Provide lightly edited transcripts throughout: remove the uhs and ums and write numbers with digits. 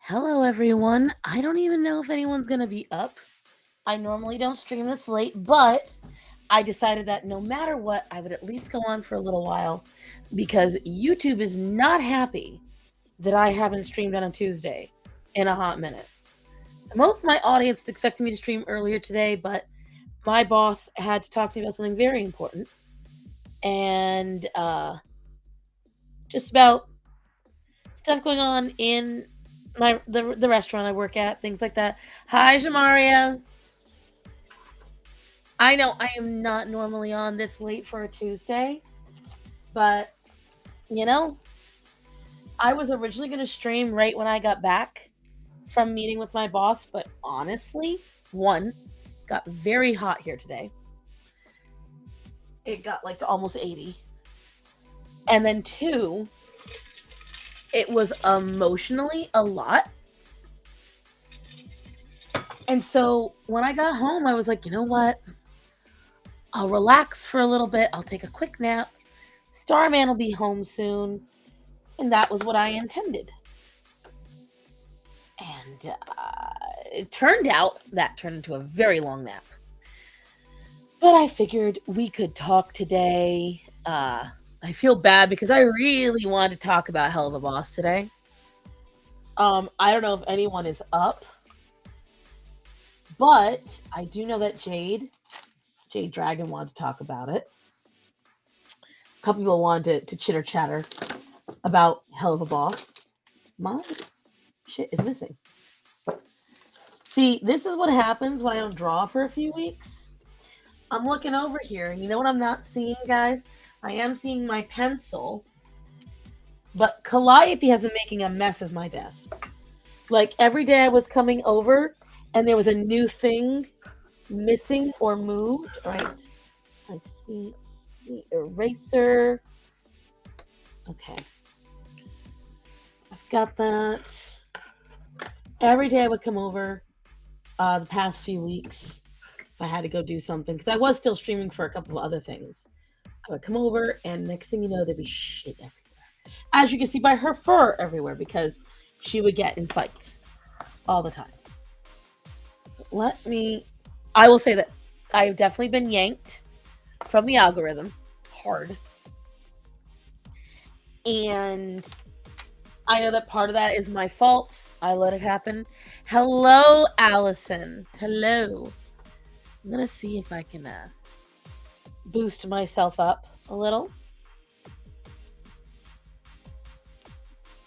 Hello, everyone. I don't even know if anyone's going to be up. I normally don't stream this late, but I decided that no matter what, I would at least go on for a little while because YouTube is not happy that I haven't streamed on a Tuesday in a hot minute. So most of my audience is expecting me to stream earlier today, but my boss had to talk to me about something very important and just about stuff going on in the restaurant I work at, things like that. Hi, Jamaria. I know I am not normally on this late for a Tuesday, but you know, I was originally going to stream right when I got back from meeting with my boss, but honestly, one, got very hot here today. It got like to almost 80. And then two, it was emotionally a lot. And so when I got home, I was like, you know what? I'll relax for a little bit. I'll take a quick nap. Starman will be home soon. And that was what I intended. And it turned out that turned into a very long nap. But I figured we could talk today. I feel bad because I really wanted to talk about Hell of a Boss today. I don't know if anyone is up, but I do know that Jade Dragon wanted to talk about it. A couple people wanted to chitter chatter about Hell of a Boss. My shit is missing. See, this is what happens when I don't draw for a few weeks. I'm looking over here, and you know what I'm not seeing, guys? I am seeing my pencil, but Calliope has been making a mess of my desk. Like, every day I was coming over, and there was a new thing missing or moved, right? I see the eraser. Okay. I've got that. Every day I would come over the past few weeks if I had to go do something, because I was still streaming for a couple of other things. I would come over, and next thing you know, there'd be shit everywhere. As you can see by her fur everywhere, because she would get in fights all the time. I will say that I've definitely been yanked from the algorithm hard. And I know that part of that is my fault. I let it happen. Hello, Allison. Hello. I'm going to see if I can boost myself up a little.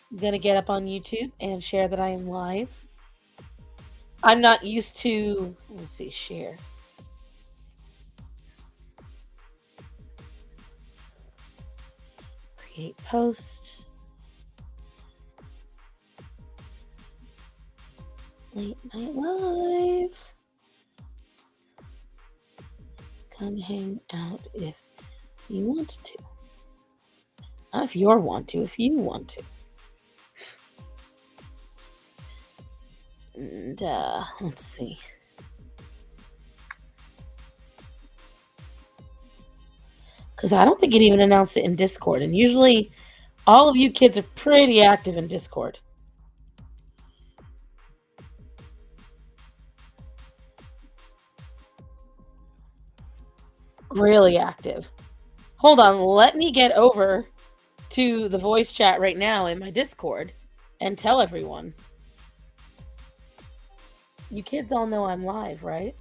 I'm going to get up on YouTube and share that I am live. I'm not used to, let's see, share. Create post. Late night live. Come hang out if you want to. Not if you want to, if you want to. And let's see. Because I don't think it even announced it in Discord. And usually all of you kids are pretty active in Discord. Really active. Hold on, let me get over to the voice chat right now in my Discord and tell everyone. You kids all know I'm live, right?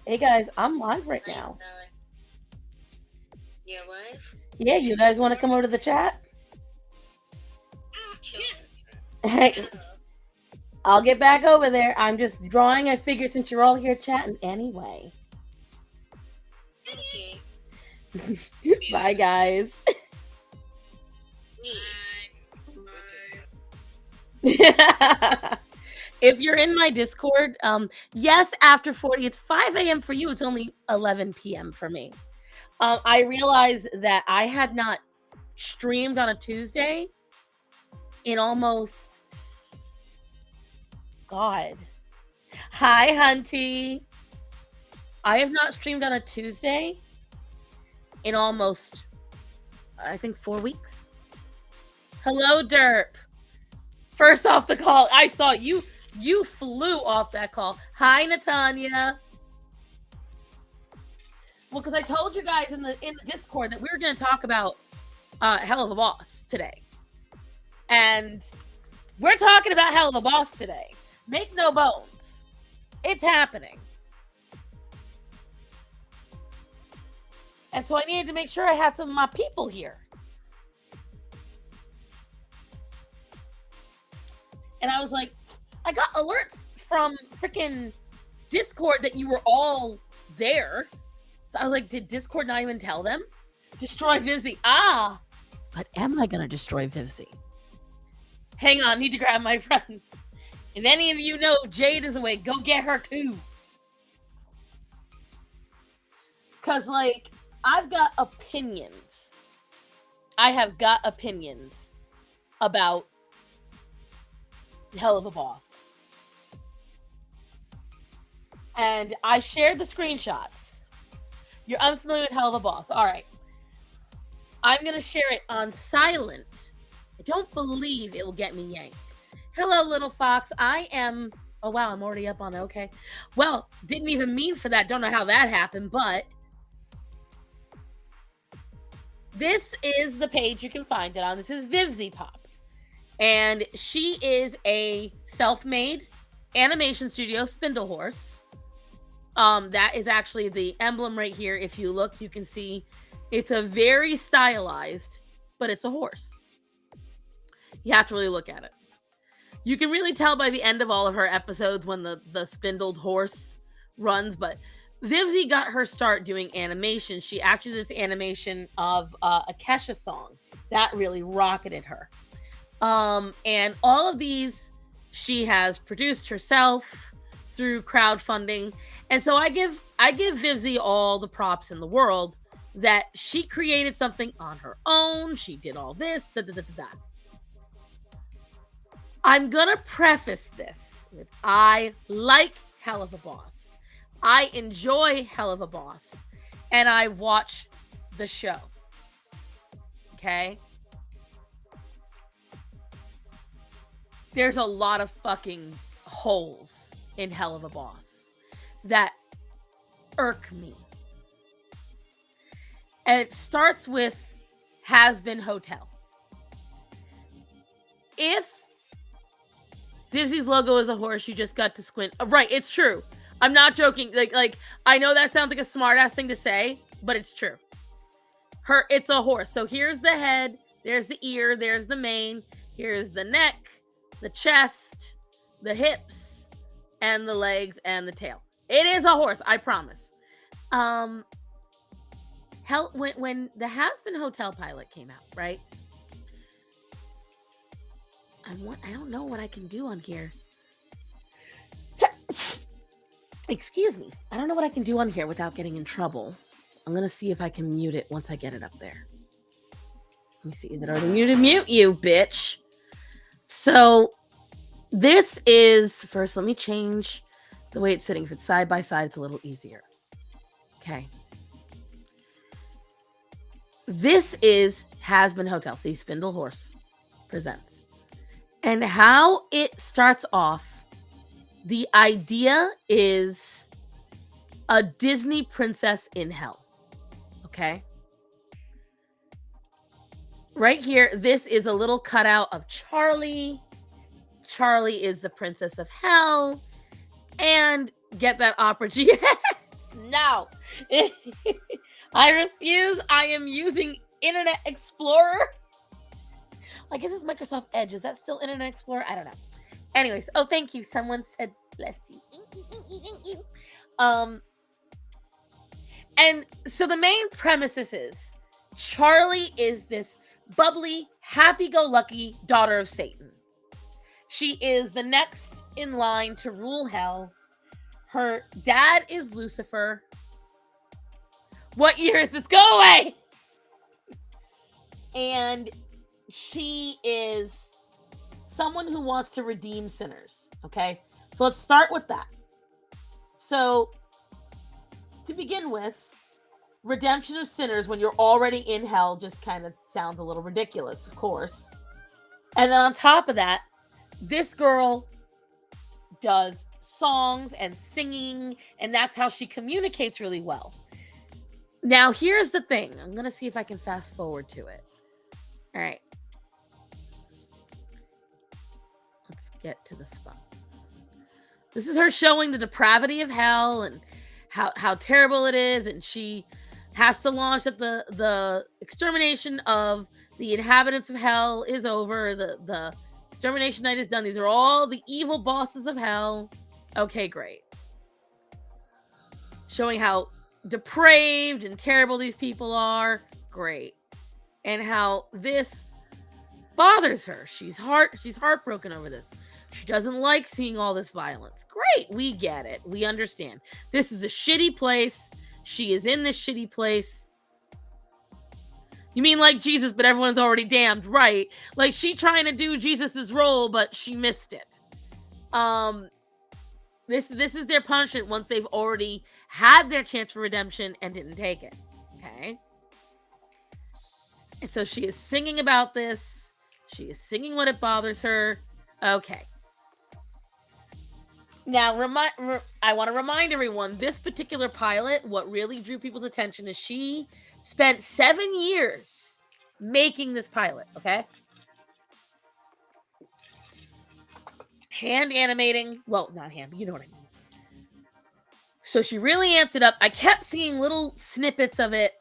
Hey guys, I'm live right now. You're live? Yeah, you guys want to come over to the chat? Hey, I'll get back over there. I'm just drawing. I figured since you're all here chatting anyway. Okay. Bye, guys. If you're in my Discord, yes, after 40, it's 5 a.m. for you. It's only 11 p.m. for me. I realized that I had not streamed on a Tuesday in almost... God. Hi, Hunty. I have not streamed on a Tuesday in almost, I think, 4 weeks. Hello, Derp. First off the call, I saw you. You flew off that call. Hi, Natanya. Well, because I told you guys in the Discord that we were going to talk about Hell of a Boss today, and we're talking about Hell of a Boss today. Make no bones, it's happening. And so I needed to make sure I had some of my people here. And I was like, I got alerts from freaking Discord that you were all there. So I was like, did Discord not even tell them? Destroy Vivzy. Ah, but am I going to destroy Vivzy? Hang on, need to grab my friend. If any of you know Jade is away, go get her too. Because, like, I've got opinions. I have got opinions about Hell of a Boss. And I shared the screenshots. You're unfamiliar with Hell of a Boss. All right. I'm going to share it on silent. I don't believe it will get me yanked. Hello, little fox. I am... Oh, wow, I'm already up on it. Okay. Well, didn't even mean for that. Don't know how that happened, but... This is the page you can find it on. This is Vivzy Pop. And she is a self-made animation studio spindle horse. That is actually the emblem right here. If you look, you can see it's a very stylized, but it's a horse. You have to really look at it. You can really tell by the end of all of her episodes when the spindled horse runs, but Vivzy got her start doing animation. She actually did this animation of a Kesha song. That really rocketed her. And all of these she has produced herself through crowdfunding. And so I give Vivzy all the props in the world that she created something on her own. She did all this. I'm gonna preface this with I like Hell of a Boss. I enjoy Hell of a Boss, and I watch the show. Okay? There's a lot of fucking holes in Hell of a Boss that irk me. And it starts with Has Been Hotel. If Vivzy's logo is a horse, you just got to squint. Right, it's true. I'm not joking. Like I know that sounds like a smart ass thing to say, but it's true. It's a horse. So here's the head, there's the ear, there's the mane, here's the neck, the chest, the hips, and the legs and the tail. It is a horse, I promise. When the Has Been Hotel pilot came out, right? I don't know what I can do on here. Excuse me. I don't know what I can do on here without getting in trouble. I'm going to see if I can mute it once I get it up there. Let me see. Is it already muted? Mute you, bitch. So this is... First, let me change the way it's sitting. If it's side by side, it's a little easier. Okay. This is Has Been Hotel. See, Spindle Horse presents. And how it starts off, the idea is a Disney princess in hell. Okay? Right here, this is a little cutout of Charlie. Charlie is the princess of hell. And get that opera. Yes! No. I refuse. I am using Internet Explorer. I guess it's Microsoft Edge. Is that still Internet Explorer? I don't know. Anyways, oh, thank you. Someone said, bless you. And so the main premise is Charlie is this bubbly, happy-go-lucky daughter of Satan. She is the next in line to rule hell. Her dad is Lucifer. What year is this? Go away! And she is someone who wants to redeem sinners. Okay? So let's start with that. So, to begin with, redemption of sinners when you're already in hell just kind of sounds a little ridiculous, of course. And then on top of that, this girl does songs and singing, and that's how she communicates really well. Now, here's the thing. I'm going to see if I can fast forward to it. All right. Let's get to the spot. This is her showing the depravity of hell and how terrible it is, and she has to launch that the extermination of the inhabitants of hell is over. The extermination night is done. These are all the evil bosses of hell. Okay, great. Showing how depraved and terrible these people are. Great. And how this bothers her. She's heartbroken over this. She doesn't like seeing all this violence. Great, we get it. We understand. This is a shitty place. She is in this shitty place. You mean like Jesus, but everyone's already damned, right? Like she trying to do Jesus's role, but she missed it. This is their punishment once they've already had their chance for redemption and didn't take it. Okay? And so she is singing about this. She is singing what it bothers her. Okay. Now, I want to remind everyone, this particular pilot, what really drew people's attention is she spent 7 years making this pilot, okay? Hand animating. Well, not hand, but you know what I mean. So she really amped it up. I kept seeing little snippets of it.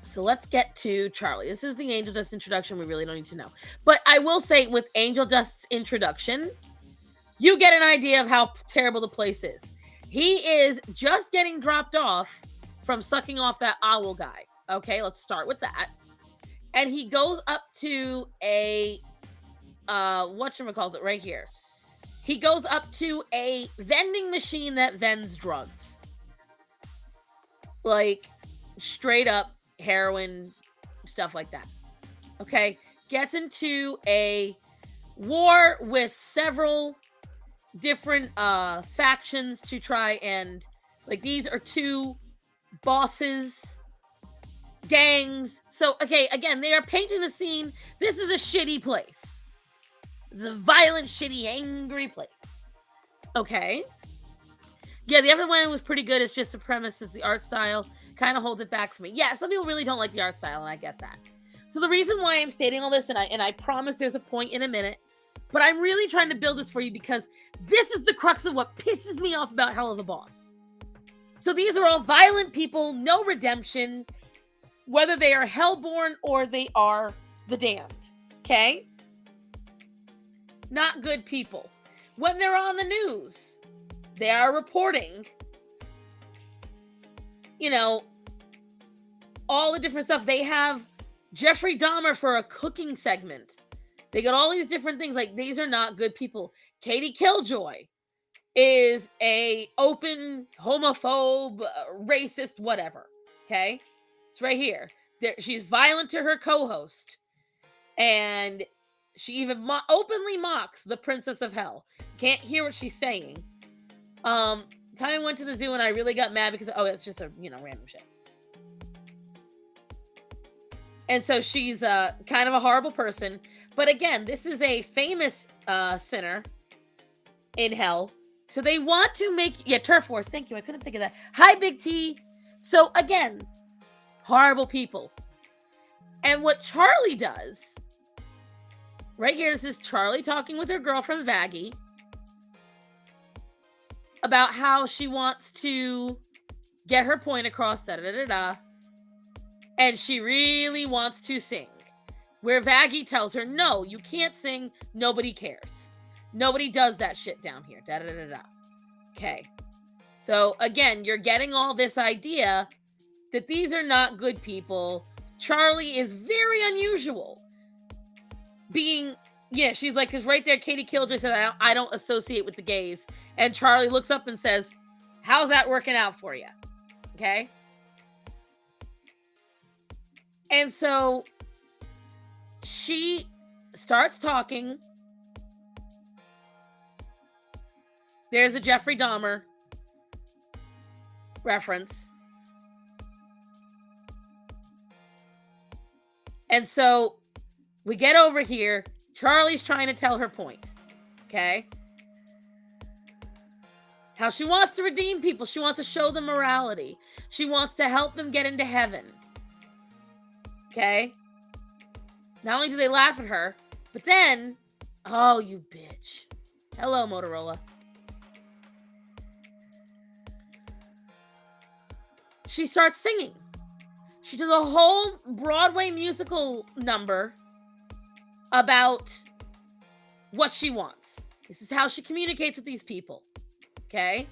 So let's get to Charlie. This is the Angel Dust introduction. We really don't need to know. But I will say with Angel Dust's introduction, you get an idea of how terrible the place is. He is just getting dropped off from sucking off that owl guy. Okay, let's start with that. And he goes up to a, whatchamacallit right here. He goes up to a vending machine that vends drugs. Like, straight up heroin, stuff like that. Okay, gets into a war with several different factions to try and, like, these are two bosses, gangs. So, okay, again, they are painting the scene. This is a shitty place. This is a violent, shitty, angry place. Okay. Yeah, the other one was pretty good. It's just the premise is the art style kind of holds it back for me. Yeah, some people really don't like the art style, and I get that. So the reason why I'm stating all this, and I promise there's a point in a minute, but I'm really trying to build this for you because this is the crux of what pisses me off about Hell of a Boss. So these are all violent people, no redemption, whether they are hellborn or they are the damned. Okay? Not good people. When they're on the news, they are reporting, you know, all the different stuff. They have Jeffrey Dahmer for a cooking segment. They got all these different things. Like, these are not good people. Katie Killjoy is a open homophobe, racist, whatever. Okay? It's right here. She's violent to her co-host. And she even openly mocks the Princess of Hell. Can't hear what she's saying. Time I went to the zoo and I really got mad because, oh, it's just a, random shit. And so she's kind of a horrible person. But again, this is a famous sinner in hell. So they want to make... Yeah, Turf Wars. Thank you. I couldn't think of that. Hi, Big T. So again, horrible people. And what Charlie does... Right here, this is Charlie talking with her girlfriend, Vaggie, about how she wants to get her point across, da-da-da-da-da. And she really wants to sing. Where Vaggie tells her, no, you can't sing. Nobody cares. Nobody does that shit down here. Da-da-da-da-da. Okay. So, again, you're getting all this idea that these are not good people. Charlie is very unusual. Being, yeah, she's like, because right there, Katie Killjoy said, I don't associate with the gays. And Charlie looks up and says, how's that working out for you? Okay. And so she starts talking. There's a Jeffrey Dahmer reference. And so We get over here. Charlie's trying to tell her point. Okay? How she wants to redeem people. She wants to show them morality. She wants to help them get into heaven. Okay? Not only do they laugh at her, but then, oh, you bitch. Hello, Motorola. She starts singing. She does a whole Broadway musical number about what she wants. This is how she communicates with these people. Okay?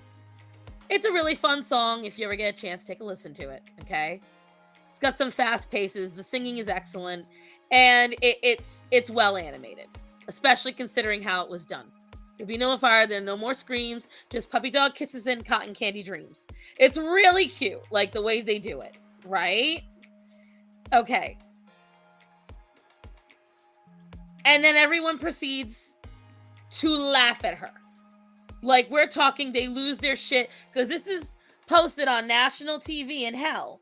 It's a really fun song. If you ever get a chance, take a listen to it. Okay? It's got some fast paces. The singing is excellent. And it's well animated. Especially considering how it was done. There'll be no fire, there are no more screams, just puppy dog kisses and cotton candy dreams. It's really cute, like the way they do it, right? Okay. And then everyone proceeds to laugh at her. Like, we're talking, they lose their shit, because this is posted on national TV in hell.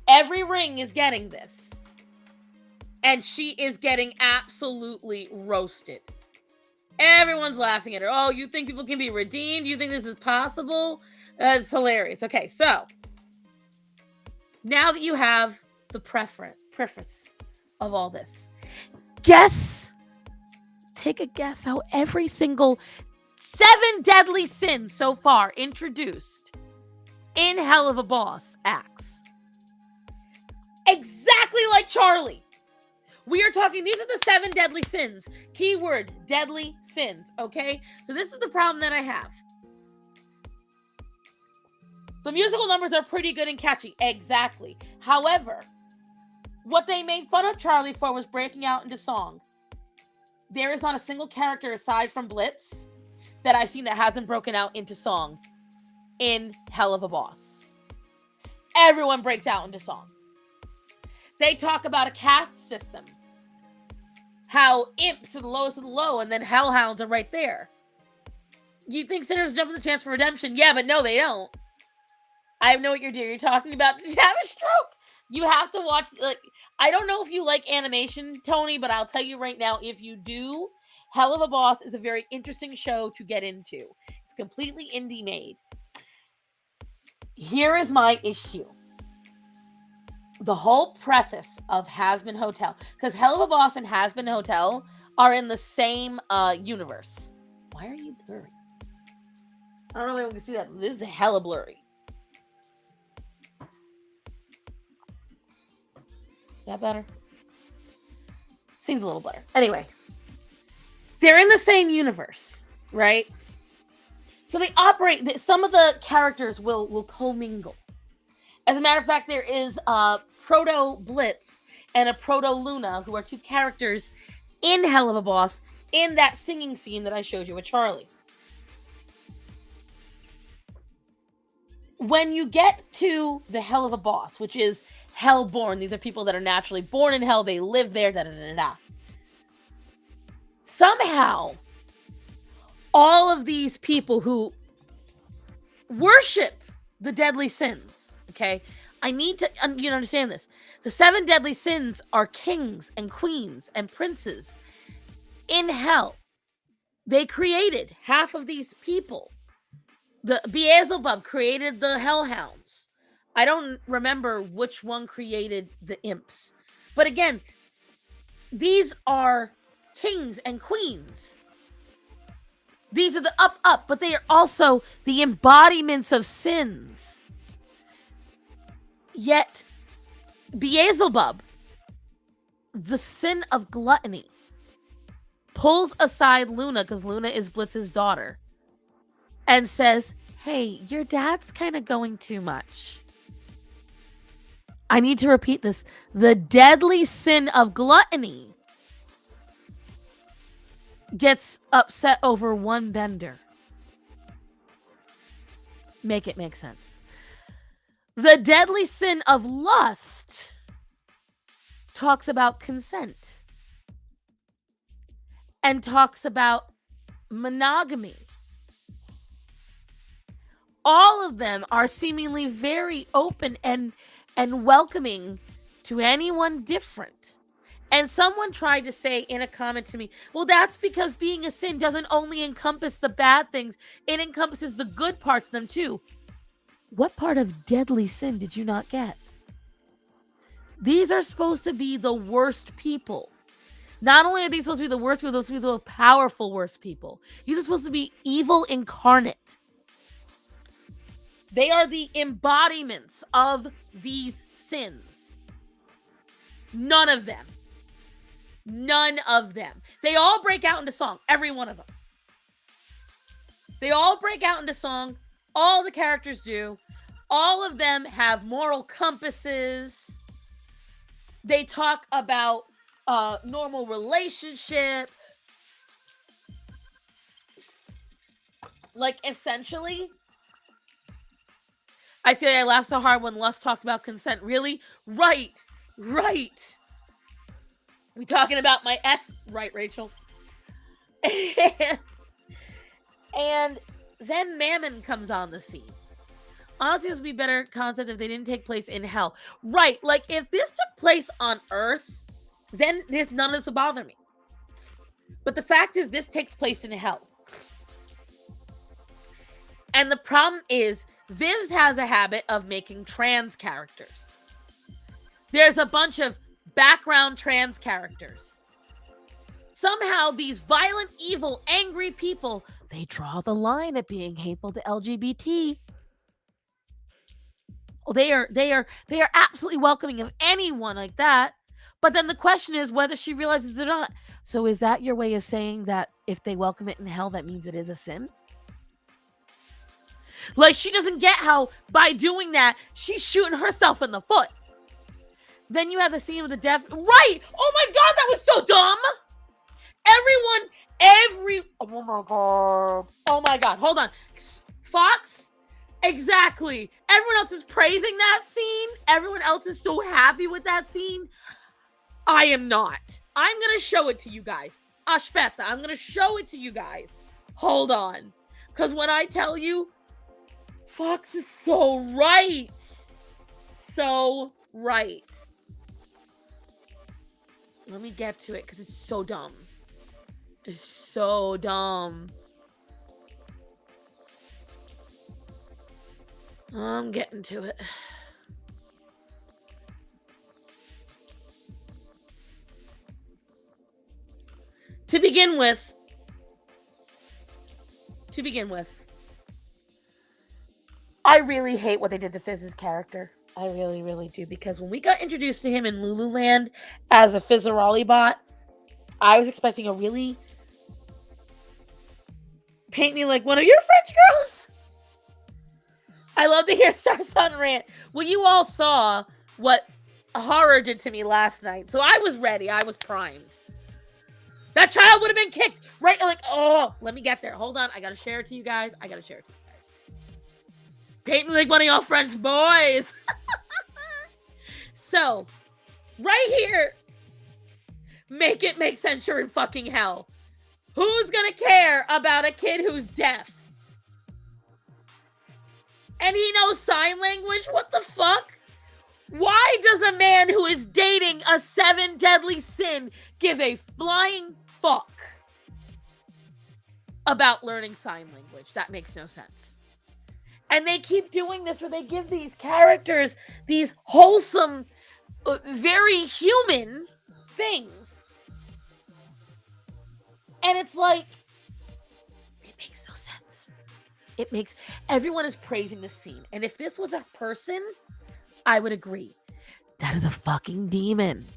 Every ring is getting this. And she is getting absolutely roasted. Everyone's laughing at her. Oh, you think people can be redeemed? You think this is possible? It's hilarious. Okay, so now that you have the preface of all this, take a guess how every single 7 deadly sins so far introduced in Hell of a Boss acts. Exactly like Charlie. We are talking, these are the 7 deadly sins. Keyword, deadly sins, okay? So this is the problem that I have. The musical numbers are pretty good and catchy. Exactly. However, what they made fun of Charlie for was breaking out into song. There is not a single character aside from Blitz that I've seen that hasn't broken out into song in Hell of a Boss. Everyone breaks out into song. They talk about a caste system. How imps are the lowest of the low, and then hellhounds are right there. You think sinners jump at the chance for redemption? Yeah, but no, they don't. I know what you're doing. You're talking about, did you have a stroke? You have to watch, like, I don't know if you like animation, Tony, but I'll tell you right now, if you do, Hell of a Boss is a very interesting show to get into. It's completely indie made. Here is my issue. The whole preface of Hazbin Hotel, because Hell of a Boss and Hazbin Hotel are in the same universe. Why are you blurry? I don't know if you can see that. This is hella blurry. Is that better? Seems a little better. Anyway, they're in the same universe, right? So they operate, some of the characters will commingle. As a matter of fact, there is Proto Blitz and a Proto Luna, who are 2 characters in Hell of a Boss in that singing scene that I showed you with Charlie. When you get to the Hell of a Boss, which is Hellborn, these are people that are naturally born in hell, they live there, da-da-da-da-da. Somehow, all of these people who worship the deadly sins, okay? I need to you to understand this. The 7 deadly sins are kings and queens and princes in hell. They created half of these people. The Beelzebub created the hellhounds. I don't remember which one created the imps. But again, these are kings and queens. These are the up, but they are also the embodiments of sins. Yet, Beelzebub, the sin of gluttony, pulls aside Luna, because Luna is Blitz's daughter, and says, hey, your dad's kind of going too much. I need to repeat this. The deadly sin of gluttony gets upset over one bender. Make it make sense. The deadly sin of lust talks about consent and talks about monogamy. All of them are seemingly very open and welcoming to anyone different. And someone tried to say in a comment to me, well, that's because being a sin doesn't only encompass the bad things, it encompasses the good parts of them too. What part of deadly sin did you not get? These are supposed to be the worst people. Not only are these supposed to be the worst people, they're supposed to be the powerful worst people. These are supposed to be evil incarnate. They are the embodiments of these sins. None of them. None of them. They all break out into song. Every one of them. They all break out into song. All the characters do. All of them have moral compasses. They talk about normal relationships. Like, essentially, I feel like I laughed so hard when Lust talked about consent. Really? Right. We talking about my ex? Right, Rachel? And then Mammon comes on the scene. Honestly, this would be better concept if they didn't take place in hell. Right, like, if this took place on Earth, then none of this would bother me. But the fact is, this takes place in hell. And the problem is, Vivs has a habit of making trans characters. There's a bunch of background trans characters. Somehow, these violent, evil, angry people, they draw the line at being hateful to LGBT. Oh, they are absolutely welcoming of anyone like that. But then the question is whether she realizes it or not. So is that your way of saying that if they welcome it in hell, that means it is a sin? Like, she doesn't get how by doing that, she's shooting herself in the foot. Then you have the scene with the deaf. Right! Oh my god, that was so dumb! Oh my god, hold on. Fox? Exactly. Everyone else is praising that scene. Everyone else is so happy with that scene. I am not. I'm gonna show it to you guys. Ashpetha, I'm gonna show it to you guys. Hold on. Because when I tell you, Fox is so right. So right. Let me get to it because it's so dumb. It's so dumb. I'm getting to it. To begin with, I really hate what they did to Fizz's character. I really, really do. Because when we got introduced to him in Lululand as a Fizzeroli bot, I was expecting a really paint me like one of your French girls. I love to hear Star Sun rant. Well, you all saw what horror did to me last night. So I was ready. I was primed. That child would have been kicked. Right? Like, oh, let me get there. Hold on. I got to share it to you guys. Paint me like one of y'all French boys. So, right here. Make it make sense you're in fucking hell. Who's gonna care about a kid who's deaf? And he knows sign language? What the fuck? Why does a man who is dating a 7 deadly sin give a flying fuck about learning sign language? That makes no sense. And they keep doing this where they give these characters these wholesome, very human things. And it's like, it makes no sense. Everyone is praising this scene. And if this was a person, I would agree. That is a fucking demon.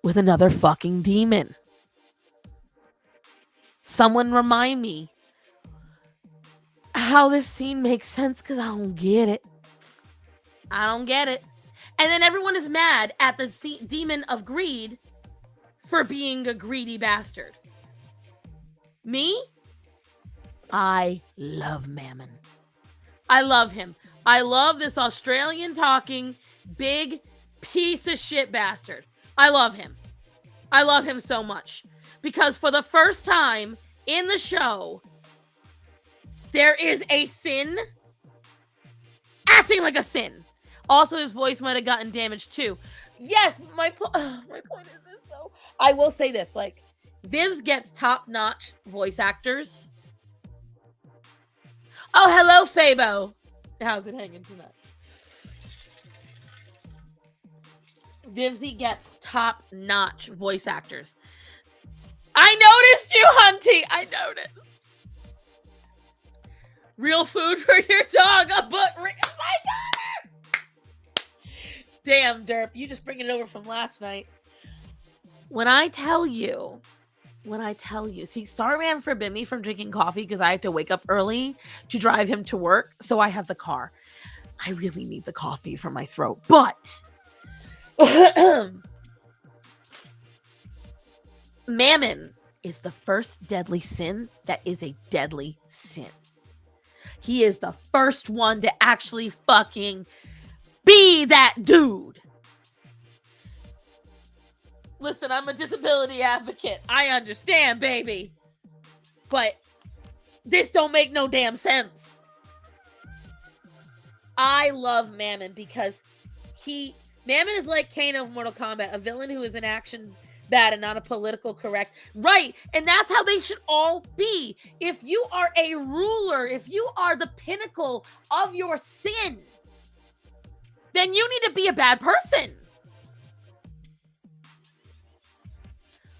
With another fucking demon. Someone remind me how this scene makes sense, because I don't get it. And then everyone is mad at the demon of greed for being a greedy bastard. Me? I love Mammon. I love him. I love this Australian talking big piece of shit bastard. I love him. I love him so much. Because for the first time in the show, there is a sin acting like a sin. Also, his voice might have gotten damaged too. Yes, my point is this though. I will say this, like, Viv's gets top-notch voice actors. Oh, hello, Fabo. How's it hanging tonight? Vivzy gets top-notch voice actors. I noticed you, Hunty. I noticed. Real food for your dog. A book. My daughter. Damn, Derp. You just bringing it over from last night. When I tell you, see, Starman forbid me from drinking coffee because I have to wake up early to drive him to work. So I have the car. I really need the coffee for my throat. But Mammon is the first deadly sin that is a deadly sin. He is the first one to actually fucking be that dude. Listen, I'm a disability advocate. I understand, baby. But this don't make no damn sense. I love Mammon because Mammon is like Kano of Mortal Kombat, a villain who is in action bad and not a political correct. Right. And that's how they should all be. If you are a ruler, if you are the pinnacle of your sin, then you need to be a bad person.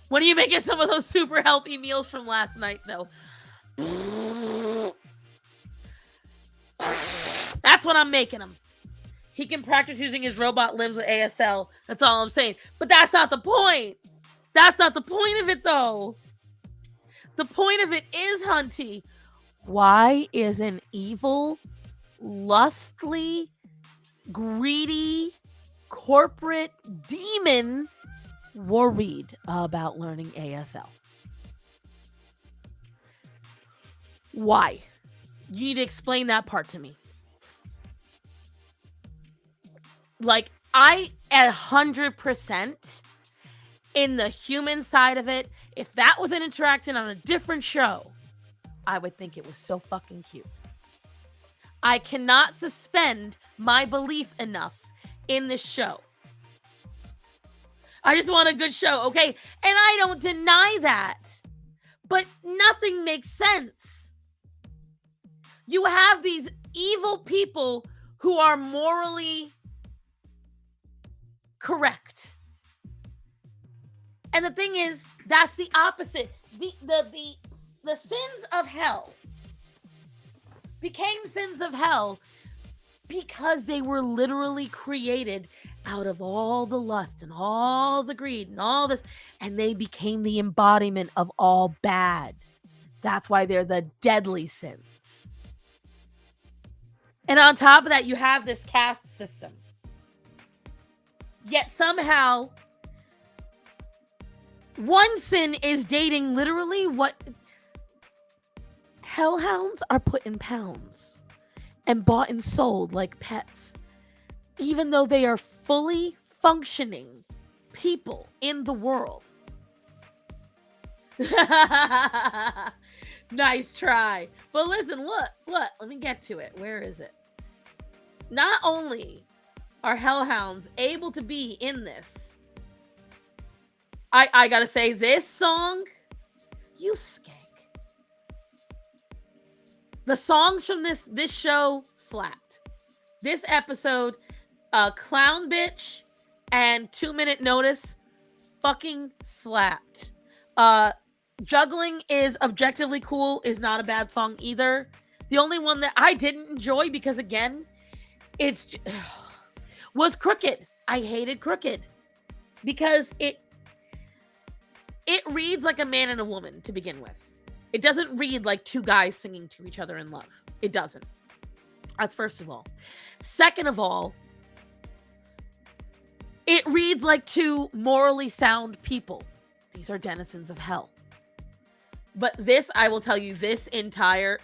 When are you making some of those super healthy meals from last night, though? That's what I'm making them. He can practice using his robot limbs with ASL. That's all I'm saying. But that's not the point. That's not the point of it, though. The point of it is, Hunty, why is an evil, lustly, greedy, corporate demon worried about learning ASL? Why? You need to explain that part to me. Like, I 100% in the human side of it, if that was an interaction on a different show, I would think it was so fucking cute. I cannot suspend my belief enough in this show. I just want a good show, okay? And I don't deny that. But nothing makes sense. You have these evil people who are morally correct. And the thing is, that's the opposite. The sins of hell became sins of hell because they were literally created out of all the lust and all the greed and all this, and they became the embodiment of all bad. That's why they're the deadly sins. And on top of that, you have this caste system. Yet somehow, one sin is dating literally what hellhounds are put in pounds and bought and sold like pets, even though they are fully functioning people in the world. Nice try. But listen, look, let me get to it. Where is it? Not only are hellhounds able to be in this, I gotta say, this song, you skank. The songs from this show slapped. This episode, Clown Bitch and 2 Minute Notice fucking slapped. Juggling is objectively cool, is not a bad song either. The only one that I didn't enjoy, because again, was Crooked. I hated Crooked because it reads like a man and a woman to begin with. It doesn't read like two guys singing to each other in love. It doesn't. That's first of all. Second of all, it reads like two morally sound people. These are denizens of hell. But this, I will tell you, this entire,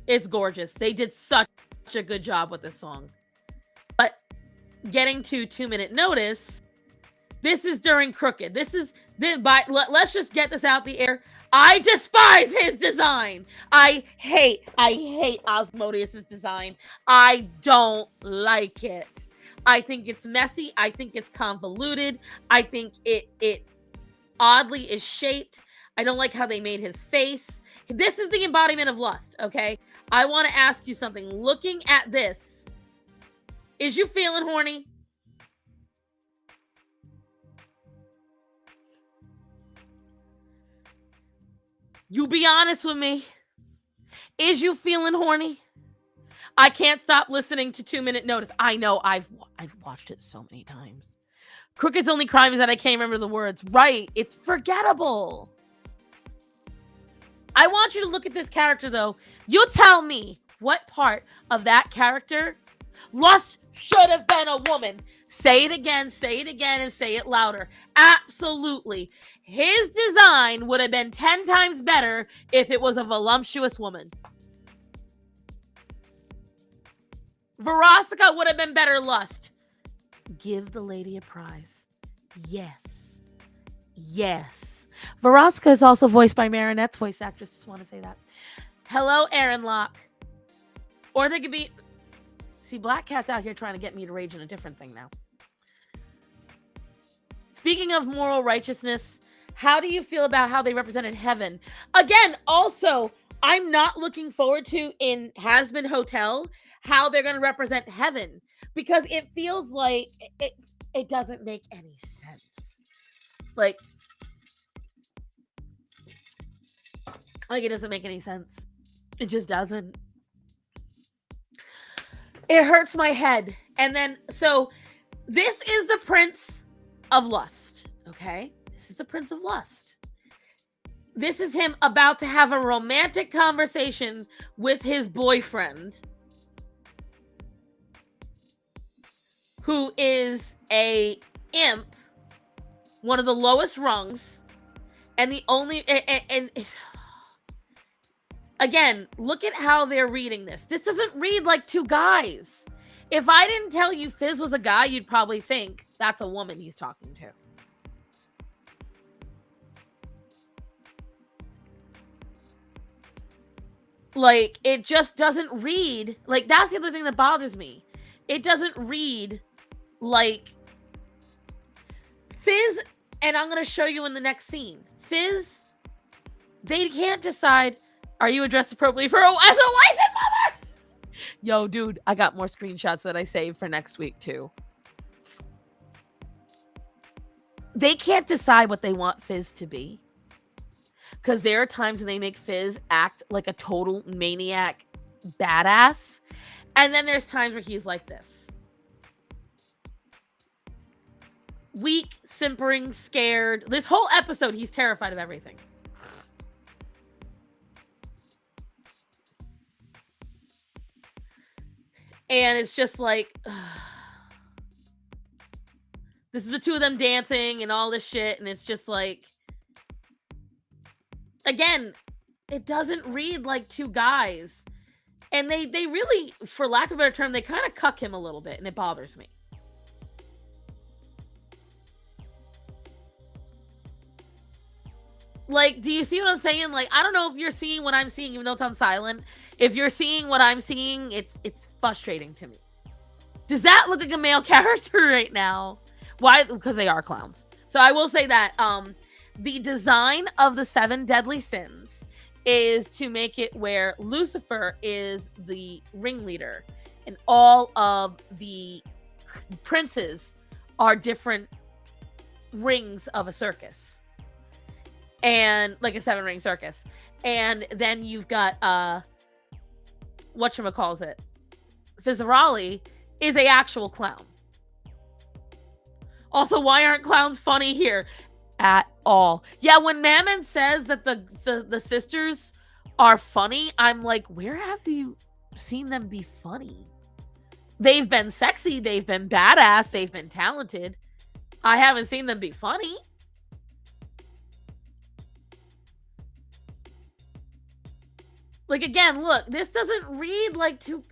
it's gorgeous. They did such a good job with this song. But getting to 2 Minute Notice, this is during Crooked. Let's just get this out the air. I despise his design. I hate Asmodeus's design. I don't like it. I think it's messy. I think it's convoluted. I think it oddly is shaped. I don't like how they made his face. This is the embodiment of lust, okay? I want to ask you something. Looking at this, is you feeling horny? You be honest with me. Is you feeling horny? I can't stop listening to 2 Minute Notice. I know, I've watched it so many times. Crooked's only crime is that I can't remember the words. Right, it's forgettable. I want you to look at this character, though. You tell me what part of that character lust should have been a woman. Say it again, and say it louder. Absolutely. His design would have been 10 times better if it was a voluptuous woman. Veronica would have been better lust. Give the lady a prize. Yes. Yes. Veronica is also voiced by Marinette's voice actress. Just want to say that. Hello, Aaron Locke. Or they could be... See, Black Cat's out here trying to get me to rage in a different thing now. Speaking of moral righteousness, how do you feel about how they represented heaven? Again, also, I'm not looking forward to in Hazbin Hotel how they're going to represent heaven, because it feels like it doesn't make any sense. Like it doesn't make any sense. It just doesn't. It hurts my head. And then, so this is the Prince of Lust, okay? This is the Prince of Lust. This is him about to have a romantic conversation with his boyfriend, who is a imp, one of the lowest rungs, and the only, and again, look at how they're reading this. This doesn't read like two guys. If I didn't tell you Fizz was a guy, you'd probably think that's a woman he's talking to. Like, it just doesn't read. Like, that's the other thing that bothers me. It doesn't read like Fizz, and I'm going to show you in the next scene. Fizz, they can't decide, are you addressed appropriately as a wife and mother? Yo, dude, I got more screenshots that I saved for next week, too. They can't decide what they want Fizz to be. Because there are times when they make Fizz act like a total maniac badass. And then there's times where he's like this. Weak, simpering, scared. This whole episode, he's terrified of everything. And it's just like... this is the two of them dancing and all this shit. And it's just like... Again, it doesn't read like two guys. And they really, for lack of a better term, they kind of cuck him a little bit, and it bothers me. Like, do you see what I'm saying? Like, I don't know if you're seeing what I'm seeing, even though it's on silent. If you're seeing what I'm seeing, it's frustrating to me. Does that look like a male character right now? Why? Because they are clowns. So I will say that, the design of the 7 deadly sins is to make it where Lucifer is the ringleader and all of the princes are different rings of a circus, and like a 7-ring circus. And then you've got whatchamacallit, Fizzarali is a actual clown. Also, why aren't clowns funny here? At all. Yeah, when Mammon says that the sisters are funny, I'm like, where have you seen them be funny? They've been sexy, they've been badass, they've been talented. I haven't seen them be funny. Like, again, look, this doesn't read like two...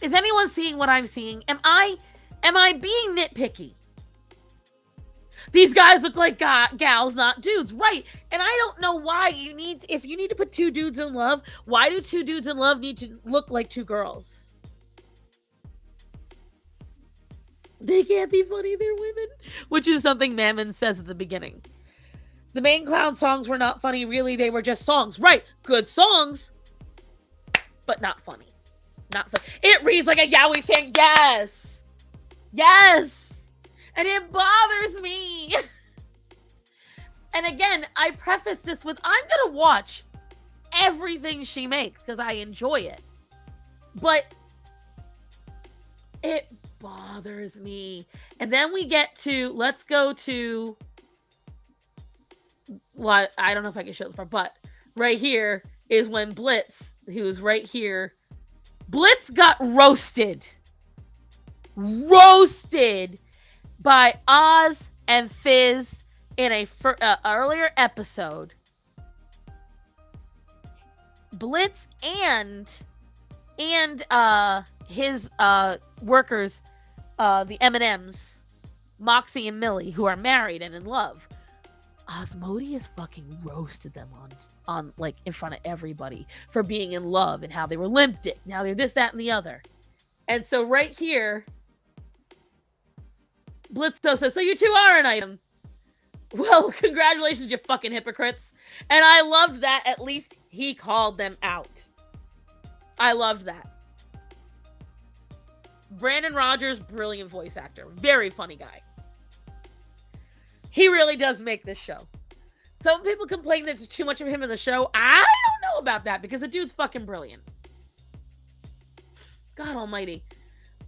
Is anyone seeing what I'm seeing? Am I being nitpicky? These guys look like gals, not dudes. Right. And I don't know why if you need to put two dudes in love, why do two dudes in love need to look like two girls? They can't be funny, they're women. Which is something Mammon says at the beginning. The main clown songs were not funny, really, they were just songs. Right, good songs, but not funny. Not funny. It reads like a yaoi fan, yes! Yes! And it bothers me! And again, I preface this with, I'm gonna watch everything she makes, because I enjoy it. But it bothers me. And then we get to, let's go to, well, I don't know if I can show this part, but right here is when Blitz, who's right here, Blitz got roasted by Oz and Fizz in a earlier episode. Blitz and his workers, the M&Ms, Moxie and Millie, who are married and in love, Asmodeus fucking roasted them on like in front of everybody for being in love and how they were limp dick. Now they're this, that, and the other. And so right here, Blitzo says, so you two are an item. Well, congratulations, you fucking hypocrites. And I loved that at least he called them out. I loved that. Brandon Rogers, brilliant voice actor. Very funny guy. He really does make this show. Some people complain that there's too much of him in the show. I don't know about that because the dude's fucking brilliant. God almighty.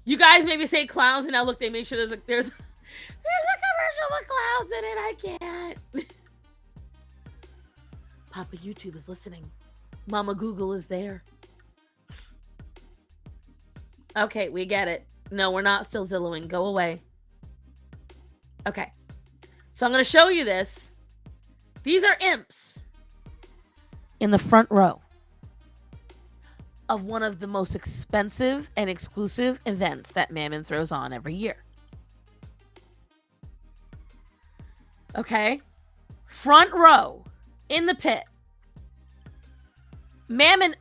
You guys maybe say clowns and now look, they make sure there's a commercial with clowns in it. I can't. Papa YouTube is listening. Mama Google is there. Okay, we get it. No, we're not still Zillowing. Go away. Okay. So I'm going to show you this. These are imps in the front row of one of the most expensive and exclusive events that Mammon throws on every year. Okay? Front row in the pit. Mammon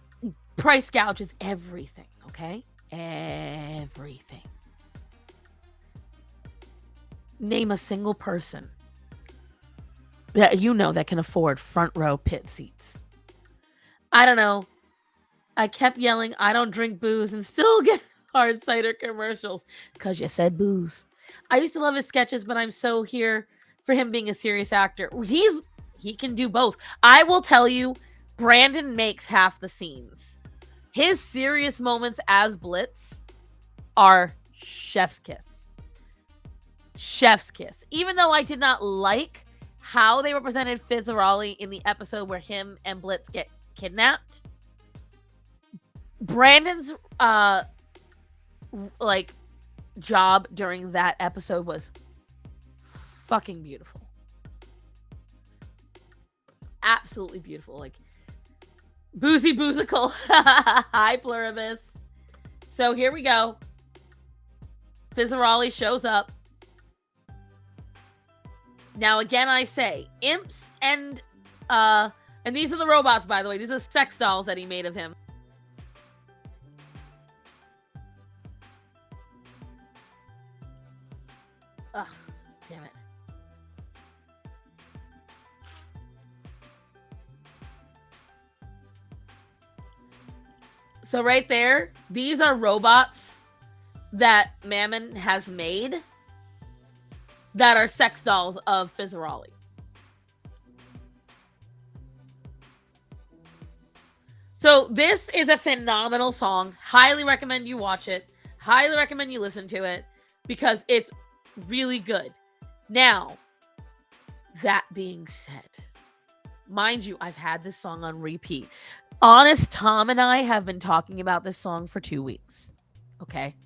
price gouges everything, okay? Everything. Name a single person that you know that can afford front row pit seats. I don't know. I kept yelling, I don't drink booze, and still get hard cider commercials because you said booze. I used to love his sketches, but I'm so here for him being a serious actor. He can do both. I will tell you, Brandon makes half the scenes. His serious moments as Blitz are chef's kiss. Chef's kiss. Even though I did not like how they represented Fizzarolli in the episode where him and Blitz get kidnapped, Brandon's job during that episode was fucking beautiful. Absolutely beautiful. Like boozy boozical. Hi, Pluribus. So here we go. Fizzarolli shows up. Now again, I say imps and these are the robots, by the way. These are sex dolls that he made of him. Ugh, damn it. So right there, these are robots that Mammon has made that are sex dolls of Fizzarolli. So this is a phenomenal song. Highly recommend you watch it. Highly recommend you listen to it because it's really good. Now, that being said, mind you, I've had this song on repeat. Honest Tom and I have been talking about this song for 2 weeks. Okay?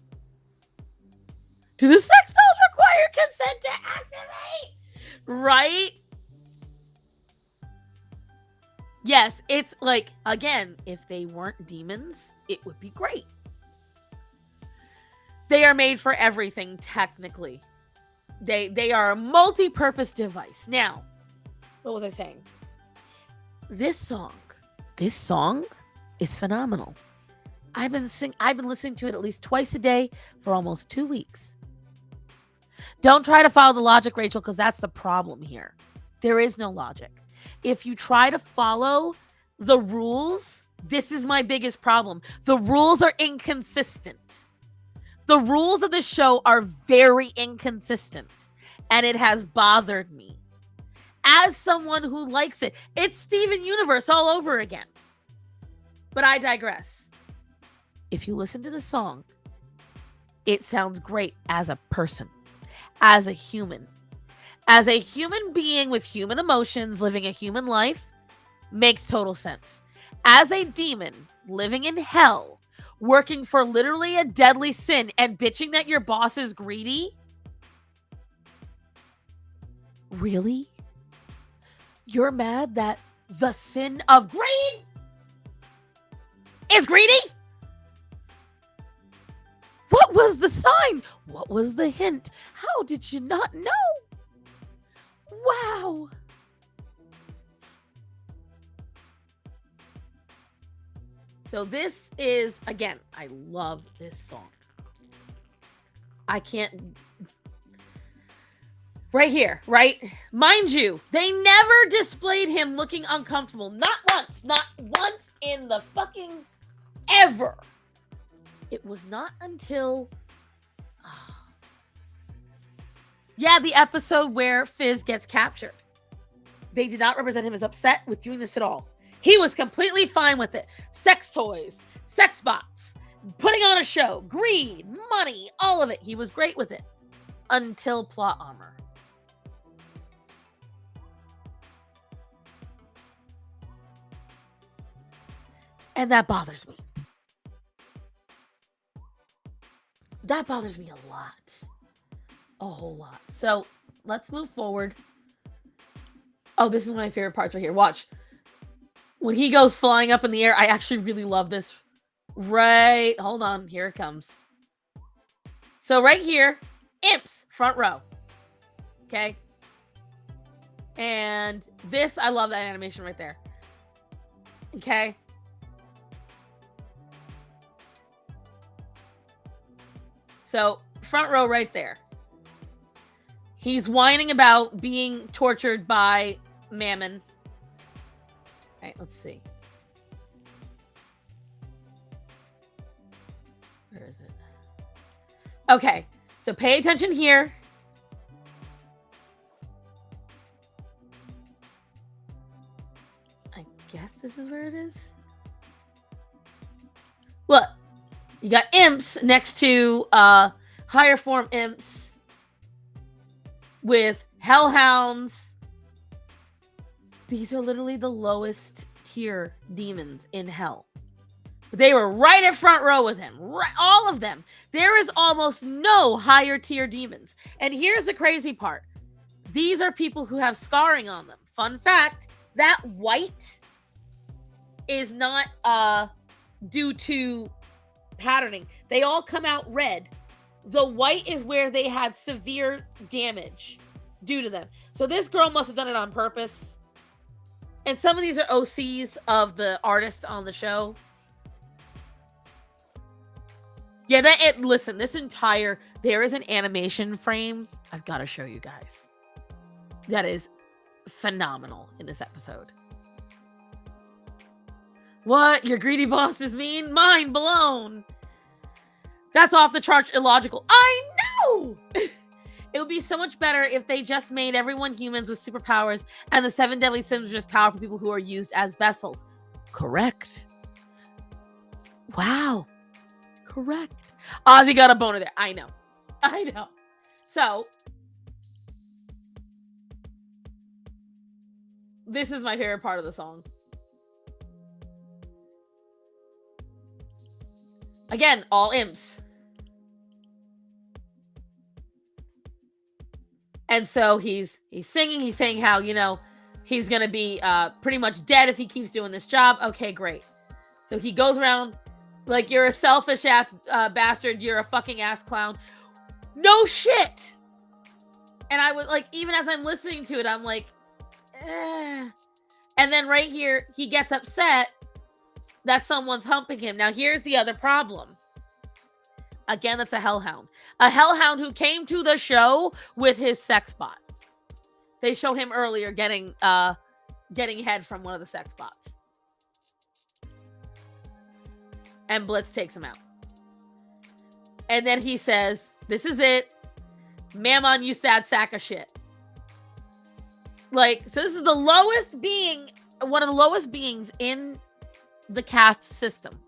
Do the sex dolls require consent to activate? Right? Yes, it's like, again, if they weren't demons, it would be great. They are made for everything, technically. They are a multi-purpose device. Now, what was I saying? This song is phenomenal. I've been listening to it at least twice a day for almost 2 weeks. Don't try to follow the logic, Rachel, because that's the problem here. There is no logic. If you try to follow the rules, this is my biggest problem. The rules are inconsistent. The rules of the show are very inconsistent, and it has bothered me. As someone who likes it, it's Steven Universe all over again. But I digress. If you listen to the song, it sounds great as a person, as a human. As a human being with human emotions, living a human life, makes total sense. As a demon living in hell, working for literally a deadly sin and bitching that your boss is greedy? Really? You're mad that the sin of greed is greedy? What was the sign? What was the hint? How did you not know? Wow. So this is, again, I love this song. I can't... Right here, right? Mind you, they never displayed him looking uncomfortable. Not once in the fucking ever. It was not until... Yeah, the episode where Fizz gets captured. They did not represent him as upset with doing this at all. He was completely fine with it. Sex toys, sex bots, putting on a show, greed, money, all of it. He was great with it. Until plot armor. And that bothers me. That bothers me a lot. A whole lot. So, let's move forward. Oh, this is one of my favorite parts right here. Watch. When he goes flying up in the air, I actually really love this. Right. Hold on. Here it comes. So, right here, imps, front row. Okay. And this, I love that animation right there. Okay. So, front row right there. He's whining about being tortured by Mammon. All right, let's see. Where is it? Okay, so pay attention here. I guess this is where it is. Look, you got imps next to higher form imps with hellhounds. These are literally the lowest tier demons in hell. But they were right in front row with him. Right, all of them. There is almost no higher tier demons. And here's the crazy part. These are people who have scarring on them. Fun fact, that white is not due to patterning. They all come out red. The white is where they had severe damage due to them. So this girl must have done it on purpose. And some of these are OCs of the artists on the show. Yeah, listen, there is an animation frame I've got to show you guys. That is phenomenal in this episode. What? Your greedy boss is mean? Mind blown. That's off the charts illogical. I know! It would be so much better if they just made everyone humans with superpowers and the 7 deadly sins were just powerful people who are used as vessels. Correct. Wow. Correct. Ozzy got a boner there. I know. So, this is my favorite part of the song. Again, all imps. And so he's singing, he's saying how, he's going to be pretty much dead if he keeps doing this job. Okay, great. So he goes around like, you're a selfish ass bastard, you're a fucking ass clown. No shit. And I would like, even as I'm listening to it, I'm like, eh. And then right here, he gets upset that someone's humping him. Now, here's the other problem. Again, that's a hellhound. A hellhound who came to the show with his sex bot. They show him earlier getting head from one of the sex bots. And Blitz takes him out. And then he says, "This is it. Mammon, you sad sack of shit." Like, so this is the lowest being, one of the lowest beings in the caste system.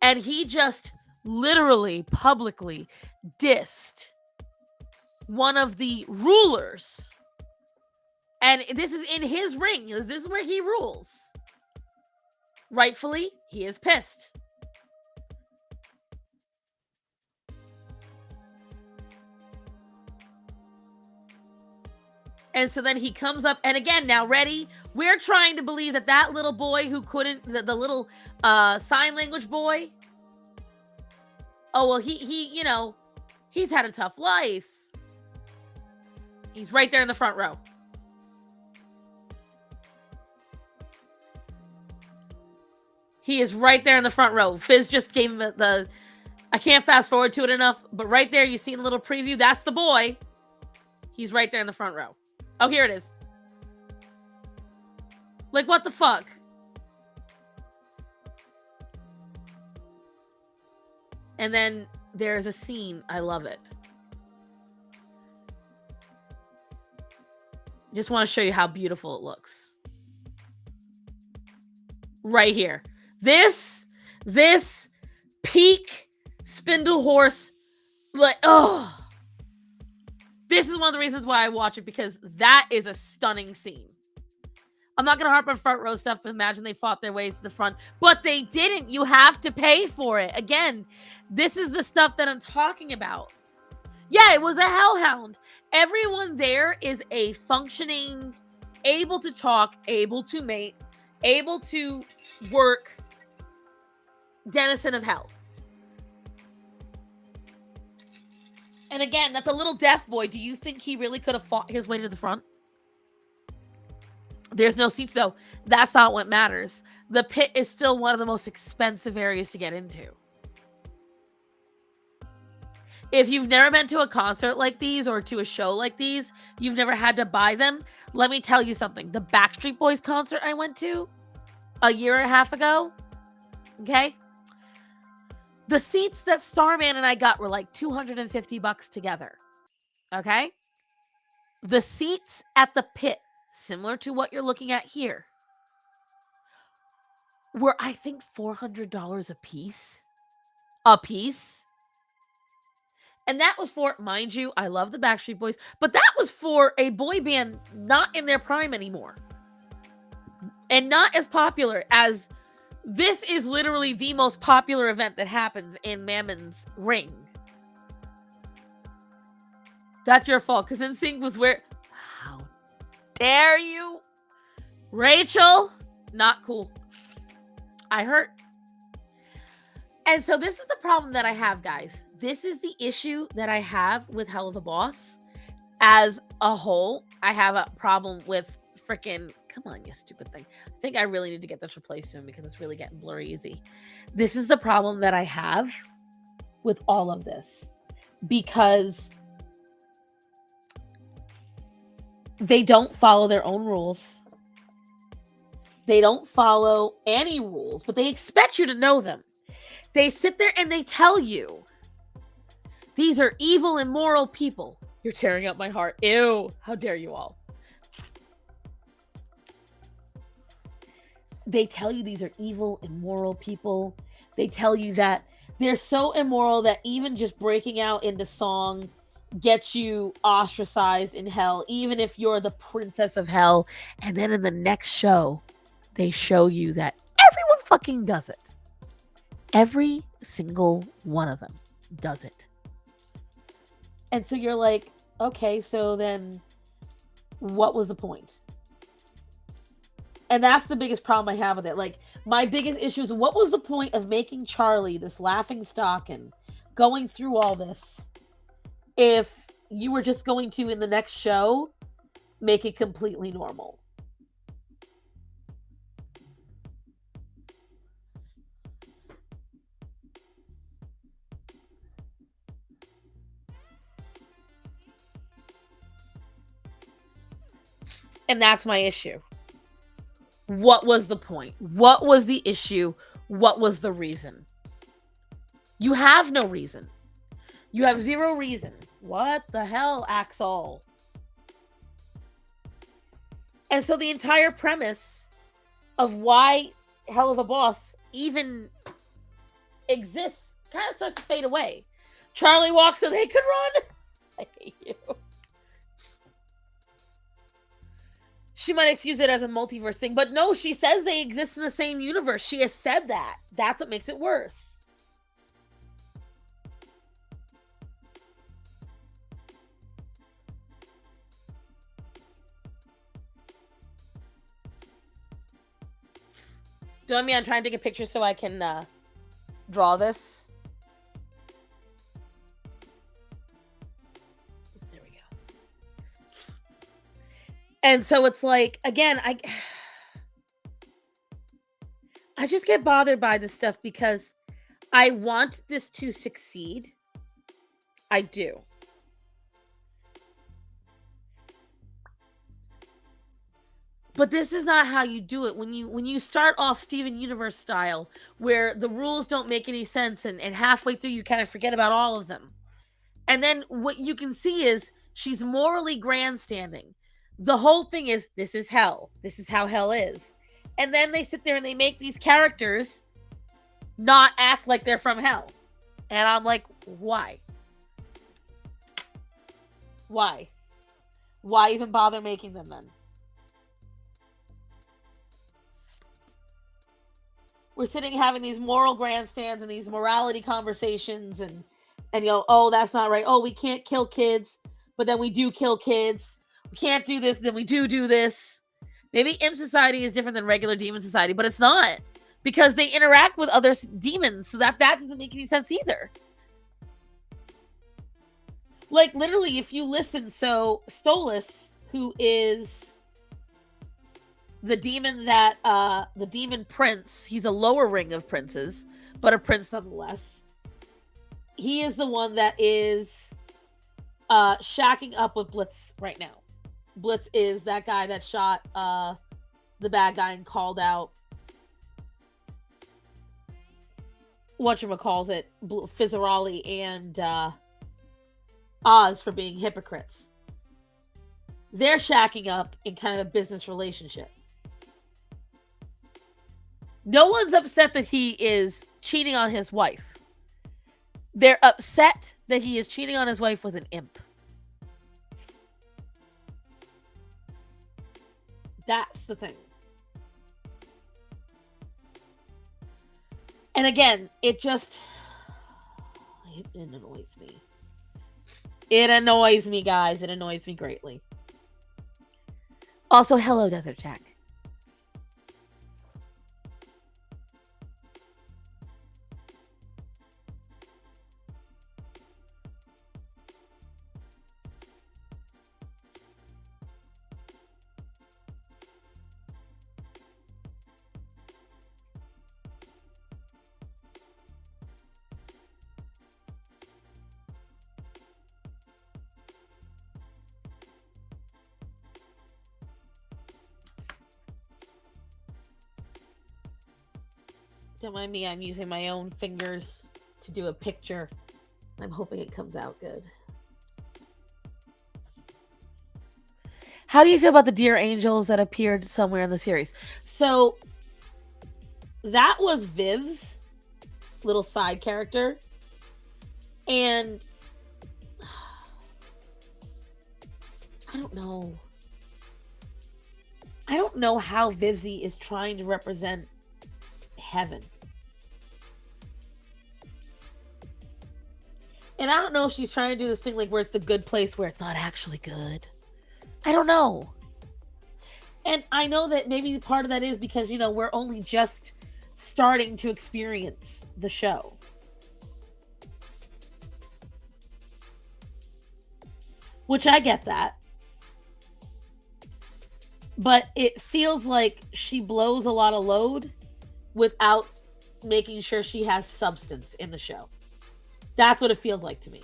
And he just literally, publicly dissed one of the rulers. And this is in his ring. This is where he rules. Rightfully, he is pissed. And so then he comes up, and again, now ready, we're trying to believe that that little boy who couldn't, the little sign language boy, oh, well, he, you know, he's had a tough life. He's right there in the front row. He is right there in the front row. Fizz just gave him the I can't fast forward to it enough, but right there, you see a little preview. That's the boy. He's right there in the front row. Oh, here it is. Like, what the fuck? And then there's a scene. I love it. Just want to show you how beautiful it looks. Right here. This peak spindle horse, like, oh. This is one of the reasons why I watch it, because that is a stunning scene. I'm not going to harp on front row stuff. Imagine they fought their ways to the front, but they didn't. You have to pay for it. Again, this is the stuff that I'm talking about. Yeah, it was a hellhound. Everyone there is a functioning, able to talk, able to mate, able to work denizen of hell. And again, that's a little deaf boy. Do you think he really could have fought his way to the front? There's no seats, though. That's not what matters. The pit is still one of the most expensive areas to get into. If you've never been to a concert like these or to a show like these, you've never had to buy them, let me tell you something. The Backstreet Boys concert I went to a year and a half ago, okay? The seats that Starman and I got were like $250 together. Okay? The seats at the pit, similar to what you're looking at here, were, I think, $400 a piece. A piece. And that was for, mind you, I love the Backstreet Boys, but that was for a boy band not in their prime anymore. And not as popular as... This is literally the most popular event that happens in Mammon's ring. That's your fault, because NSYNC was where... How dare you? Rachel, not cool. I hurt. And so this is the problem that I have, guys. This is the issue that I have with Hell of a Boss. As a whole, I have a problem with freaking... Come on, you stupid thing. I think I really need to get this replaced soon because it's really getting blurry easy. This is the problem that I have with all of this. Because they don't follow their own rules. They don't follow any rules, but they expect you to know them. They sit there and they tell you, these are evil, immoral people. You're tearing up my heart. Ew. How dare you all. They tell you these are evil, immoral people. They tell you that they're so immoral that even just breaking out into song gets you ostracized in hell, even if you're the princess of hell. And then in the next show, they show you that everyone fucking does it. Every single one of them does it. And so you're like, okay, so then what was the point? And that's the biggest problem I have with it. Like, my biggest issue is, what was the point of making Charlie this laughing stock and going through all this if you were just going to, in the next show, make it completely normal. And that's my issue. What was the point? What was the issue? What was the reason? You have no reason. You have zero reason. What the hell, Axel? And so the entire premise of why Hell of a Boss even exists kind of starts to fade away. Charlie walks so they could run. I hate you. She might excuse it as a multiverse thing, but no, she says they exist in the same universe. She has said that. That's what makes it worse. Do you want me? I'm trying to take a picture so I can draw this. There we go. And so it's like, again, I just get bothered by this stuff because I want this to succeed. I do. But this is not how you do it. When you start off Steven Universe style, where the rules don't make any sense, and halfway through you kind of forget about all of them. And then what you can see is she's morally grandstanding. The whole thing is, this is hell. This is how hell is. And then they sit there and they make these characters not act like they're from hell. And I'm like, why? Why? Why even bother making them then? We're sitting having these moral grandstands and these morality conversations and oh, that's not right. Oh, we can't kill kids, but then we do kill kids. We can't do this, then we do this. Maybe Imp Society is different than regular Demon Society, but it's not. Because they interact with other demons, so that doesn't make any sense either. Like, literally, if you listen, so Stolas, who is the demon that, the demon prince, he's a lower ring of princes, but a prince nonetheless. He is the one that is shacking up with Blitz right now. Blitz is that guy that shot the bad guy and called out whatchamacallit, Fizzarali and Oz for being hypocrites. They're shacking up in kind of a business relationship. No one's upset that he is cheating on his wife. They're upset that he is cheating on his wife with an imp. That's the thing. And again, it annoys me. It annoys me, guys. It annoys me greatly. Also, hello, Desert Jack. Don't mind me, I'm using my own fingers to do a picture. I'm hoping it comes out good. How do you feel about the deer angels that appeared somewhere in the series? So, that was Viv's little side character. And I don't know. I don't know how Vivzy is trying to represent heaven. And I don't know if she's trying to do this thing like where it's the good place where it's not actually good. I don't know. And I know that maybe part of that is because, we're only just starting to experience the show. which I get that. But it feels like she blows a lot of load without making sure she has substance in the show. That's what it feels like to me.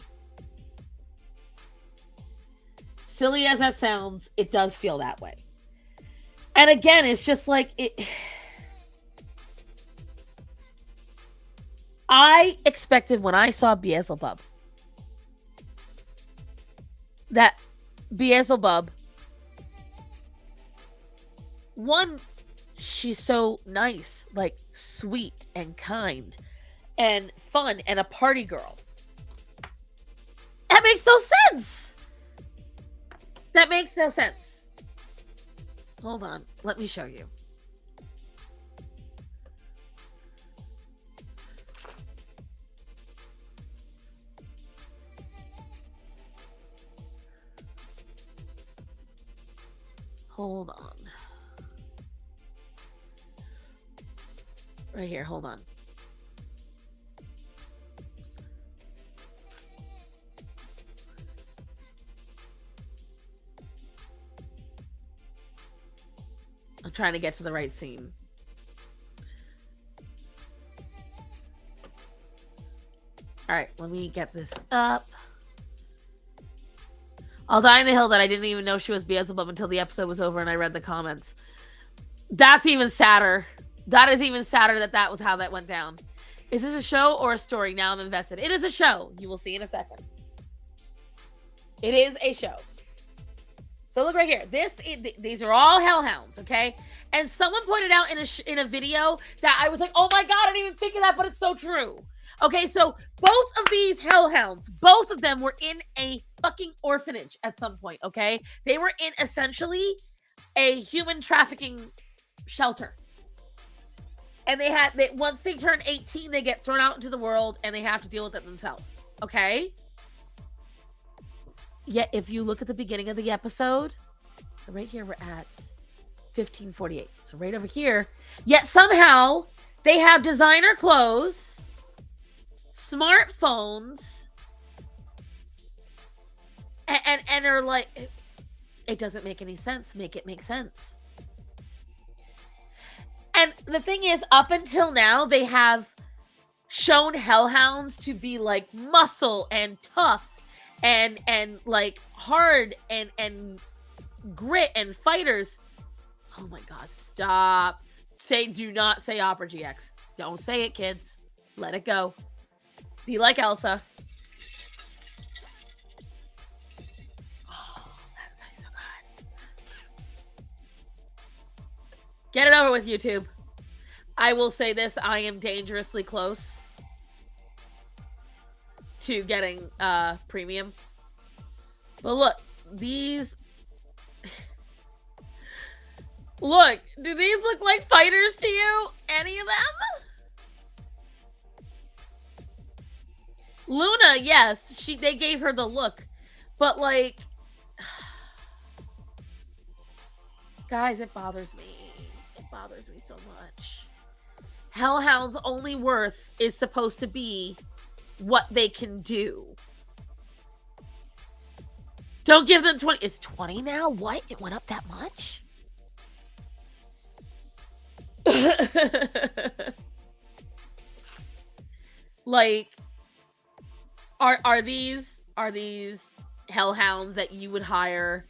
Silly as that sounds, it does feel that way. And again, it's just like it. I expected when I saw Beelzebub that Beelzebub, one, she's so nice, like sweet and kind and fun and a party girl. That makes no sense. That makes no sense. Hold on. Let me show you. Hold on. Right here. Hold on. I'm trying to get to the right scene. All right, let me get this up. I'll die in the hill that I didn't even know she was Beelzebub until the episode was over and I read the comments. That's even sadder. That is even sadder that was how that went down. Is this a show or a story? Now I'm invested. It is a show. You will see in a second. It is a show. So look right here. These are all hellhounds, okay? And someone pointed out in a video that I was like, oh my God, I didn't even think of that, but it's so true. Okay, so both of these hellhounds, both of them were in a fucking orphanage at some point, okay? They were in essentially a human trafficking shelter. And once they turn 18, they get thrown out into the world and they have to deal with it themselves, okay? Yet, if you look at the beginning of the episode, so right here, we're at 15:48. So right over here, yet somehow they have designer clothes, smartphones, and are like, it doesn't make any sense. Make it make sense. And the thing is, up until now, they have shown hellhounds to be like muscle and tough and like hard and grit and fighters. Oh my God, stop. Do not say Opera GX. Don't say it, kids. Let it go. Be like Elsa. Oh, that's so good. Get it over with, YouTube. I will say this, I am dangerously close to getting premium. But look, these look, do these look like fighters to you? Any of them? Luna, yes, they gave her the look. But like, guys, it bothers me. It bothers me so much. Hellhound's only worth is supposed to be what they can do. Don't give them 20. It's 20 now? What? It went up that much? Like, are these hellhounds that you would hire?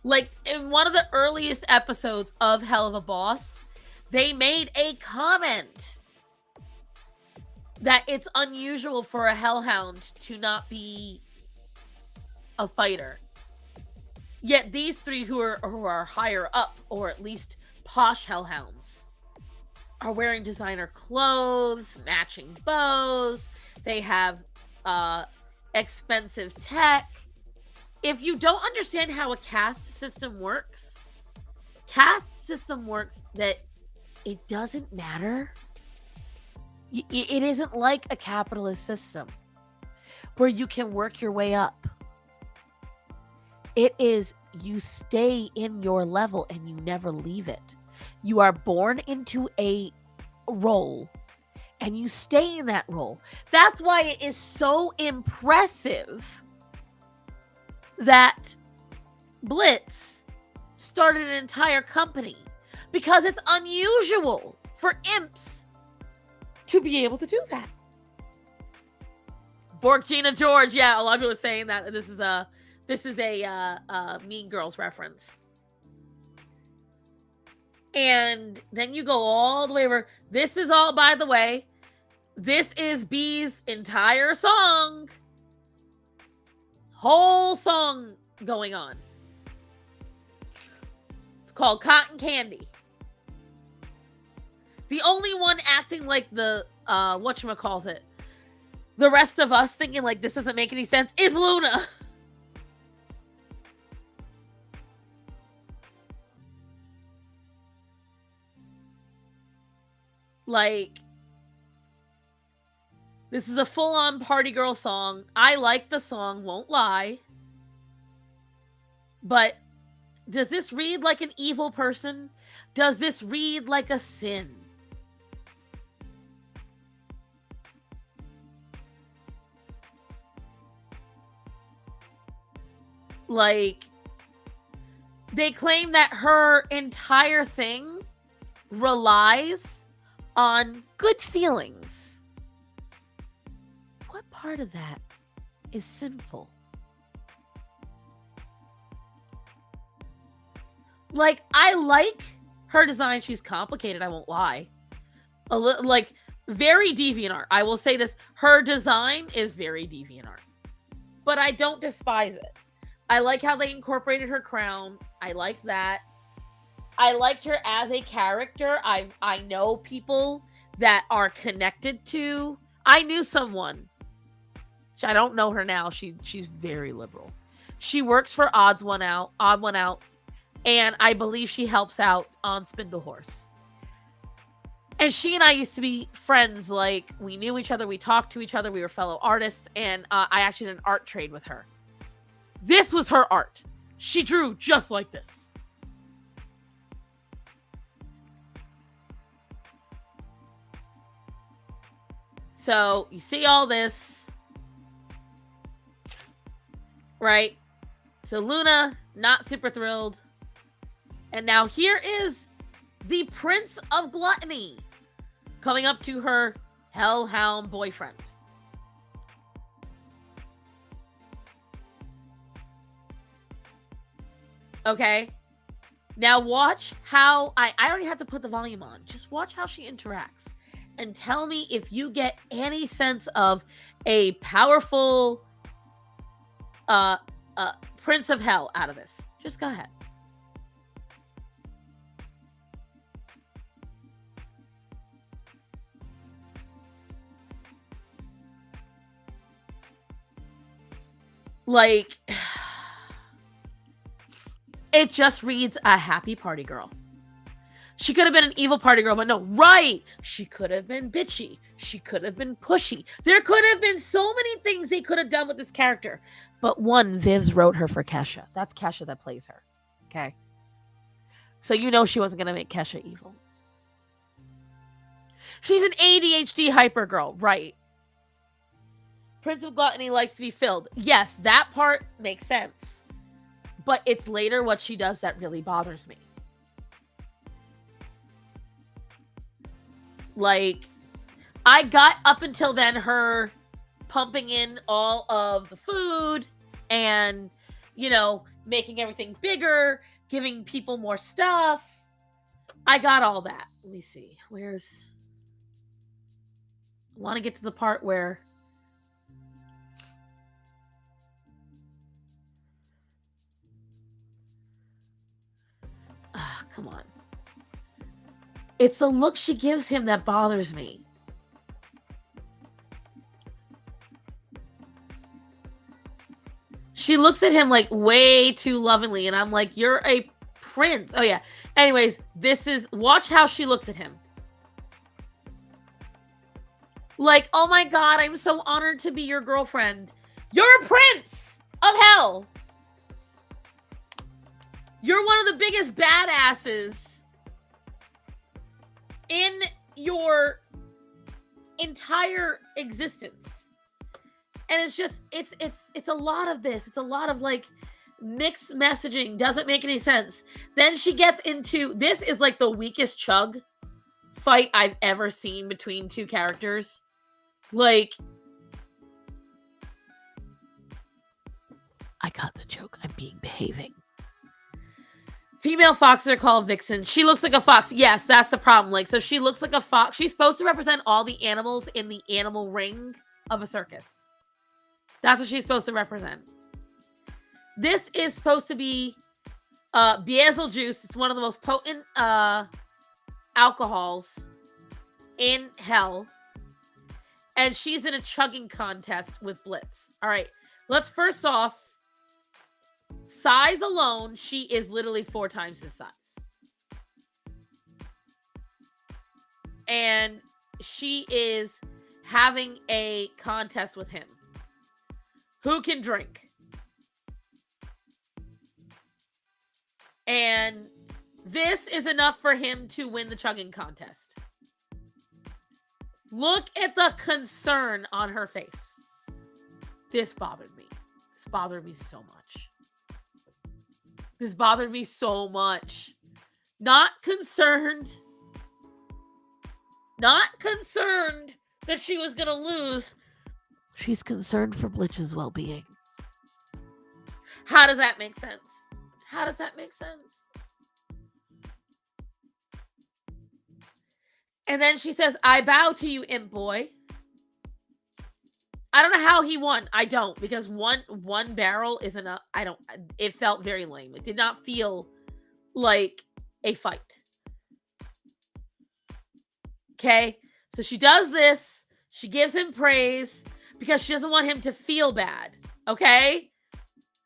Like, in one of the earliest episodes of Hell of a Boss, they made a comment that it's unusual for a hellhound to not be a fighter. Yet these three who are higher up, or at least posh hellhounds, are wearing designer clothes, matching bows. They have expensive tech. If you don't understand how a caste system works that it doesn't matter. It isn't like a capitalist system where you can work your way up. It is you stay in your level and you never leave it. You are born into a role and you stay in that role. That's why it is so impressive that Blitz started an entire company because it's unusual for imps to be able to do that. Bork Gina George, yeah, a lot of people are saying that this is a Mean Girls reference. And then you go all the way over. This is all, by the way, this is B's entire song. Whole song going on. It's called Cotton Candy. The only one acting like the, whatchamacallit, the rest of us thinking like this doesn't make any sense is Luna. Like, this is a full-on party girl song. I like the song, won't lie. But does this read like an evil person? Does this read like a sin? Like, they claim that her entire thing relies on good feelings. What part of that is sinful? Like, I like her design. She's complicated, I won't lie. Like, very DeviantArt. I will say this. Her design is very DeviantArt. But I don't despise it. I like how they incorporated her crown. I liked that. I liked her as a character. I know people that are connected to. I knew someone. I don't know her now. She's very liberal. She works for Odd One Out, and I believe she helps out on Spindle Horse. And she and I used to be friends. Like, we knew each other. We talked to each other. We were fellow artists, and I actually did an art trade with her. This was her art. She drew just like this. So, you see all this, right? So, Luna, not super thrilled. And now here is the Prince of Gluttony coming up to her hellhound boyfriend. Okay? Now watch how I don't even have to put the volume on. Just watch how she interacts. And tell me if you get any sense of a powerful Prince of Hell out of this. Just go ahead. Like, it just reads a happy party girl. She could have been an evil party girl, but no, right. She could have been bitchy. She could have been pushy. There could have been so many things they could have done with this character. But one, Vivs wrote her for Kesha. That's Kesha that plays her. Okay? So you know she wasn't going to make Kesha evil. She's an ADHD hyper girl, right? Prince of Gluttony likes to be filled. Yes, that part makes sense. But it's later what she does that really bothers me. Like, I got up until then her pumping in all of the food and, you know, making everything bigger, giving people more stuff. I got all that. Let me see. I want to get to the part where come on. It's the look she gives him that bothers me. She looks at him like way too lovingly, and I'm like, you're a prince. Oh, yeah. Anyways, watch how she looks at him. Like, oh my God, I'm so honored to be your girlfriend. You're a prince of hell. You're one of the biggest badasses in your entire existence. And it's just it's a lot of this. It's a lot of like mixed messaging. Doesn't make any sense. Then she gets into this is like the weakest chug fight I've ever seen between two characters. Like, I got the joke. I'm behaving. Female foxes are called vixen. She looks like a fox. Yes, that's the problem. Like, so she looks like a fox. She's supposed to represent all the animals in the animal ring of a circus. That's what she's supposed to represent. This is supposed to be Beazel juice. It's one of the most potent alcohols in hell. And she's in a chugging contest with Blitz. All right. Let's first off, size alone, she is literally 4 times his size. And she is having a contest with him. Who can drink? And this is enough for him to win the chugging contest. Look at the concern on her face. This bothered me. This bothered me so much. This bothered me so much. Not concerned. Not concerned that she was going to lose. She's concerned for Blitz's well-being. How does that make sense? How does that make sense? And then she says, I bow to you, imp boy. I don't know how he won. I don't, because one barrel is enough. It felt very lame. It did not feel like a fight. Okay? So she does this. She gives him praise because she doesn't want him to feel bad. Okay?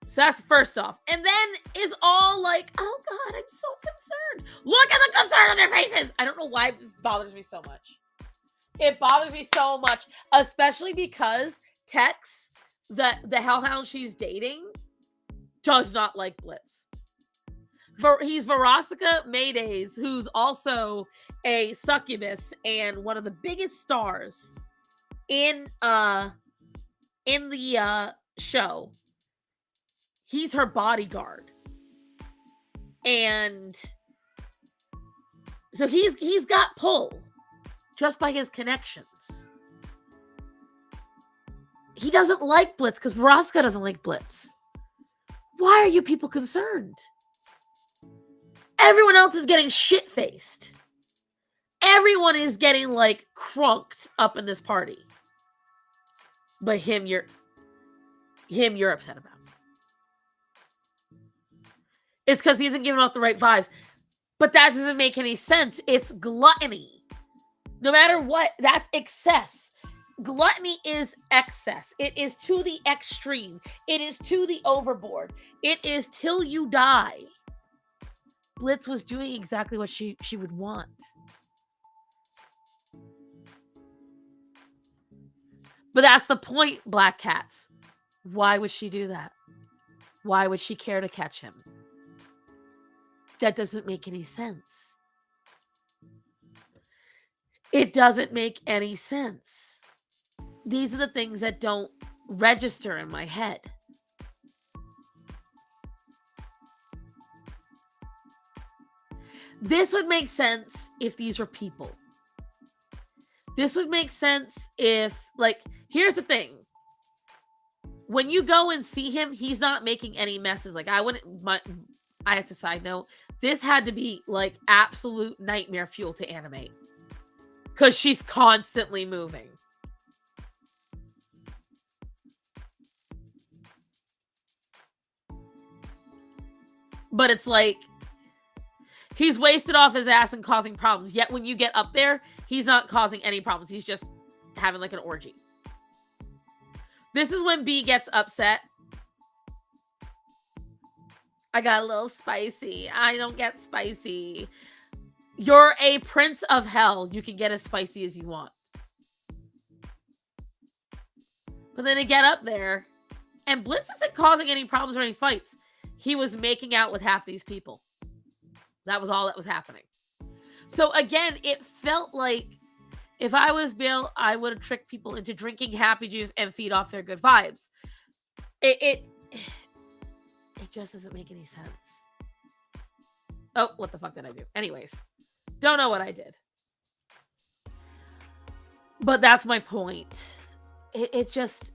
So that's first off. And then is all like, oh God, I'm so concerned. Look at the concern on their faces. I don't know why this bothers me so much. It bothers me so much, especially because Tex, the hellhound she's dating, does not like Blitz. He's Verosika Maydays, who's also a succubus and one of the biggest stars in the show. He's her bodyguard. And so he's got pull just by his connections. He doesn't like Blitz because Verosika doesn't like Blitz. Why are you people concerned? Everyone else is getting shit-faced. Everyone is getting like crunked up in this party. But him you're upset about. It's because he isn't giving off the right vibes. But that doesn't make any sense. It's gluttony. No matter what, that's excess. Gluttony is excess. It is to the extreme. It is to the overboard. It is till you die. Blitz was doing exactly what she would want. But that's the point, Black Cats. Why would she do that? Why would she care to catch him? That doesn't make any sense. It doesn't make any sense. These are the things that don't register in my head. This would make sense if these were people. This would make sense if, like, here's the thing. When you go and see him, he's not making any messes. Like, I have to side note, this had to be, like, absolute nightmare fuel to animate. Because she's constantly moving. But it's like, he's wasted off his ass and causing problems. Yet when you get up there, he's not causing any problems. He's just having like an orgy. This is when B gets upset. I got a little spicy. I don't get spicy. You're a prince of hell. You can get as spicy as you want. But then to get up there, and Blitz isn't causing any problems or any fights. He was making out with half these people. That was all that was happening. So again, it felt like If I was Bill, I would have tricked people into drinking happy juice and feed off their good vibes. It just doesn't make any sense. Oh, what the fuck did I do? Anyways, don't know what I did. But that's my point. It just,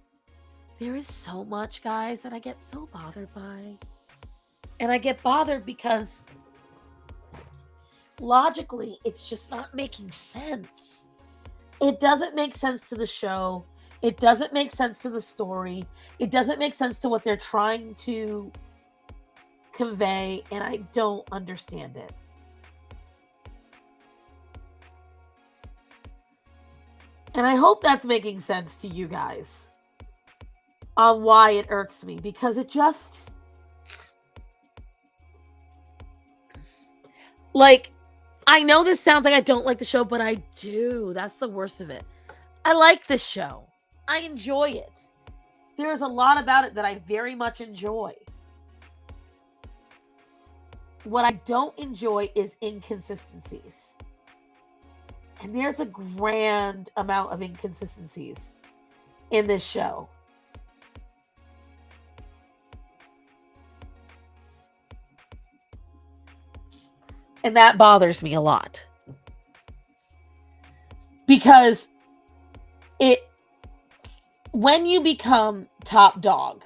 there is so much, guys, that I get so bothered by. And I get bothered because logically, it's just not making sense. It doesn't make sense to the show. It doesn't make sense to the story. It doesn't make sense to what they're trying to convey, and I don't understand it. And I hope that's making sense to you guys on why it irks me, because it just, like, I know this sounds like I don't like the show, but I do. That's the worst of it. I like this show. I enjoy it. There's a lot about it that I very much enjoy. What I don't enjoy is inconsistencies. And there's a grand amount of inconsistencies in this show. And that bothers me a lot. Because when you become top dog,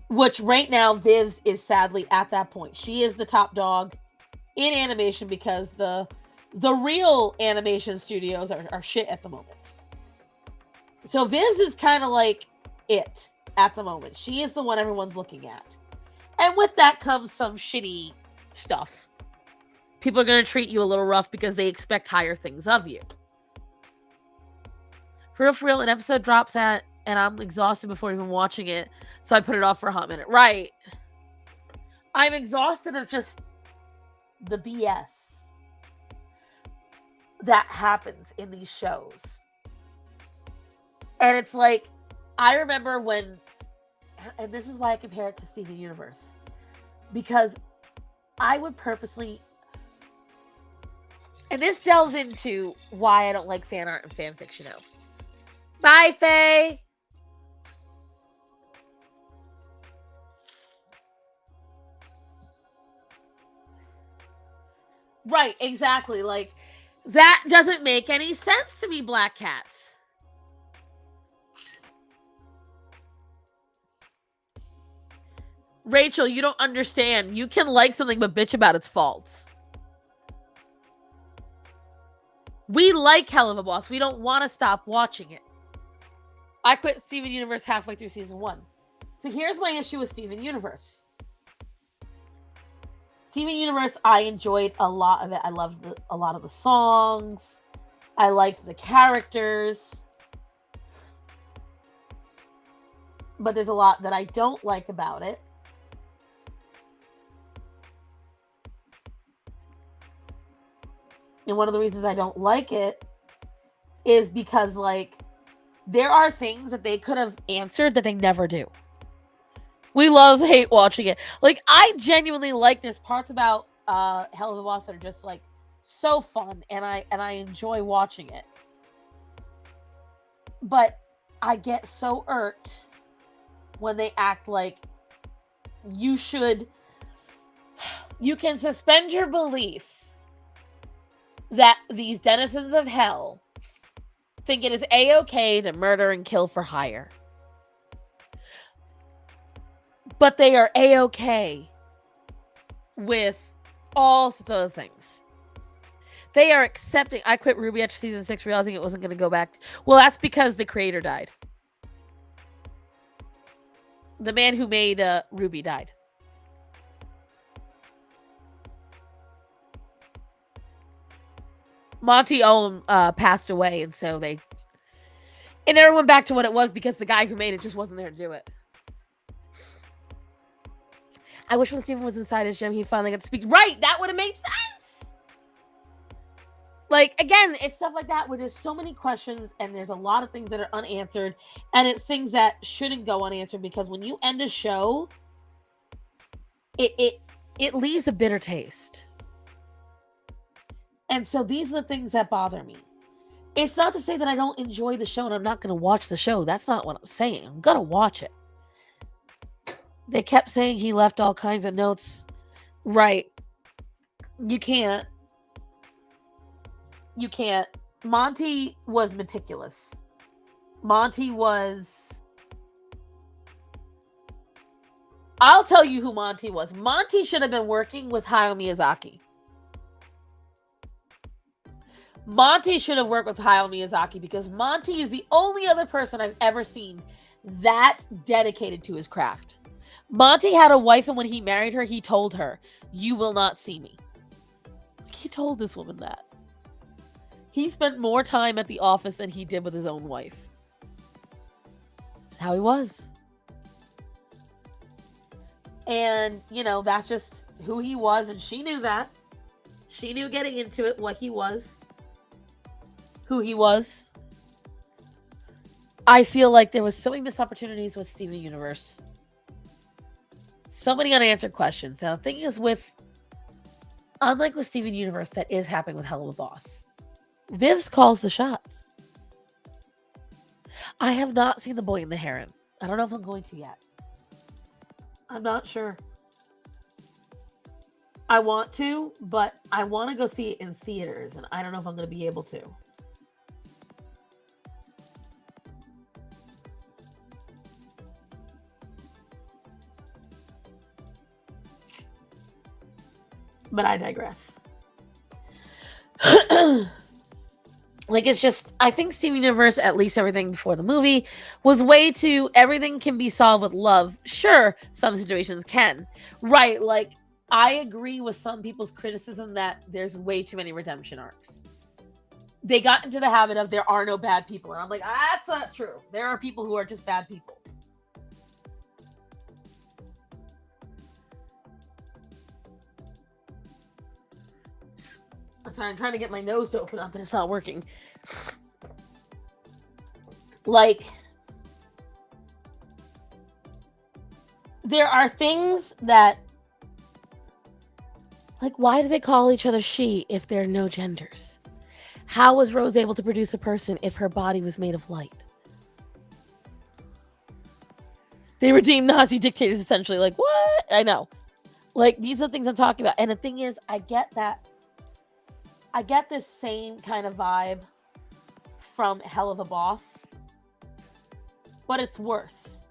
which right now Viv's is sadly at that point. She is the top dog in animation because the real animation studios are shit at the moment. So Viz is kind of like it at the moment. She is the one everyone's looking at. And with that comes some shitty stuff. People are going to treat you a little rough because they expect higher things of you. For real, an episode drops and I'm exhausted before even watching it, so I put it off for a hot minute. Right. I'm exhausted of just the BS that happens in these shows. And it's like, I remember when, and this is why I compare it to Steven Universe, because I would purposely, and this delves into why I don't like fan art and fan fiction now. Bye, Faye. Right, exactly. Like, that doesn't make any sense to me, Black Cats. Rachel, you don't understand. You can like something but bitch about its faults. We like Hell of a Boss. We don't want to stop watching it. I quit Steven Universe halfway through season 1. So here's my issue with Steven Universe. Steven Universe, I enjoyed a lot of it. I loved a lot of the songs. I liked the characters. But there's a lot that I don't like about it. And one of the reasons I don't like it is because, like, there are things that they could have answered that they never do. We hate watching it. Like, I genuinely like, there's parts about Hell of a Boss that are just, like, so fun, and I enjoy watching it. But I get so irked when they act like you can suspend your belief that these denizens of hell think it is a-okay to murder and kill for hire. But they are a-okay with all sorts of other things. They are accepting. I quit RWBY after season 6, realizing it wasn't going to go back. Well, that's because the creator died. The man who made RWBY died. Monty Ohm passed away, and so it never went back to what it was because the guy who made it just wasn't there to do it. I wish when Steven was inside his gym, he finally got to speak. Right, that would have made sense. Like, again, it's stuff like that where there's so many questions and there's a lot of things that are unanswered, and it's things that shouldn't go unanswered, because when you end a show, it leaves a bitter taste. And so these are the things that bother me. It's not to say that I don't enjoy the show and I'm not going to watch the show. That's not what I'm saying. I'm going to watch it. They kept saying he left all kinds of notes. Right. You can't. You can't. Monty was meticulous. Monty was... I'll tell you who Monty was. Monty should have been working with Hayao Miyazaki. Monty should have worked with Hayao Miyazaki because Monty is the only other person I've ever seen that dedicated to his craft. Monty had a wife, and when he married her, he told her, "You will not see me." He told this woman that. He spent more time at the office than he did with his own wife. How he was. And, you know, that's just who he was, and she knew that. She knew getting into it what he was. Who he was. I feel like there was so many missed opportunities with Steven Universe. So many unanswered questions. Now, the thing is unlike with Steven Universe, that is happening with Hell of a Boss. Vivs calls the shots. I have not seen The Boy and the Heron. I don't know if I'm going to yet. I'm not sure. I want to, but I want to go see it in theaters, and I don't know if I'm going to be able to. But I digress. Like, it's just, I think Steven Universe, at least everything before the movie, was way too, everything can be solved with love. Sure, some situations can. Right, like, I agree with some people's criticism that there's way too many redemption arcs. They got into the habit of there are no bad people. And I'm like, that's not true. There are people who are just bad people. I'm trying to get my nose to open up and it's not working. Like, there are things that, like, why do they call each other she if there are no genders? How was Rose able to produce a person if her body was made of light? They redeemed Nazi dictators, essentially. Like, what? I know. Like, these are the things I'm talking about. And the thing is, I get that. I get this same kind of vibe from Hell of a Boss, but it's worse.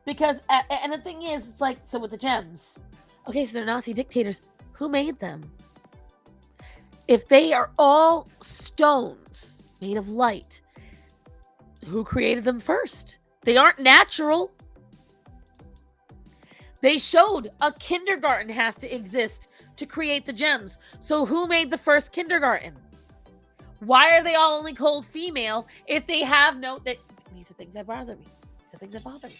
Because, and the thing is, it's like, so with the gems, okay, so they're Nazi dictators. Who made them? If they are all stones made of light, who created them first? They aren't natural. They showed a kindergarten has to exist to create the gems. So who made the first kindergarten? Why are they all only called female if they have no... These are things that bother me. These are things that bother me.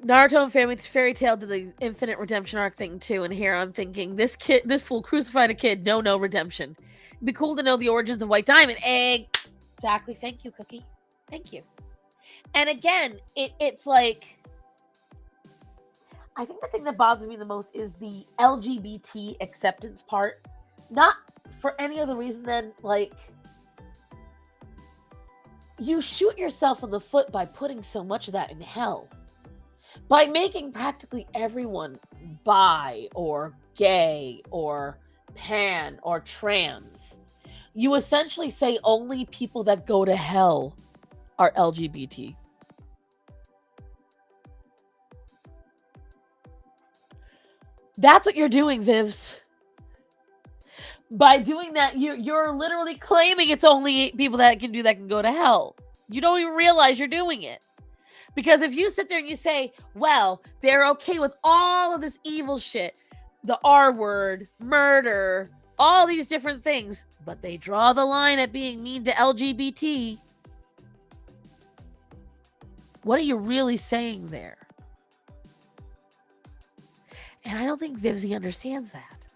Naruto and Fairy Tail did the infinite redemption arc thing too, and here I'm thinking, this fool crucified a kid, no redemption. It'd be cool to know the origins of White Diamond. Exactly. Thank you, Cookie. Thank you. And again, it's like, I think the thing that bothers me the most is the LGBT acceptance part. Not for any other reason than, like, you shoot yourself in the foot by putting so much of that in hell. By making practically everyone bi or gay or pan or trans, you essentially say only people that go to hell are LGBT. That's what you're doing, Vivs. By doing that, you're literally claiming it's only people that can go to hell. You don't even realize you're doing it. Because if you sit there and you say, well, they're okay with all of this evil shit, the R word, murder, all these different things, but they draw the line at being mean to LGBT, what are you really saying there? And I don't think Vivsy understands that.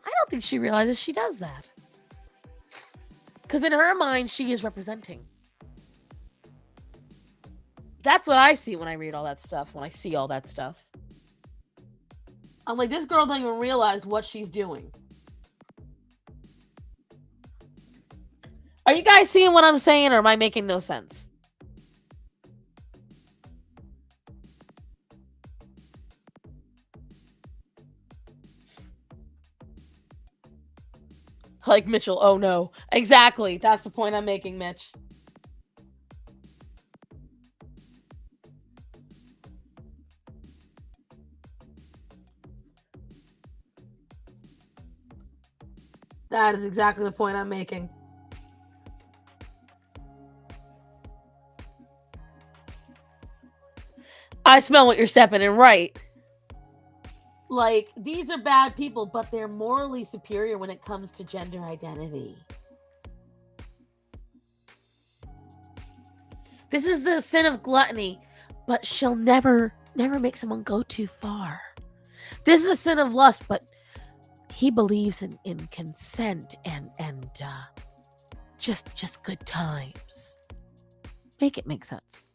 I don't think she realizes she does that. Because in her mind, she is representing. That's what I see when I read all that stuff, when I see all that stuff. I'm like, this girl doesn't even realize what she's doing. Are you guys seeing what I'm saying, or am I making no sense? Like Mitchell, oh no. Exactly. That's the point I'm making, Mitch. That is exactly the point I'm making. I smell what you're stepping in, right? Like, these are bad people, but they're morally superior when it comes to gender identity. This is the sin of gluttony, but she'll never make someone go too far. This is the sin of lust, but he believes in consent and just good times. Make it make sense.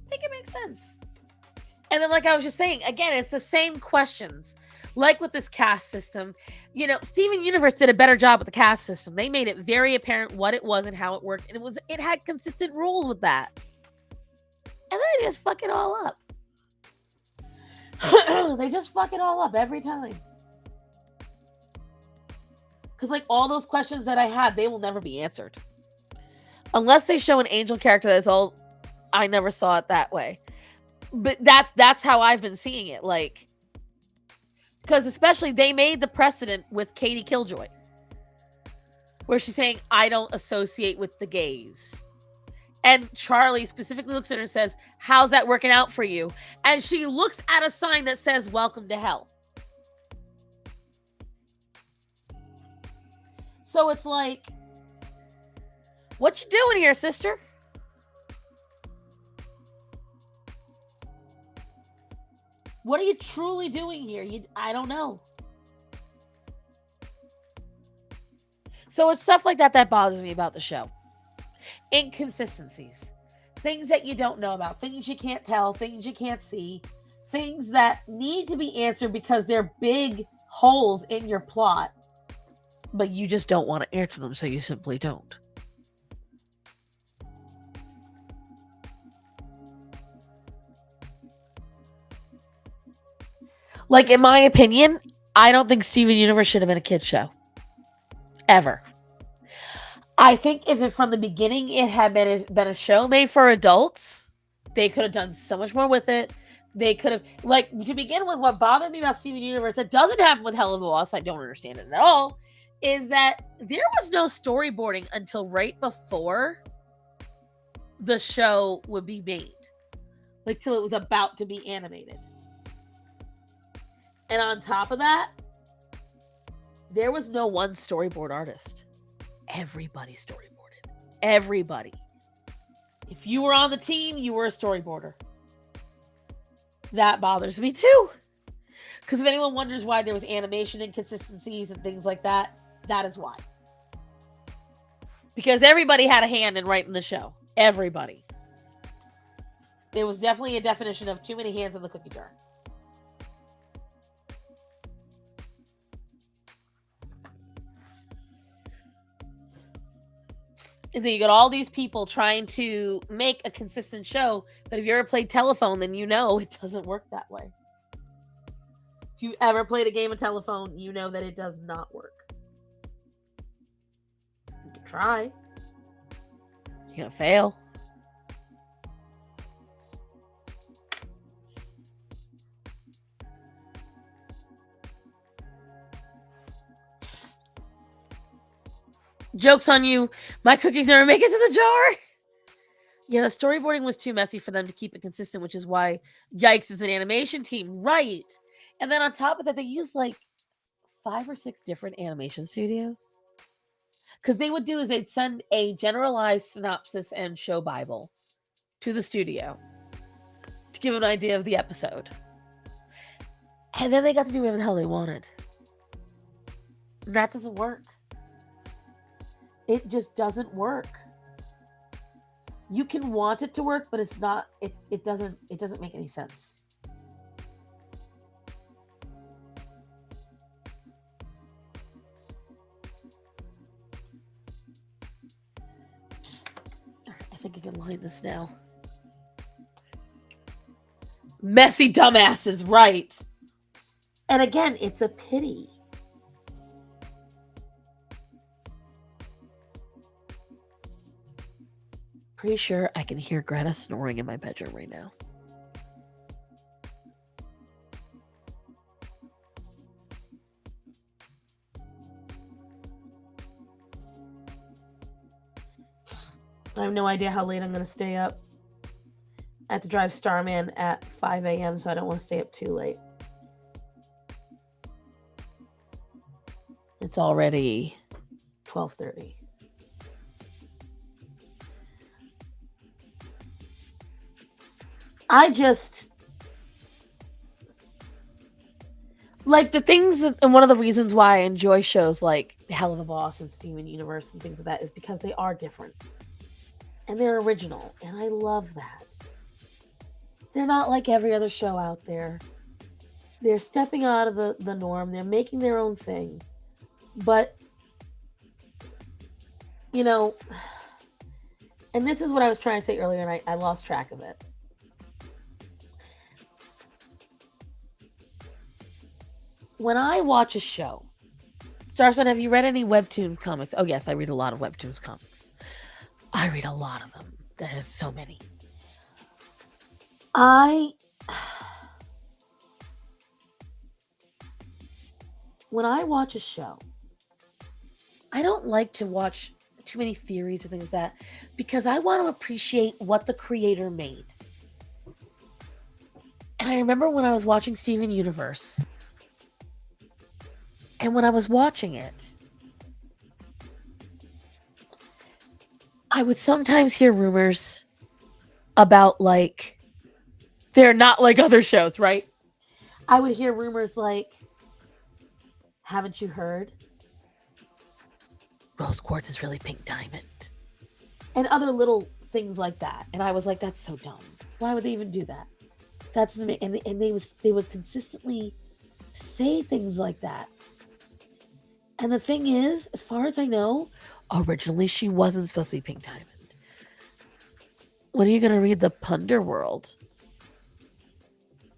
Make it make sense. And then, like I was just saying, again, it's the same questions. Like with this caste system, you know, Steven Universe did a better job with the caste system. They made it very apparent what it was and how it worked. And it had consistent rules with that. And then they just fuck it all up. They just fuck it all up every time. Because, like, all those questions that I had, they will never be answered. Unless they show an angel character that's all, I never saw it that way. But that's how I've been seeing it. Like, because especially they made the precedent with Katie Killjoy, where she's saying, I don't associate with the gays. And Charlie specifically looks at her and says, how's that working out for you? And she looks at a sign that says, welcome to hell. So it's like, what you doing here, sister? What are you truly doing here? I don't know. So it's stuff like that bothers me about the show. Inconsistencies. Things that you don't know about. Things you can't tell. Things you can't see. Things that need to be answered because they're big holes in your plot. But you just don't want to answer them, so you simply don't. Like, in my opinion, I don't think Steven Universe should have been a kid's show. Ever. I think if it, from the beginning it had been a show made for adults, they could have done so much more with it. They could have, like, to begin with, what bothered me about Steven Universe that doesn't happen with Hell of a Boss, I don't understand it at all, is that there was no storyboarding until right before the show would be made. Like, till it was about to be animated. And on top of that, there was no one storyboard artist. Everybody storyboarded. Everybody. If you were on the team, you were a storyboarder. That bothers me too. Because if anyone wonders why there was animation inconsistencies and things like that, that is why. Because everybody had a hand in writing the show. Everybody. There was definitely a definition of too many hands in the cookie jar. And then you got all these people trying to make a consistent show. But if you ever played telephone, then you know it doesn't work that way. If you ever played a game of telephone, you know that it does not work. You can try. You're going to fail. Joke's on you. My cookies never make it to the jar. Yeah, the storyboarding was too messy for them to keep it consistent, which is why Yikes is an animation team. Right. And then on top of that, they used like 5 or 6 different animation studios. Because they would do is they'd send a generalized synopsis and show Bible to the studio to give an idea of the episode. And then they got to do whatever the hell they wanted. That doesn't work. It just doesn't work. you can want it to work, but it's not. It doesn't make any sense. I think I can line this now. Messy dumbasses, right? And again, it's a pity. Pretty sure I can hear Greta snoring in my bedroom right now. I have no idea how late I'm going to stay up. I have to drive Starman at 5 a.m., so I don't want to stay up too late. It's already 12:30. I just like the things, and one of the reasons why I enjoy shows like Hell of a Boss and Steven Universe and things like that is because they are different and they're original, and I love that. They're not like every other show out there. They're stepping out of the norm. They're making their own thing. But, you know, and this is what I was trying to say earlier, and I lost track of it. When I watch a show, Starson, have you read any Webtoon comics? Oh, yes, I read a lot of Webtoons comics. I read a lot of them. There's so many. When I watch a show, I don't like to watch too many theories or things like that because I want to appreciate what the creator made. And I remember when I was watching Steven Universe, and when I was watching it, I would sometimes hear rumors about, like, they're not like other shows, right? I would hear rumors like, haven't you heard? Rose quartz is really pink diamond. And other little things like that. And I was like, that's so dumb. Why would they even do that? That's and they would consistently say things like that. And the thing is, as far as I know, originally she wasn't supposed to be pink diamond. When are you gonna read the Punder World?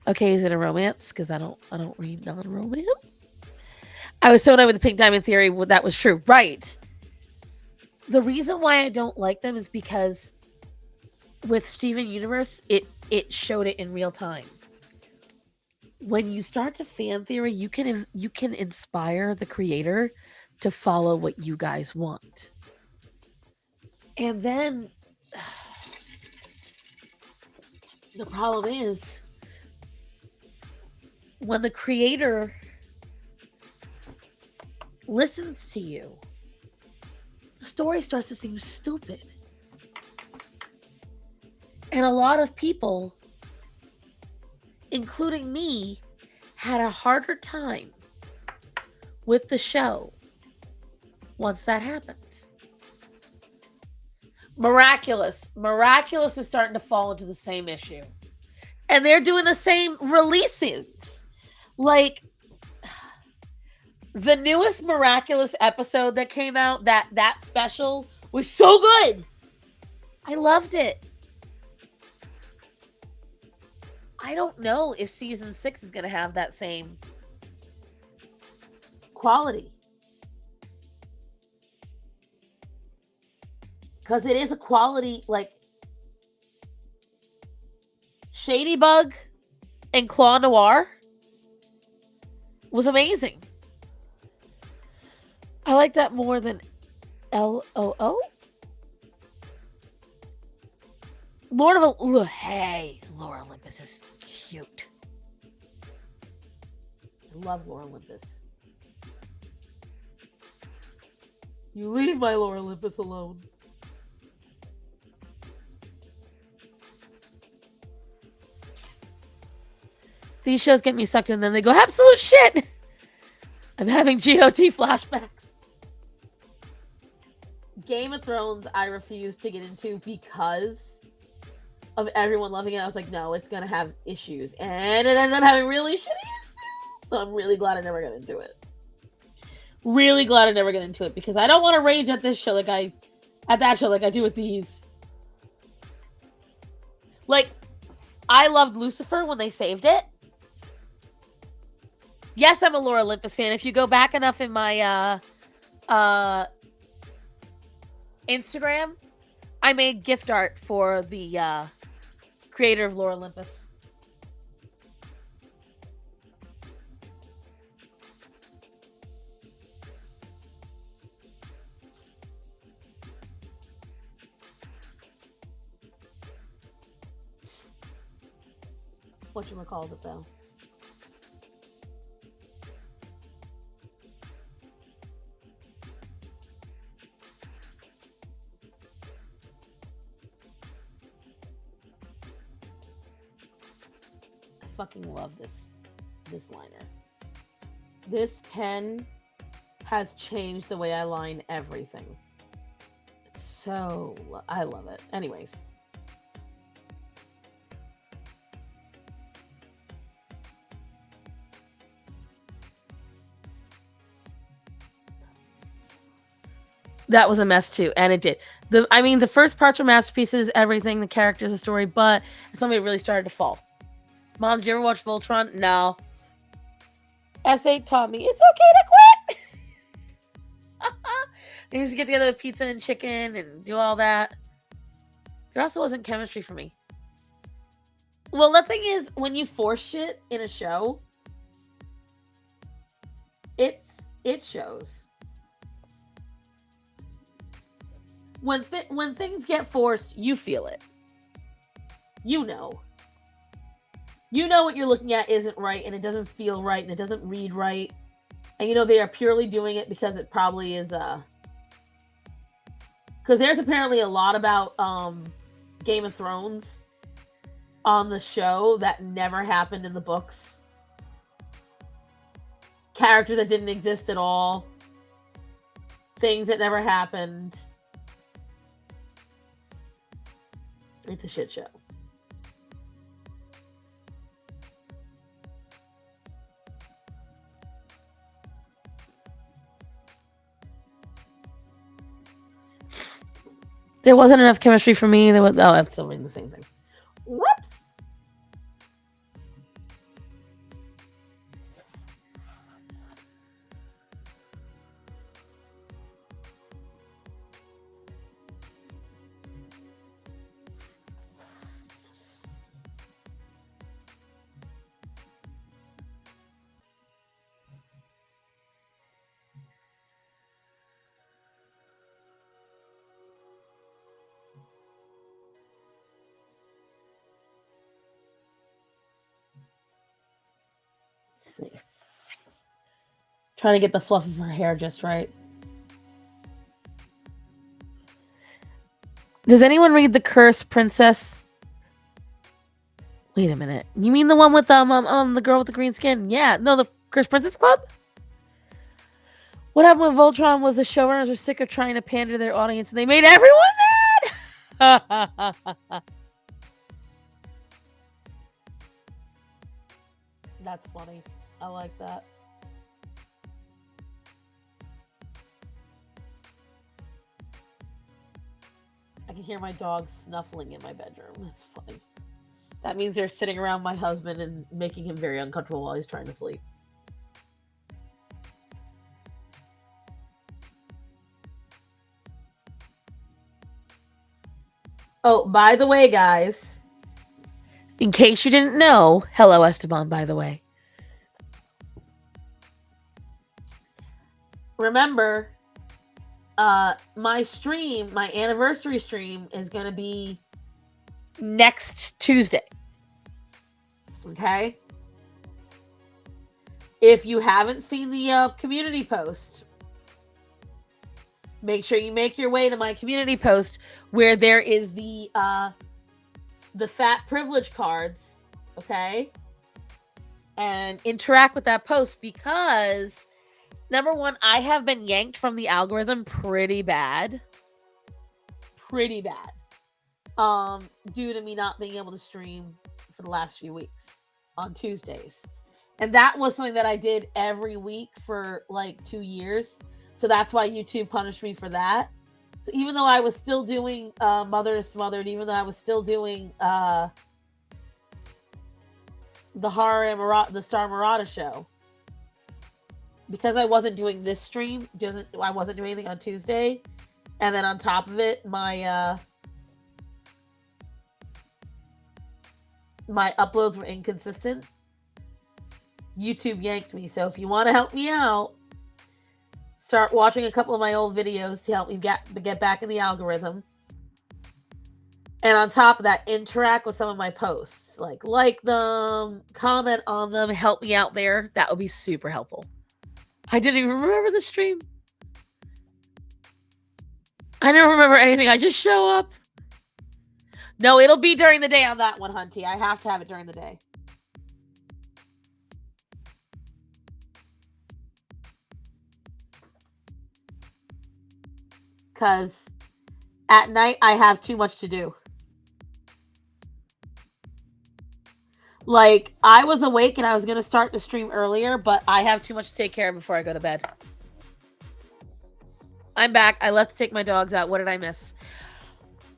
Okay, is it a romance? Because I don't read non-romance. I was so annoyed with the pink diamond theory. That was true, right? The reason why I don't like them is because with Steven Universe, it showed it in real time. When you start to fan theory, you can inspire the creator to follow what you guys want. And then the problem is when the creator listens to you, the story starts to seem stupid. And a lot of people, including me, had a harder time with the show once that happened. Miraculous is starting to fall into the same issue. And they're doing the same releases. Like, the newest Miraculous episode that came out, that special, was so good. I loved it. I don't know if season 6 is going to have that same quality. Because it is a quality, like, Shady Bug and Claw Noir was amazing. I like that more than LOO. Lord of hey, Lord Olympus is cute. I love Lord Olympus. You leave my Lord Olympus alone. These shows get me sucked in, then they go, absolute shit! I'm having GOT flashbacks. Game of Thrones, I refused to get into because of everyone loving it. I was like, no, it's gonna have issues, and it ended up having really shitty issues. So I'm really glad I never got into it. Really glad I never got into it because I don't want to rage at this show like I do with these. Like, I loved Lucifer when they saved it. Yes, I'm a Lore Olympus fan. If you go back enough in my Instagram, I made gift art for the creator of Lore Olympus. Whatchamacallit it, though. I fucking love this liner. This pen has changed the way I line everything. It's so... I love it. Anyways. That was a mess too, and it did. The first parts were masterpieces, everything, the characters, the story, but something really started to fall. Mom, did you ever watch Voltron? No. S8 taught me it's okay to quit. They used to get together with pizza and chicken and do all that. There also wasn't chemistry for me. Well, the thing is, when you force shit in a show, it shows. When things get forced, you feel it. You know what you're looking at isn't right, and it doesn't feel right, and it doesn't read right. And they are purely doing it because it probably is because there's apparently a lot about Game of Thrones on the show that never happened in the books. Characters that didn't exist at all. Things that never happened. It's a shit show. There wasn't enough chemistry for me. I'm still reading the same thing. Whoops. See. Trying to get the fluff of her hair just right. Does anyone read The Cursed Princess? Wait a minute. You mean the one with the girl with the green skin? Yeah. No, the Cursed Princess Club? What happened with Voltron was the showrunners were sick of trying to pander to their audience and they made everyone mad! That's funny. I like that. I can hear my dog snuffling in my bedroom. That's funny. That means they're sitting around my husband and making him very uncomfortable while he's trying to sleep. Oh, by the way, guys, in case you didn't know, hello, Esteban, by the way. Remember, my stream, my anniversary stream, is going to be next Tuesday. Okay? If you haven't seen the community post, make sure you make your way to my community post where there is the fat privilege cards, okay? And interact with that post because, number one, I have been yanked from the algorithm pretty bad. pretty bad. Due to me not being able to stream for the last few weeks on Tuesdays. And that was something that I did every week for like 2 years. So that's why YouTube punished me for that. So even though I was still doing Mother is Smothered, even though I was still doing the the Star Murata show, because I wasn't doing this stream, I wasn't doing anything on Tuesday, and then on top of it, my uploads were inconsistent. YouTube yanked me. So if you want to help me out, start watching a couple of my old videos to help me get back in the algorithm. And on top of that, interact with some of my posts. Like them, comment on them, help me out there. That would be super helpful. I didn't even remember the stream. I don't remember anything. I just show up. No, it'll be during the day on that one, Hunty. I have to have it during the day. Because at night, I have too much to do. Like, I was awake and I was going to start the stream earlier, but I have too much to take care of before I go to bed. I'm back. I left to take my dogs out. What did I miss?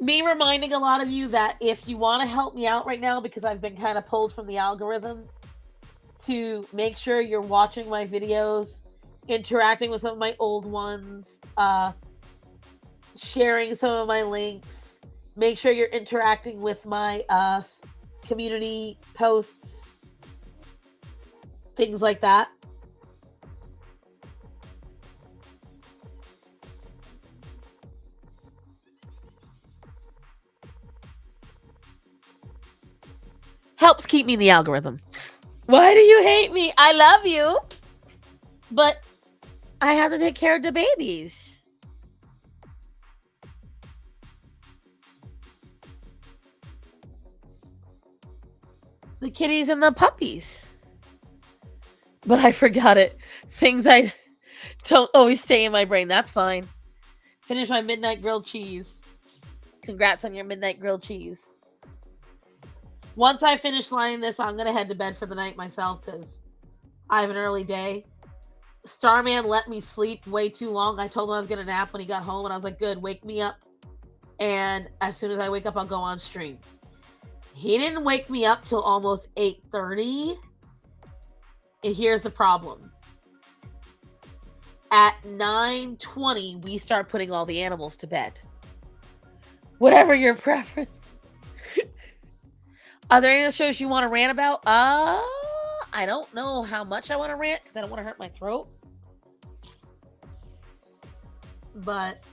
Me reminding a lot of you that if you want to help me out right now, because I've been kind of pulled from the algorithm, to make sure you're watching my videos, interacting with some of my old ones, sharing some of my links, make sure you're interacting with my community posts, things like that. Helps keep me in the algorithm. Why do you hate me? I love you. But I have to take care of the babies. The kitties and the puppies. But I forgot it. Things I don't always stay in my brain. That's fine. Finish my midnight grilled cheese. Congrats on your midnight grilled cheese. Once I finish lining this, I'm going to head to bed for the night myself because I have an early day. Starman let me sleep way too long. I told him I was going to nap when he got home, and I was like, good, wake me up. And as soon as I wake up, I'll go on stream. He didn't wake me up till almost 8:30. And here's the problem. At 9:20, we start putting all the animals to bed. Whatever your preference. Are there any other shows you want to rant about? I don't know how much I want to rant because I don't want to hurt my throat. But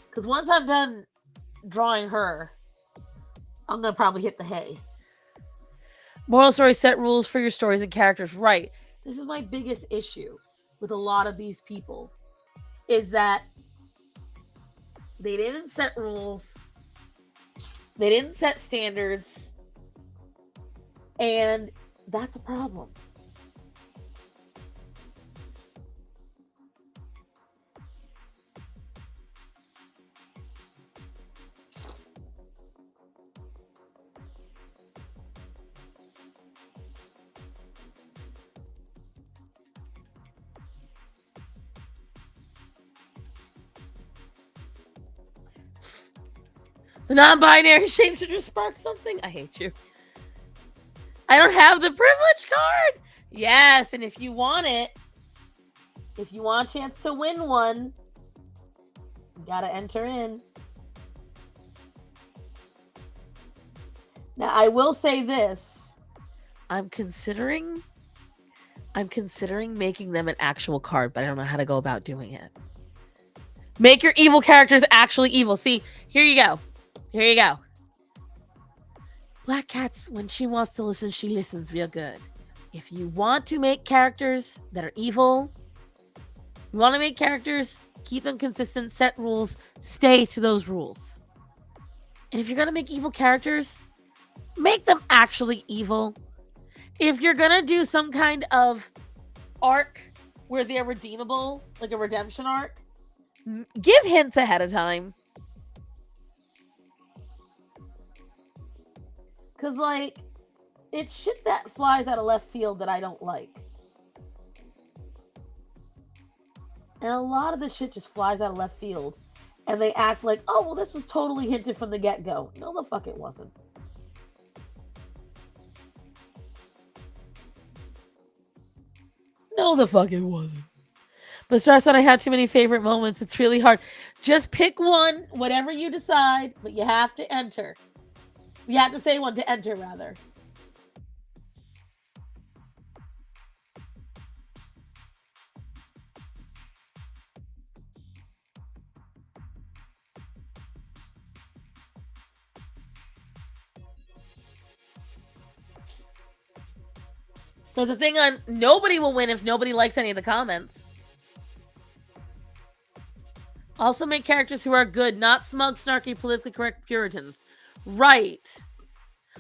because once I'm done drawing her, I'm going to probably hit the hay. Moral story, set rules for your stories and characters. Right. This is my biggest issue with a lot of these people, is that they didn't set rules. They didn't set standards. And that's a problem. The non-binary shape should just spark something. I hate you. I don't have the privilege card. Yes, and if you want it, if you want a chance to win one, you gotta enter in. Now, I will say this. I'm considering making them an actual card, but I don't know how to go about doing it. Make your evil characters actually evil. See, here you go. Here you go. Black Cat's, when she wants to listen, she listens real good. If you want to make characters that are evil, you want to make characters, keep them consistent, set rules, stay to those rules. And if you're going to make evil characters, make them actually evil. If you're going to do some kind of arc where they're redeemable, like a redemption arc, Give hints ahead of time. Because, like, it's shit that flies out of left field that I don't like. And a lot of this shit just flies out of left field. And they act like, oh, well, this was totally hinted from the get-go. No, the fuck it wasn't. No, the fuck it wasn't. But Star said I had too many favorite moments. It's really hard. Just pick one, whatever you decide, but you have to enter. You have to say one to enter, rather. There's a thing on nobody will win if nobody likes any of the comments. Also make characters who are good, not smug, snarky, politically correct Puritans. Right.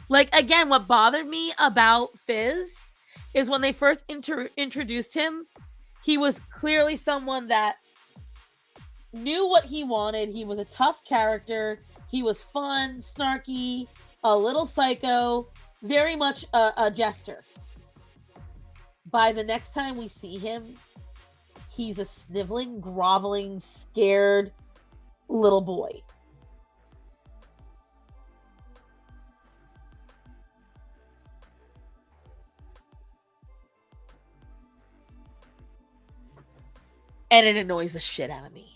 Like, again, what bothered me about Fizz is when they first introduced him, he was clearly someone that knew what he wanted. He was a tough character. He was fun, snarky, a little psycho, very much a jester. By the next time we see him, he's a sniveling, groveling, scared little boy. And it annoys the shit out of me.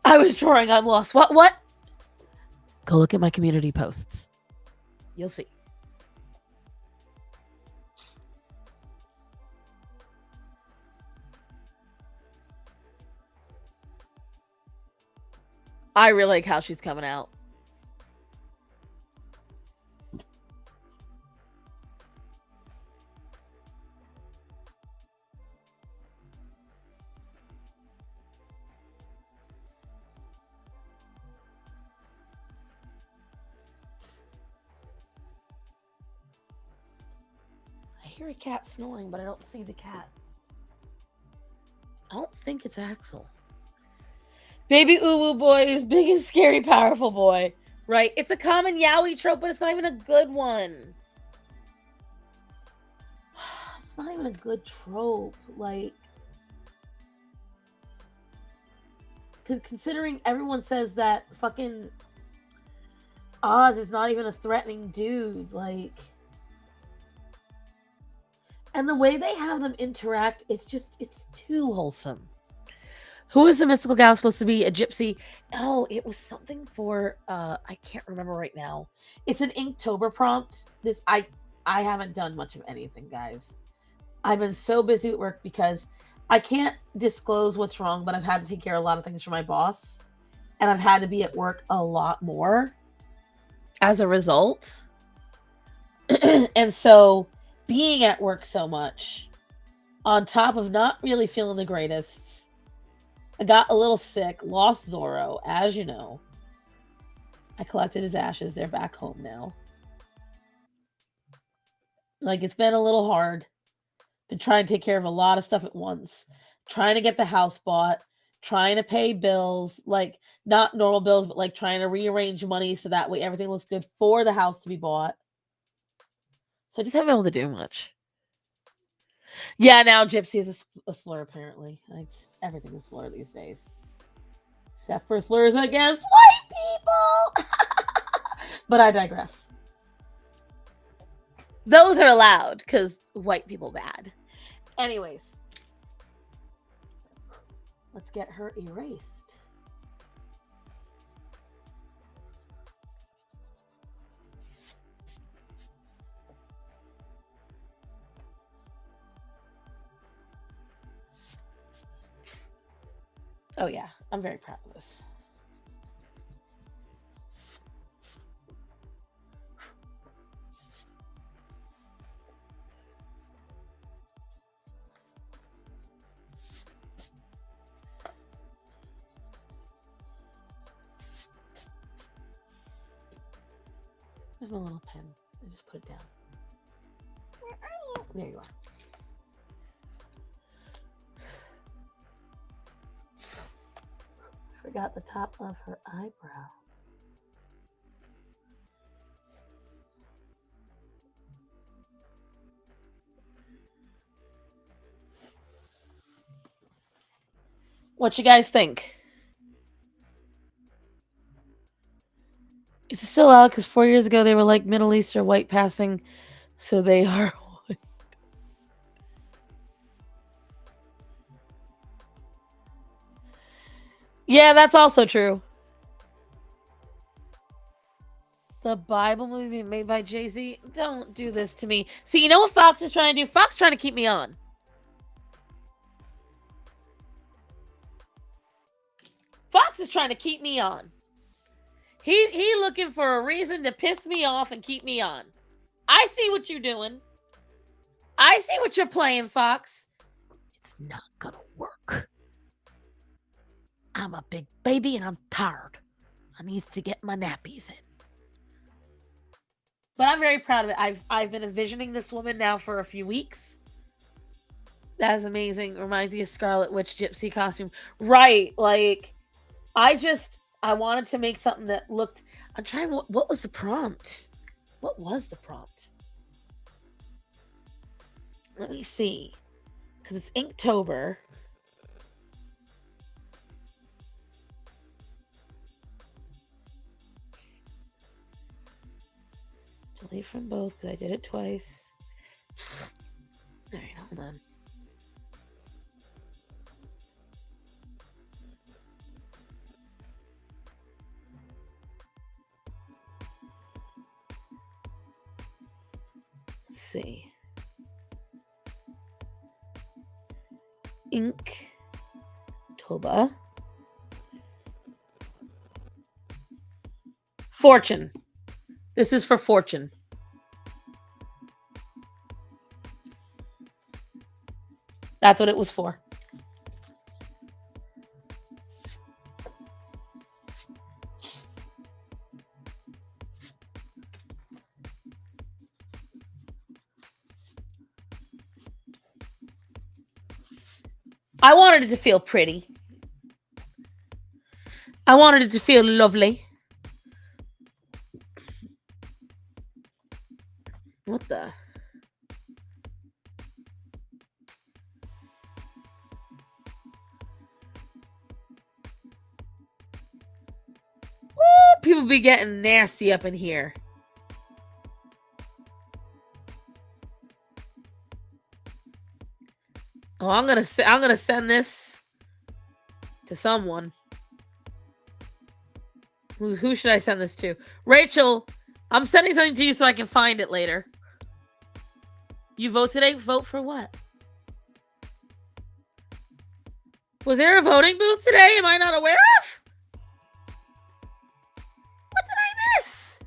I was drawing, I'm lost. What? Go look at my community posts. You'll see. I really like how she's coming out. I hear a cat snoring, but I don't see the cat. I don't think it's Axel. Baby Uwu boy is big and scary, powerful boy. Right? It's a common yaoi trope, but it's not even a good one. It's not even a good trope. Like, considering everyone says that fucking Oz is not even a threatening dude. Like, and the way they have them interact, it's too wholesome. Who is the mystical gal supposed to be? A gypsy? Oh, it was something for I can't remember right now. It's an Inktober prompt. I haven't done much of anything, guys. I've been so busy at work because I can't disclose what's wrong, but I've had to take care of a lot of things for my boss. And I've had to be at work a lot more as a result. And so being at work so much, on top of not really feeling the greatest, I got a little sick, lost Zorro, as you know. I collected his ashes. They're back home now. Like, it's been a little hard. Been trying to take care of a lot of stuff at once. Trying to get the house bought. Trying to pay bills. Like, not normal bills, but like trying to rearrange money so that way everything looks good for the house to be bought. So I just haven't been able to do much. Yeah, now gypsy is a slur, apparently. Like, everything's a slur these days. Except for slurs against white people! But I digress. Those are allowed, because white people bad. Anyways. Let's get her erased. Oh yeah, I'm very proud of this. There's my little pen. I just put it down. Where are you? There you are. forgot the top of her eyebrow. What you guys think? Is it still out? Because 4 years ago they were like Middle Eastern white passing, so they are. Yeah, that's also true. The Bible movie made by Jay-Z. Don't do this to me. See, you know what Fox is trying to do? Fox is trying to keep me on. Fox is trying to keep me on. He looking for a reason to piss me off and keep me on. I see what you're doing. I see what you're playing, Fox. It's not gonna work. I'm a big baby and I'm tired. I need to get my nappies in. But I'm very proud of it. I've been envisioning this woman now for a few weeks. That is amazing. Reminds me of Scarlet Witch gypsy costume. Right. Like, I wanted to make something that looked... I'm trying... What was the prompt? What was the prompt? Let me see. Because it's Inktober. Delete from both because I did it twice. All right, hold on. Let's see. Inktober. Fortune. This is for Fortune. That's what it was for. I wanted it to feel pretty. I wanted it to feel lovely. What the? Ooh, people be getting nasty up in here. Oh, I'm gonna send this to someone. Who should I send this to? Rachel, I'm sending something to you so I can find it later. You vote today? Vote for what? Was there a voting booth today? Am I not aware of? What did I miss?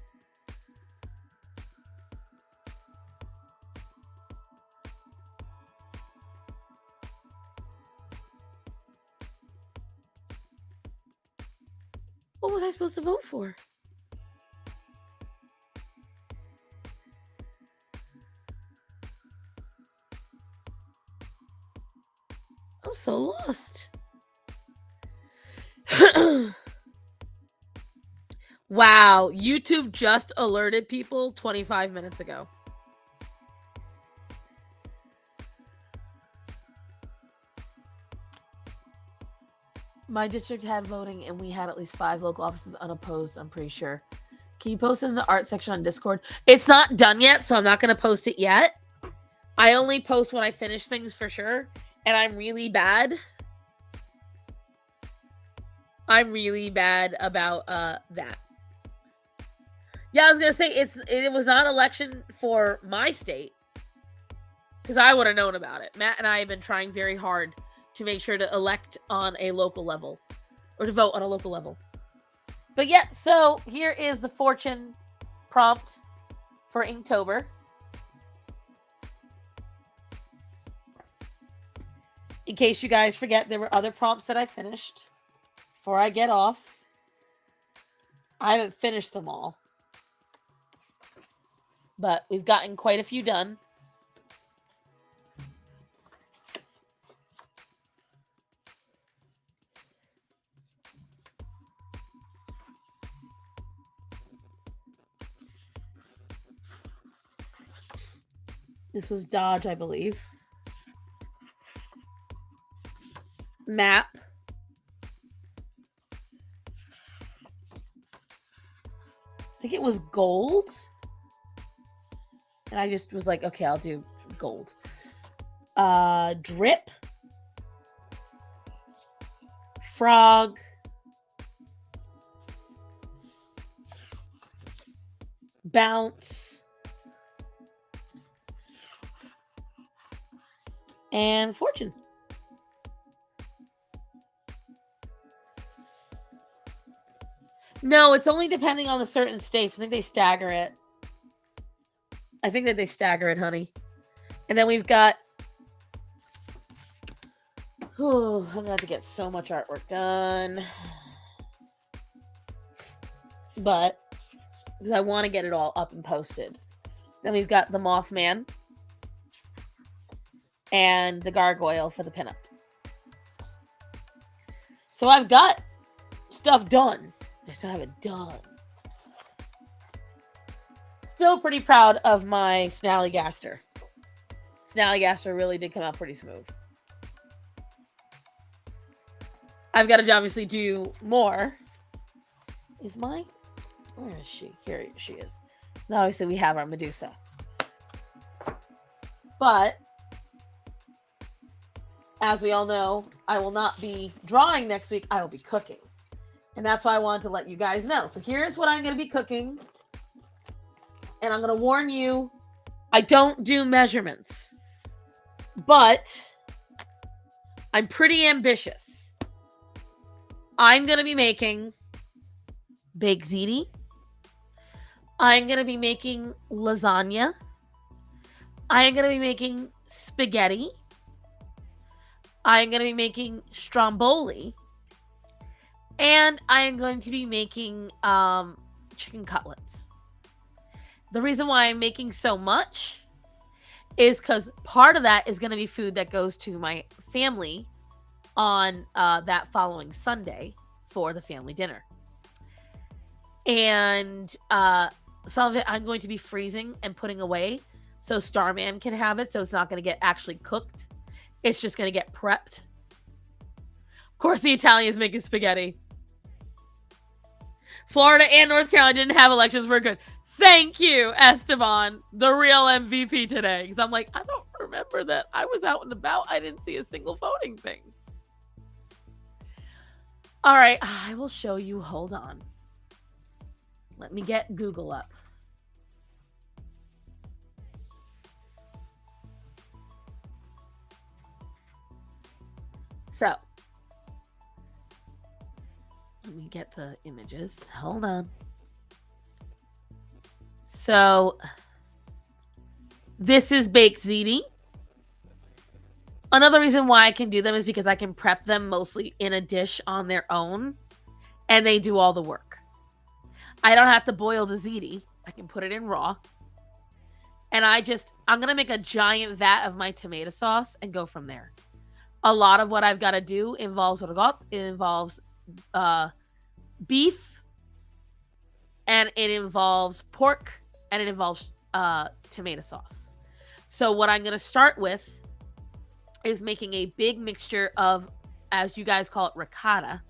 What was I supposed to vote for? I'm so lost. Wow, YouTube just alerted people 25 minutes ago. My district had voting and we had at least 5 local offices unopposed, I'm pretty sure. Can you post it in the art section on Discord? It's not done yet, so I'm not going to post it yet. I only post when I finish things for sure, and I'm really bad. I'm really bad about that. Yeah, I was gonna say it was not election for my state because I would have known about it. Matt and I have been trying very hard to make sure to elect on a local level or to vote on a local level. But yeah, so here is the Fortune prompt for Inktober. In case you guys forget, there were other prompts that I finished before I get off. I haven't finished them all, but we've gotten quite a few done. This was Dodge, I believe. Map. I think it was gold. And I just was like, okay, I'll do gold. Drip. Frog. Bounce. And fortune. No, it's only depending on the certain states. I think they stagger it. I think that they stagger it, honey. And then we've got... Oh, I'm going to have to get so much artwork done. But, because I want to get it all up and posted. Then we've got the Mothman. And the Gargoyle for the pinup. So I've got stuff done. I just don't have it done. Still pretty proud of my Snallygaster. Snallygaster really did come out pretty smooth. I've got to obviously do more. Is mine? Where is she? Here she is. Now obviously we have our Medusa. But as we all know, I will not be drawing next week. I will be cooking. And that's why I wanted to let you guys know. So here's what I'm going to be cooking. And I'm going to warn you, I don't do measurements. But I'm pretty ambitious. I'm going to be making baked ziti. I'm going to be making lasagna. I am going to be making spaghetti. I'm going to be making stromboli. And I am going to be making chicken cutlets. The reason why I'm making so much is because part of that is going to be food that goes to my family on that following Sunday for the family dinner. And some of it I'm going to be freezing and putting away so Starman can have it, so it's not going to get actually cooked. It's just going to get prepped. Of course, the Italians making spaghetti. Florida and North Carolina didn't have elections. We're good. Thank you, Esteban, the real MVP today. Because I'm like, I don't remember that I was out and about. I didn't see a single voting thing. All right, I will show you. Hold on. Let me get Google up. So, let me get the images. Hold on. So, this is baked ziti. Another reason why I can do them is because I can prep them mostly in a dish on their own, and they do all the work. I don't have to boil the ziti. I can put it in raw. And I'm going to make a giant vat of my tomato sauce and go from there. A lot of what I've got to do involves ragout. It involves beef, and it involves pork, and it involves tomato sauce. So what I'm going to start with is making a big mixture of, as you guys call it, ricotta.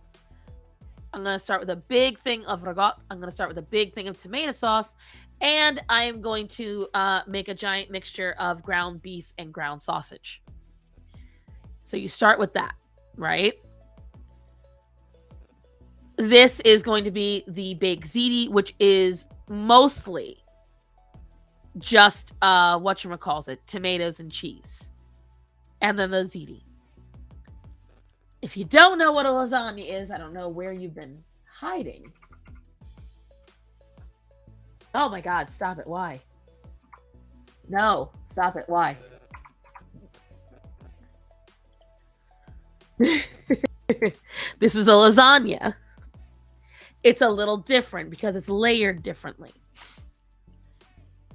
I'm going to start with a big thing of ragout. I'm going to start with a big thing of tomato sauce. And I am going to make a giant mixture of ground beef and ground sausage. So you start with that, right? This is going to be the baked ziti, which is mostly just whatchamacallit, tomatoes and cheese. And then the ziti. If you don't know what a lasagna is, I don't know where you've been hiding. Oh my God, stop it. Why? No, stop it. Why? This is a lasagna. It's a little different because it's layered differently.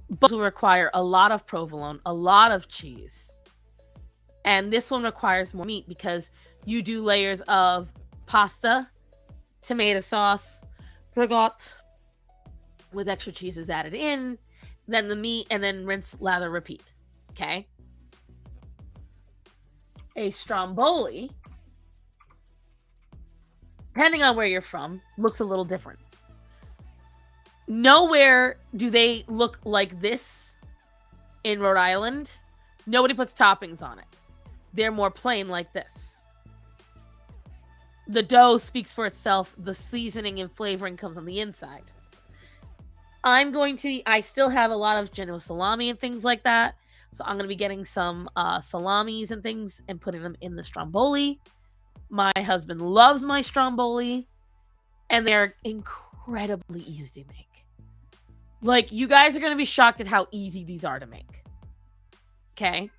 Both will require a lot of provolone, a lot of cheese. And this one requires more meat because you do layers of pasta, tomato sauce, ragout, with extra cheeses added in, then the meat, and then rinse, lather, repeat. Okay. A stromboli, depending on where you're from, looks a little different. Nowhere do they look like this in Rhode Island. Nobody puts toppings on it. They're more plain like this. The dough speaks for itself. The seasoning and flavoring comes on the inside. I still have a lot of Genoa salami and things like that. So I'm going to be getting some salamis and things and putting them in the stromboli. My husband loves my stromboli. And they're incredibly easy to make. Like, you guys are going to be shocked at how easy these are to make. Okay?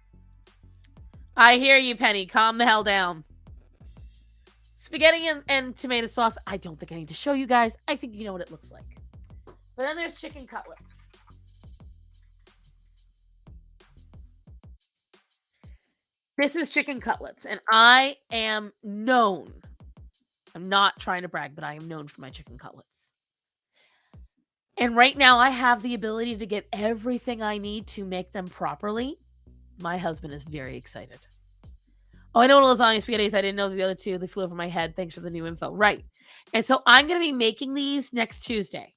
I hear you, Penny. Calm the hell down. Spaghetti and tomato sauce. I don't think I need to show you guys. I think you know what it looks like. But then there's chicken cutlets. This is chicken cutlets. And I am known. I'm not trying to brag, but I am known for my chicken cutlets. And right now I have the ability to get everything I need to make them properly. My husband is very excited. Oh, I know lasagna spaghettis. I didn't know the other two. They flew over my head. Thanks for the new info. Right. And so I'm going to be making these next Tuesday.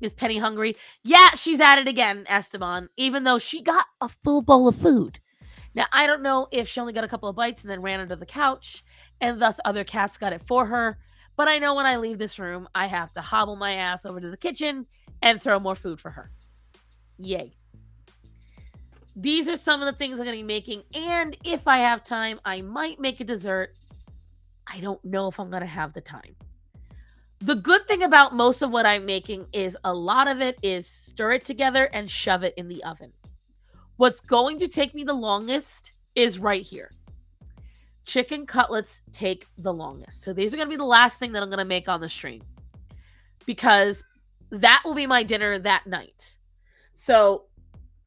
Is Penny hungry? Yeah, she's at it again, Esteban, even though she got a full bowl of food. Now, I don't know if she only got a couple of bites and then ran under the couch, and thus other cats got it for her. But I know when I leave this room, I have to hobble my ass over to the kitchen and throw more food for her. Yay. These are some of the things I'm going to be making. And if I have time, I might make a dessert. I don't know if I'm going to have the time. The good thing about most of what I'm making is a lot of it is stir it together and shove it in the oven. What's going to take me the longest is right here. Chicken cutlets take the longest. So these are going to be the last thing that I'm going to make on the stream. Because that will be my dinner that night. So,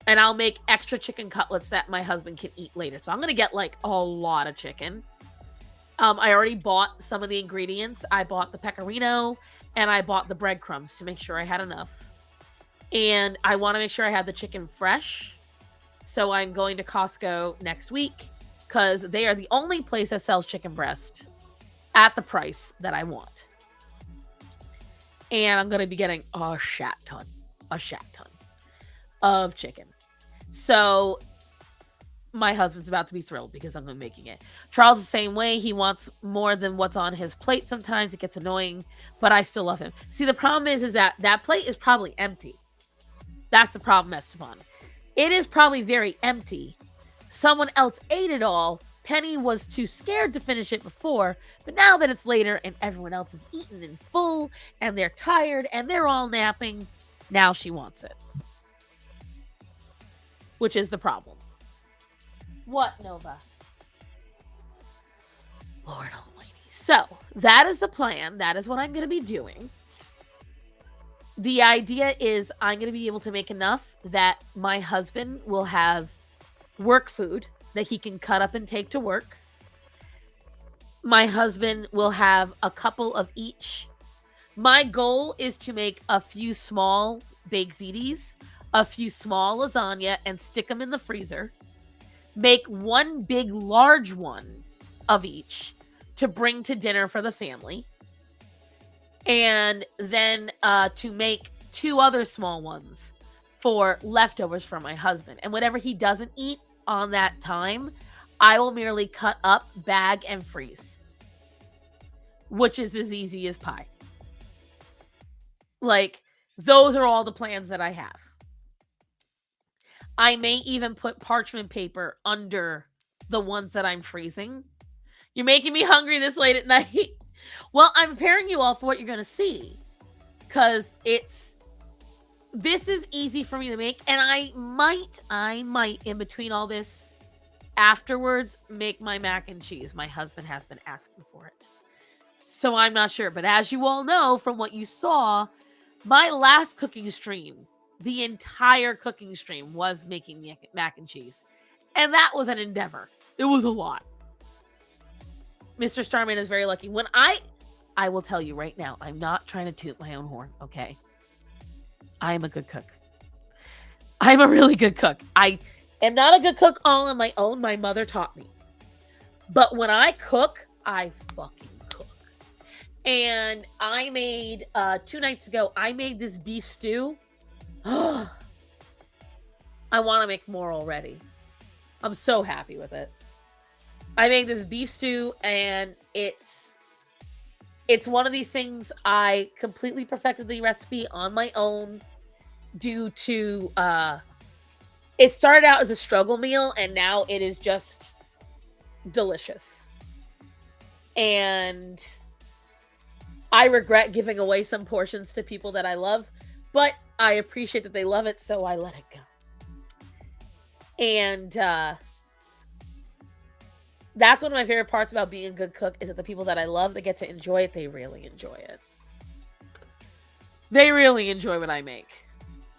and I'll make extra chicken cutlets that my husband can eat later. So I'm going to get like a lot of chicken. I already bought some of the ingredients. I bought the pecorino and I bought the breadcrumbs to make sure I had enough. And I want to make sure I have the chicken fresh. So I'm going to Costco next week because they are the only place that sells chicken breast at the price that I want. And I'm going to be getting a shat ton of chicken. So my husband's about to be thrilled because I'm making it. Charles the same way. He wants more than what's on his plate. Sometimes it gets annoying, but I still love him. See, the problem is that plate is probably empty. That's the problem, Esteban. It is probably very empty. Someone else ate it all. Penny was too scared to finish it before, but now that it's later and everyone else is eaten and full and they're tired and they're all napping, now she wants it. Which is the problem. What, Nova? Lord almighty. So, that is the plan. That is what I'm going to be doing. The idea is I'm going to be able to make enough that my husband will have work food that he can cut up and take to work. My husband will have a couple of each. My goal is to make a few small baked ziti, a few small lasagna, and stick them in the freezer. Make one big, large one of each to bring to dinner for the family. And then to make 2 other small ones for leftovers for my husband. And whatever he doesn't eat on that time, I will merely cut up, bag, and freeze. Which is as easy as pie. Like, those are all the plans that I have. I may even put parchment paper under the ones that I'm freezing. You're making me hungry this late at night. Well, I'm preparing you all for what you're going to see. Because this is easy for me to make. And I might, in between all this, afterwards, make my mac and cheese. My husband has been asking for it. So I'm not sure. But as you all know, from what you saw, my last cooking stream, the entire cooking stream was making mac and cheese. And that was an endeavor. It was a lot. Mr. Starman is very lucky. When I will tell you right now, I'm not trying to toot my own horn, okay? I am a good cook. I'm a really good cook. I am not a good cook all on my own. My mother taught me. But when I cook, I fucking cook. And I made 2 nights ago, I made this beef stew. I want to make more already. I'm so happy with it. I made this beef stew, and it's one of these things I completely perfected the recipe on my own due to it started out as a struggle meal, and now it is just delicious. And I regret giving away some portions to people that I love, but I appreciate that they love it, so I let it go. And that's one of my favorite parts about being a good cook, is that the people that I love that get to enjoy it, they really enjoy it. They really enjoy what I make.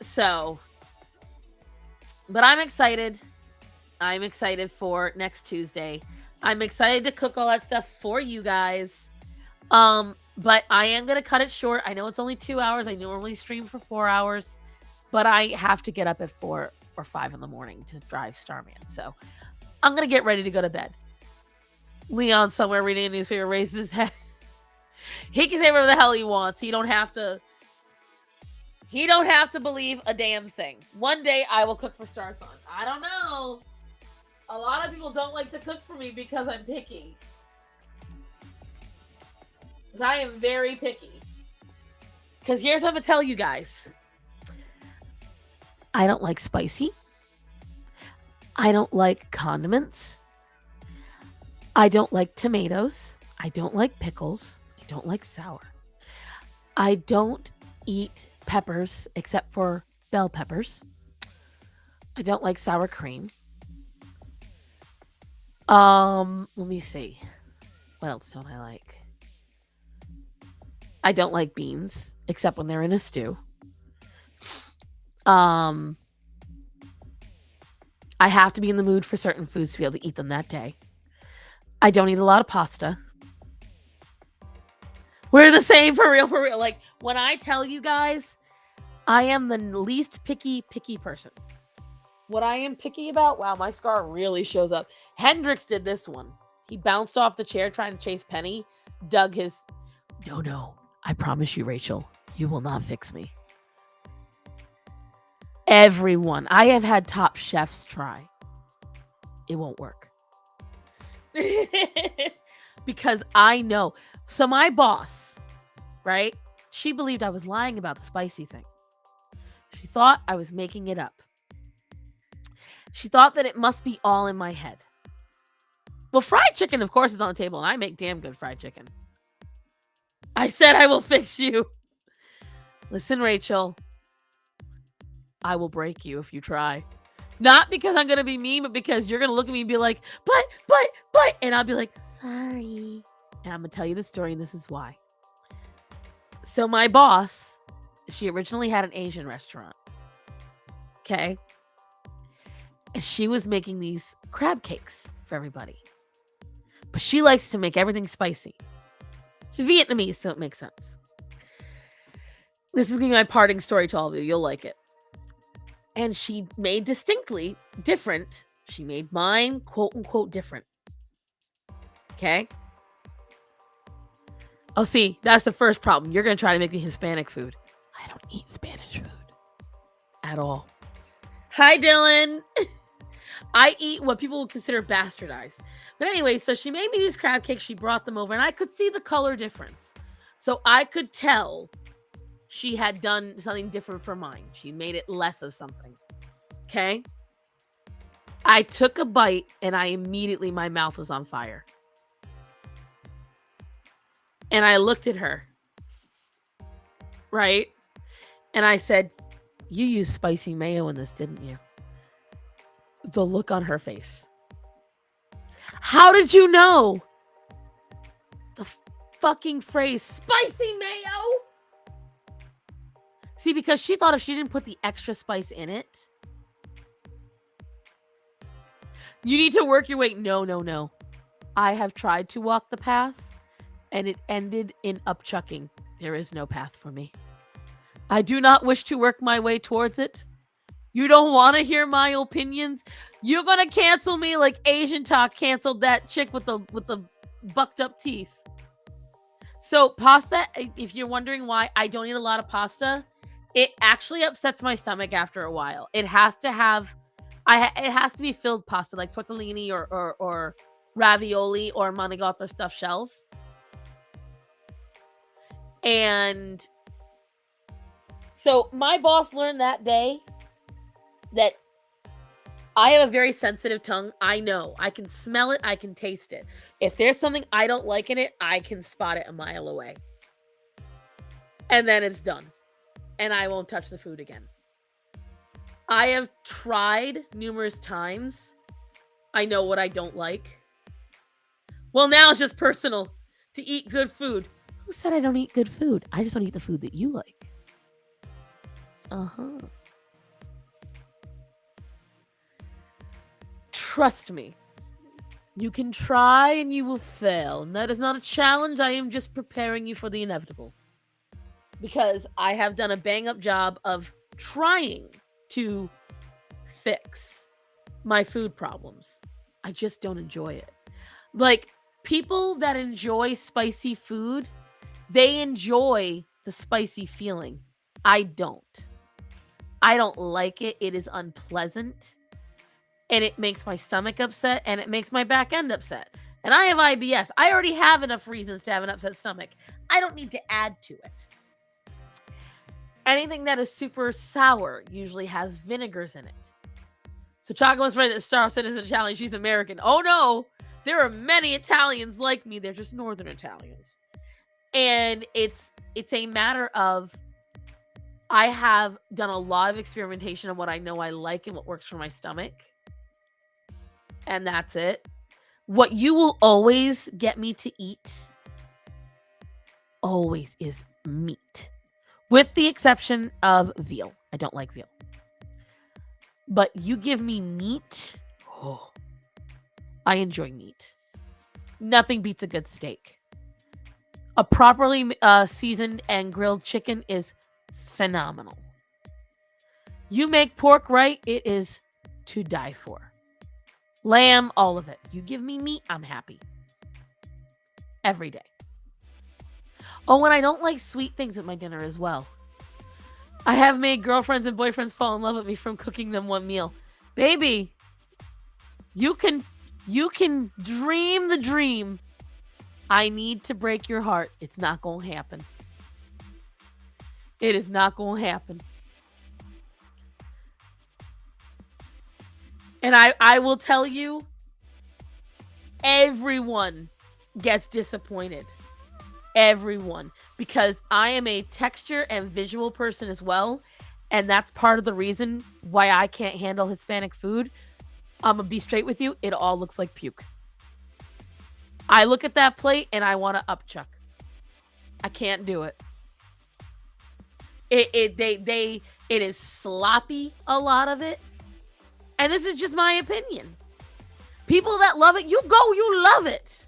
So, but I'm excited. I'm excited for next Tuesday. I'm excited to cook all that stuff for you guys. But I am going to cut it short. I know it's only 2 hours. I normally stream for 4 hours, but I have to get up at 4 or 5 in the morning to drive Starman. So I'm going to get ready to go to bed. Leon's somewhere reading a newspaper, raises his head. He can say whatever the hell he wants. He don't have to believe a damn thing. One day I will cook for Star Son. I don't know. A lot of people don't like to cook for me because I'm picky. I am very picky. Because here's what I'm going to tell you guys. I don't like spicy. I don't like condiments. I don't like tomatoes. I don't like pickles. I don't like sour. I don't eat peppers except for bell peppers. I don't like sour cream. Let me see. What else don't I like? I don't like beans except when they're in a stew. I have to be in the mood for certain foods to be able to eat them that day. I don't eat a lot of pasta. We're the same, for real, for real. Like, when I tell you guys, I am the least picky person. What I am picky about, wow, my scar really shows up. Hendrix did this one. He bounced off the chair trying to chase Penny, dug his... No, I promise you, Rachel, you will not fix me. Everyone. I have had top chefs try. It won't work. Because I know. So my boss, right? She believed I was lying about the spicy thing. She thought I was making it up. She thought that it must be all in my head. Well, fried chicken, of course, is on the table, and I make damn good fried chicken. I said I will fix you. Listen, Rachel. I will break you if you try. Not because I'm going to be mean, but because you're going to look at me and be like, but. And I'll be like, sorry. And I'm going to tell you the story, and this is why. So my boss, she originally had an Asian restaurant. Okay. And she was making these crab cakes for everybody. But she likes to make everything spicy. She's Vietnamese, so it makes sense. This is going to be my parting story to all of you. You'll like it. And she made distinctly different. She made mine, quote unquote, different. Okay? Oh, see, that's the first problem. You're going to try to make me Hispanic food. I don't eat Spanish food at all. Hi, Dylan. I eat what people would consider bastardized. But anyway, so she made me these crab cakes. She brought them over, and I could see the color difference. So I could tell she had done something different for mine. She made it less of something. Okay? I took a bite, and my mouth was on fire. And I looked at her. Right? And I said, you used spicy mayo in this, didn't you? The look on her face. How did you know? The fucking phrase, spicy mayo? See, because she thought if she didn't put the extra spice in it, you need to work your way. No. I have tried to walk the path, and it ended in upchucking. There is no path for me. I do not wish to work my way towards it. You don't want to hear my opinions? You're going to cancel me like Asian Talk canceled that chick with the bucked up teeth. So pasta, if you're wondering why I don't eat a lot of pasta, it actually upsets my stomach after a while. It has to have, it has to be filled pasta like tortellini or ravioli or manigato stuffed shells. And so my boss learned that day that I have a very sensitive tongue. I know. I can smell it. I can taste it. If there's something I don't like in it, I can spot it a mile away. And then it's done. And I won't touch the food again. I have tried numerous times. I know what I don't like. Well, now it's just personal to eat good food. Who said I don't eat good food? I just don't eat the food that you like. Uh-huh. Trust me. You can try and you will fail. And that is not a challenge. I am just preparing you for the inevitable. Because I have done a bang-up job of trying to fix my food problems. I just don't enjoy it. Like, people that enjoy spicy food, they enjoy the spicy feeling. I don't. I don't like it. It is unpleasant. And it makes my stomach upset, and it makes my back end upset. And I have IBS. I already have enough reasons to have an upset stomach. I don't need to add to it. Anything that is super sour usually has vinegars in it. So Chaco was right that Star said isn't Italian, she's American. Oh no, there are many Italians like me. They're just Northern Italians. And it's a matter of I have done a lot of experimentation on what I know I like and what works for my stomach. And that's it. What you will always get me to eat always is meat. With the exception of veal. I don't like veal. But you give me meat. Oh, I enjoy meat. Nothing beats a good steak. A properly seasoned and grilled chicken is phenomenal. You make pork right, it is to die for. Lamb, all of it. You give me meat, I'm happy. Every day. Oh, and I don't like sweet things at my dinner as well. I have made girlfriends and boyfriends fall in love with me from cooking them one meal. Baby, you can dream the dream. I need to break your heart. It's not going to happen. It is not going to happen. And I will tell you, everyone gets disappointed. Everyone. Because I am a texture and visual person as well. And that's part of the reason why I can't handle Hispanic food. I'm going to be straight with you. It all looks like puke. I look at that plate and I want to upchuck. I can't do it. It is sloppy, a lot of it. And this is just my opinion. People that love it, you love it.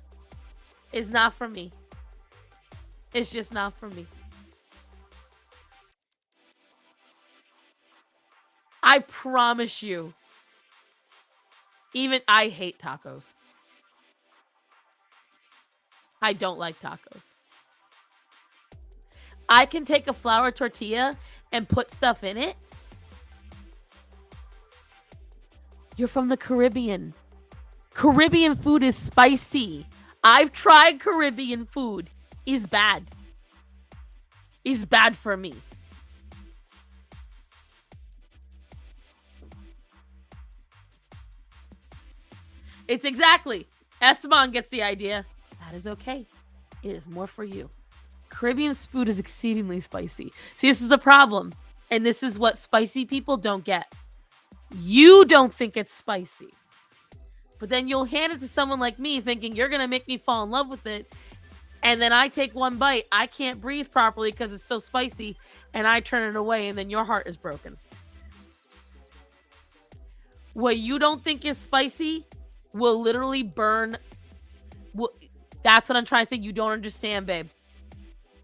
It's not for me. It's just not for me. I promise you. Even I hate tacos. I don't like tacos. I can take a flour tortilla and put stuff in it. You're from the Caribbean. Caribbean food is spicy. I've tried Caribbean food. It's bad. It's bad for me. It's exactly. Esteban gets the idea. That is okay. It is more for you. Caribbean food is exceedingly spicy. See, this is the problem. And this is what spicy people don't get. You don't think it's spicy. But then you'll hand it to someone like me thinking you're going to make me fall in love with it. And then I take one bite. I can't breathe properly because it's so spicy. And I turn it away and then your heart is broken. What you don't think is spicy will literally burn. That's what I'm trying to say. You don't understand, babe.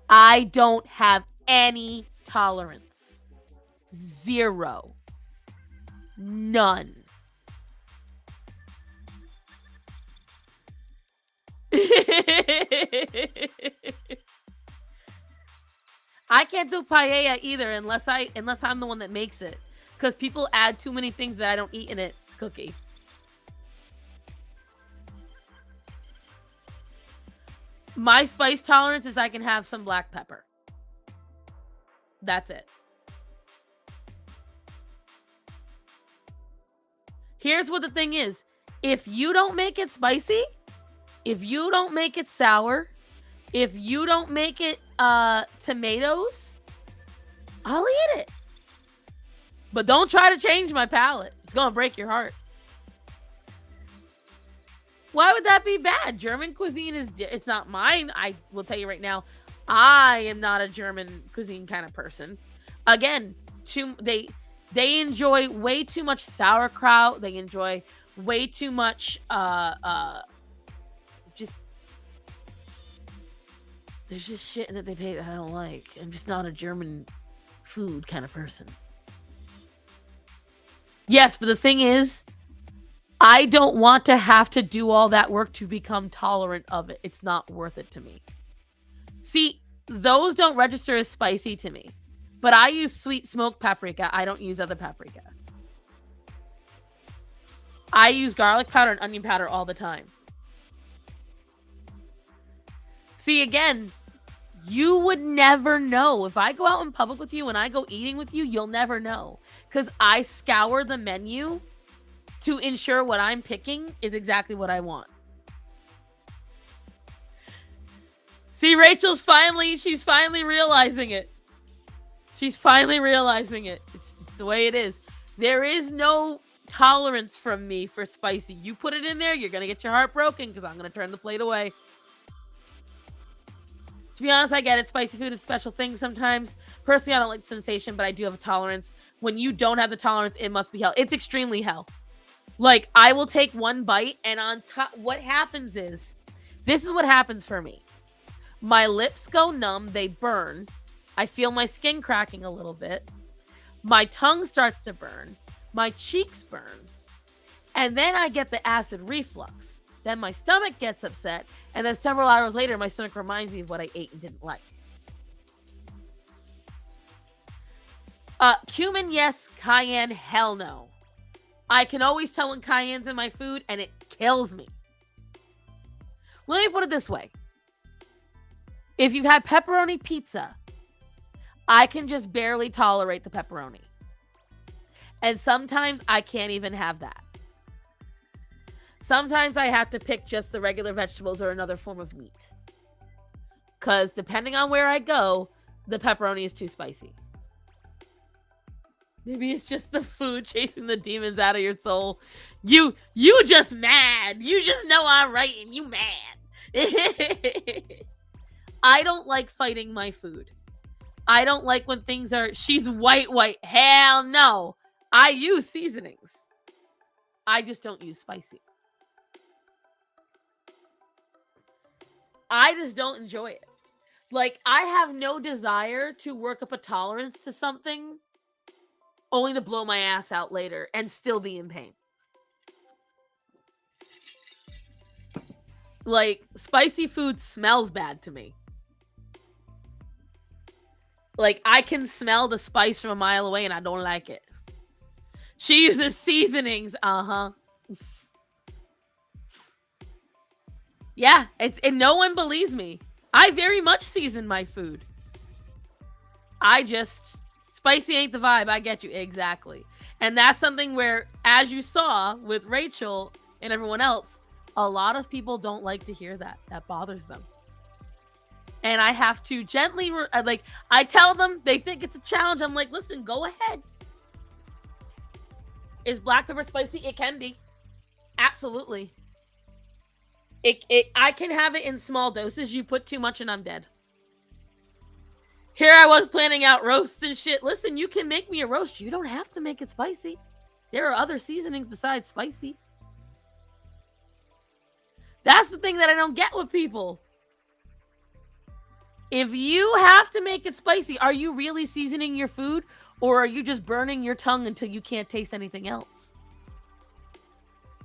I don't have any tolerance. Zero. None. I can't do paella either unless I'm the one that makes it, because people add too many things that I don't eat in it. Cookie. My spice tolerance is I can have some black pepper. That's it. Here's what the thing is. If you don't make it spicy, if you don't make it sour, if you don't make it tomatoes, I'll eat it. But don't try to change my palate. It's going to break your heart. Why would that be bad? German cuisine it's not mine. I will tell you right now, I am not a German cuisine kind of person. Again, they enjoy way too much sauerkraut. They enjoy way too much just there's just shit that they pay that I don't like. I'm just not a German food kind of person. Yes, but the thing is, I don't want to have to do all that work to become tolerant of it. It's not worth it to me. See, those don't register as spicy to me. But I use sweet smoked paprika. I don't use other paprika. I use garlic powder and onion powder all the time. See, again, you would never know. If I go out in public with you and I go eating with you, you'll never know. Because I scour the menu to ensure what I'm picking is exactly what I want. See, she's finally realizing it. She's finally realizing it. It's the way it is. There is no tolerance from me for spicy. You put it in there, you're going to get your heart broken because I'm going to turn the plate away. To be honest, I get it. Spicy food is a special thing sometimes. Personally, I don't like the sensation, but I do have a tolerance. When you don't have the tolerance, it must be hell. It's extremely hell. Like, I will take one bite, and on top, what happens is, this is what happens for me. My lips go numb, they burn. I feel my skin cracking a little bit. My tongue starts to burn. My cheeks burn. And then I get the acid reflux. Then my stomach gets upset. And then several hours later, my stomach reminds me of what I ate and didn't like. Cumin, yes. Cayenne, hell no. I can always tell when cayenne's in my food, and it kills me. Let me put it this way. If you've had pepperoni pizza, I can just barely tolerate the pepperoni. And sometimes I can't even have that. Sometimes I have to pick just the regular vegetables or another form of meat. Because depending on where I go, the pepperoni is too spicy. Maybe it's just the food chasing the demons out of your soul. You just mad. You just know I'm right and you mad. I don't like fighting my food. I don't like when things are, she's white. Hell no. I use seasonings. I just don't use spicy. I just don't enjoy it. Like, I have no desire to work up a tolerance to something only to blow my ass out later and still be in pain. Like, spicy food smells bad to me. Like, I can smell the spice from a mile away and I don't like it. She uses seasonings. Yeah, and no one believes me. I very much season my food. Spicy ain't the vibe. I get you. Exactly. And that's something where, as you saw with Rachel and everyone else, a lot of people don't like to hear that. That bothers them. And I have to gently, I tell them, they think it's a challenge. I'm like, listen, go ahead. Is black pepper spicy? It can be. Absolutely. I can have it in small doses. You put too much and I'm dead. Here I was planning out roasts and shit. Listen, you can make me a roast. You don't have to make it spicy. There are other seasonings besides spicy. That's the thing that I don't get with people. If you have to make it spicy, are you really seasoning your food? Or are you just burning your tongue until you can't taste anything else?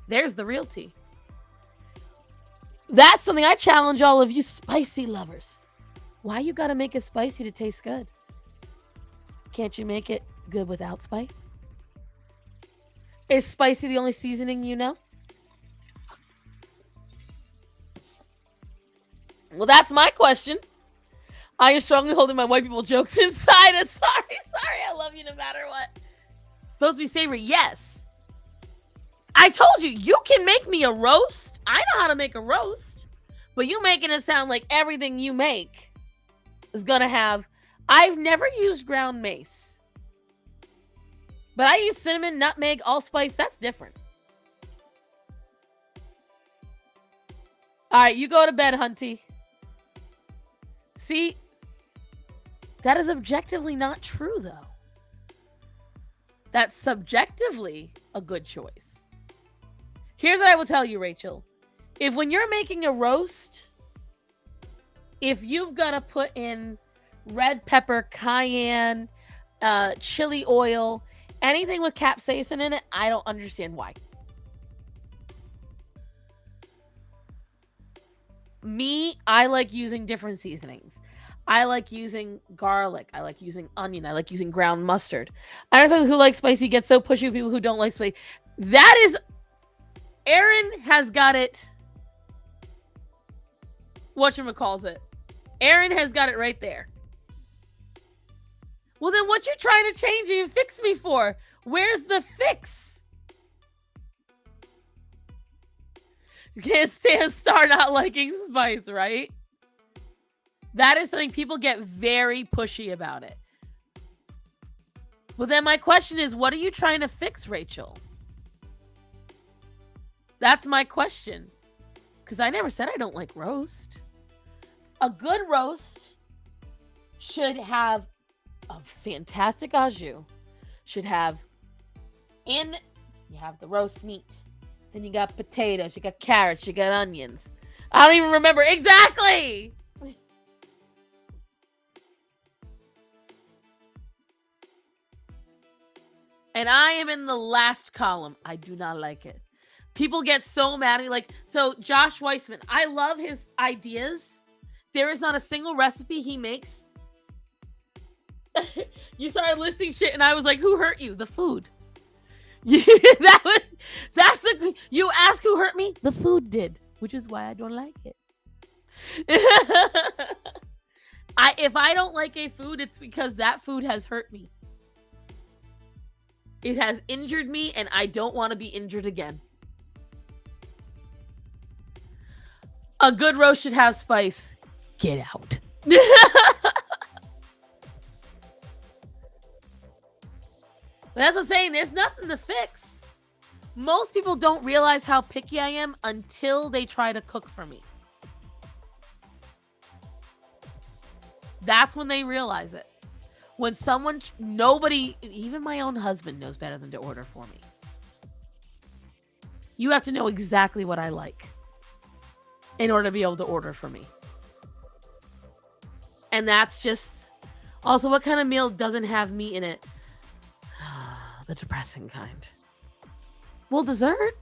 There's the real tea. That's something I challenge all of you spicy lovers. Why you gotta make it spicy to taste good? Can't you make it good without spice? Is spicy the only seasoning you know? Well, that's my question. I am strongly holding my white people jokes inside. And sorry, I love you no matter what. Supposed to be savory, yes. I told you, you can make me a roast. I know how to make a roast. But you making it sound like everything you make is gonna have... I've never used ground mace. But I use cinnamon, nutmeg, allspice. That's different. All right, you go to bed, Hunty. See, that is objectively not true, though. That's subjectively a good choice. Here's what I will tell you, Rachel. If when you're making a roast, if you've got to put in red pepper, cayenne, chili oil, anything with capsaicin in it, I don't understand why. Me, I like using different seasonings. I like using garlic. I like using onion. I like using ground mustard. I understand who likes spicy gets so pushy with people who don't like spicy. That is... Aaron has got it... Whatchamacalls it. Aaron has got it right there. Well, then what you trying to change and fix me for? Where's the fix? You can't stand Star not liking spice, right? That is something people get very pushy about it. Well, then my question is, what are you trying to fix, Rachel? That's my question. Because I never said I don't like roast. A good roast should have a fantastic au jus. Should have you have the roast meat. Then you got potatoes, you got carrots, you got onions. I don't even remember exactly. And I am in the last column. I do not like it. People get so mad at me. Like, so Josh Weissman, I love his ideas. There is not a single recipe he makes. You started listing shit and I was like, who hurt you? The food. You ask who hurt me? The food did, which is why I don't like it. If I don't like a food, it's because that food has hurt me. It has injured me and I don't want to be injured again. A good roast should have spice. Get out. That's what I'm saying. There's nothing to fix. Most people don't realize how picky I am until they try to cook for me. That's when they realize it. When nobody, even my own husband knows better than to order for me. You have to know exactly what I like in order to be able to order for me. And that's just... Also, what kind of meal doesn't have meat in it? The depressing kind. Well, dessert?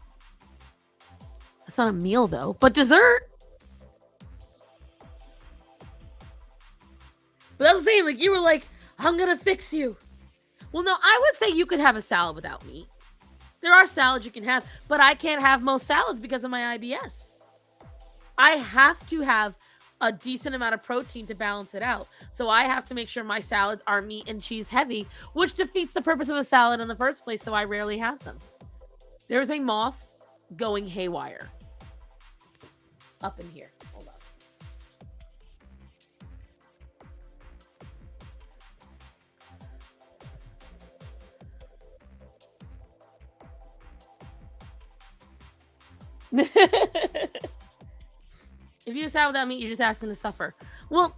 That's not a meal, though. But dessert? But that's the same. Like, you were like, I'm gonna fix you. Well, no, I would say you could have a salad without meat. There are salads you can have, but I can't have most salads because of my IBS. I have to have a decent amount of protein to balance it out. So I have to make sure my salads are meat and cheese heavy, which defeats the purpose of a salad in the first place, so I rarely have them. There's a moth going haywire up in here. Hold on. If you decide without meat, you're just asking to suffer. Well,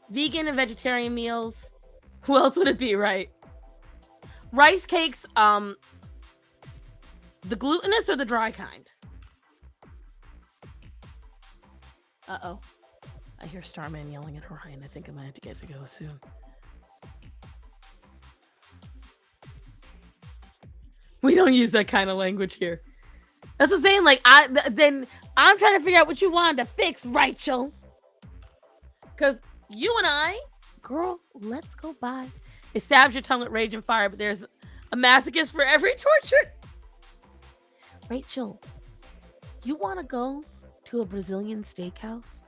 vegan and vegetarian meals. Who else would it be, right? Rice cakes, the glutinous or the dry kind? Uh-oh. I hear Starman yelling at Orion. I think I might have to get to go soon. We don't use that kind of language here. That's what I'm saying. Like, then I'm trying to figure out what you wanted to fix, Rachel. Because you and I, girl, let's go by. It stabs your tongue with rage and fire, but there's a masochist for every torture. Rachel, you want to go to a Brazilian steakhouse?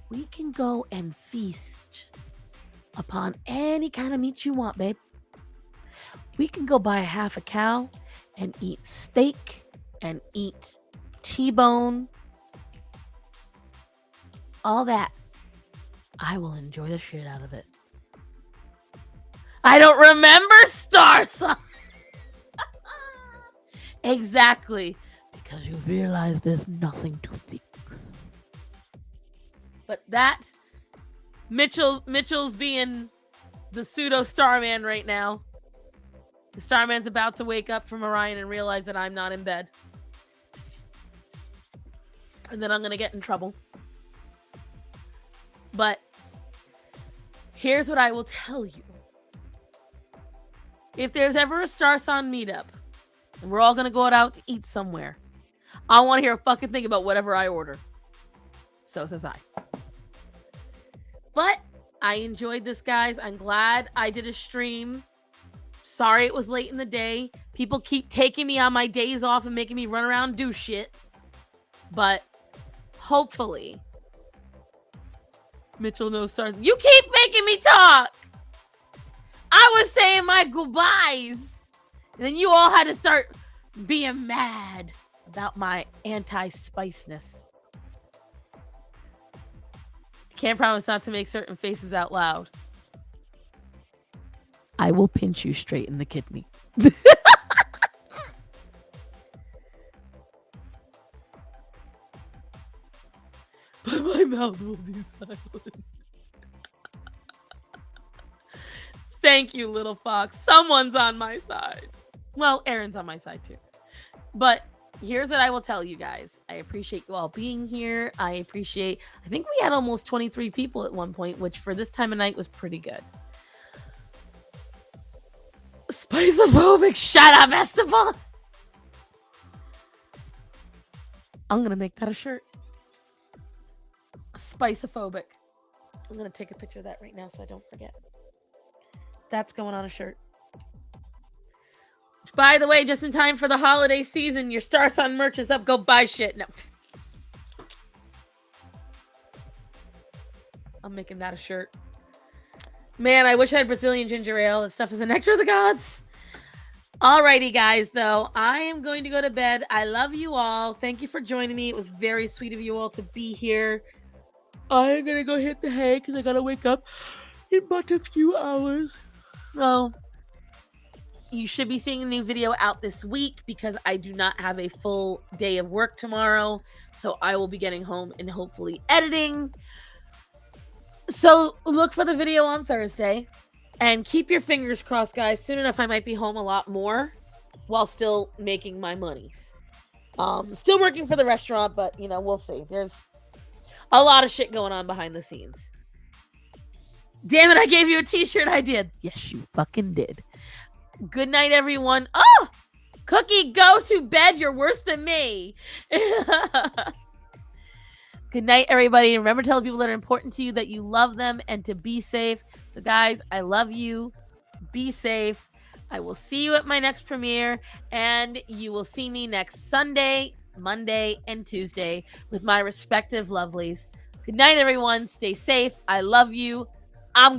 We can go and feast upon any kind of meat you want, babe. We can go buy half a cow and eat steak and eat T-bone. All that. I will enjoy the shit out of it. I don't remember Star Sign. Exactly. Because you realize there's nothing to fix. But that, Mitchell's being the pseudo Starman right now. The Starman's about to wake up from Orion and realize that I'm not in bed. And then I'm going to get in trouble. But here's what I will tell you. If there's ever a Star Sign meetup, and we're all going to go out to eat somewhere, I want to hear a fucking thing about whatever I order. So says I. But I enjoyed this, guys. I'm glad I did a stream. Sorry it was late in the day. People keep taking me on my days off and making me run around and do shit. But hopefully, Mitchell knows Star. You keep making me talk. I was saying my goodbyes. And then you all had to start being mad about my anti-spiceness. Can't promise not to make certain faces out loud. I will pinch you straight in the kidney. But my mouth will be silent. Thank you, little fox. Someone's on my side. Well, Aaron's on my side too. But here's what I will tell you guys. I appreciate you all being here. I think we had almost 23 people at one point, which for this time of night was pretty good. Spiceophobic. Shut up, Esteban. I'm going to make that a shirt. Spiceophobic. I'm going to take a picture of that right now so I don't forget. That's going on a shirt. By the way, just in time for the holiday season, your Star Sun merch is up. Go buy shit. No. I'm making that a shirt. Man, I wish I had Brazilian ginger ale. That stuff is a nectar of the gods. Alrighty, guys, though. I am going to go to bed. I love you all. Thank you for joining me. It was very sweet of you all to be here. I'm going to go hit the hay because I got to wake up in but a few hours. Well, you should be seeing a new video out this week because I do not have a full day of work tomorrow. So I will be getting home and hopefully editing. So look for the video on Thursday. And keep your fingers crossed, guys. Soon enough, I might be home a lot more while still making my monies. Still working for the restaurant, but, you know, we'll see. There's a lot of shit going on behind the scenes. Damn it, I gave you a t-shirt. I did. Yes, you fucking did. Good night, everyone. Oh! Cookie, go to bed. You're worse than me. Good night, everybody. Remember to tell the people that are important to you that you love them and to be safe. So, guys, I love you. Be safe. I will see you at my next premiere, and you will see me next Sunday, Monday, and Tuesday with my respective lovelies. Good night, everyone. Stay safe. I love you. I'm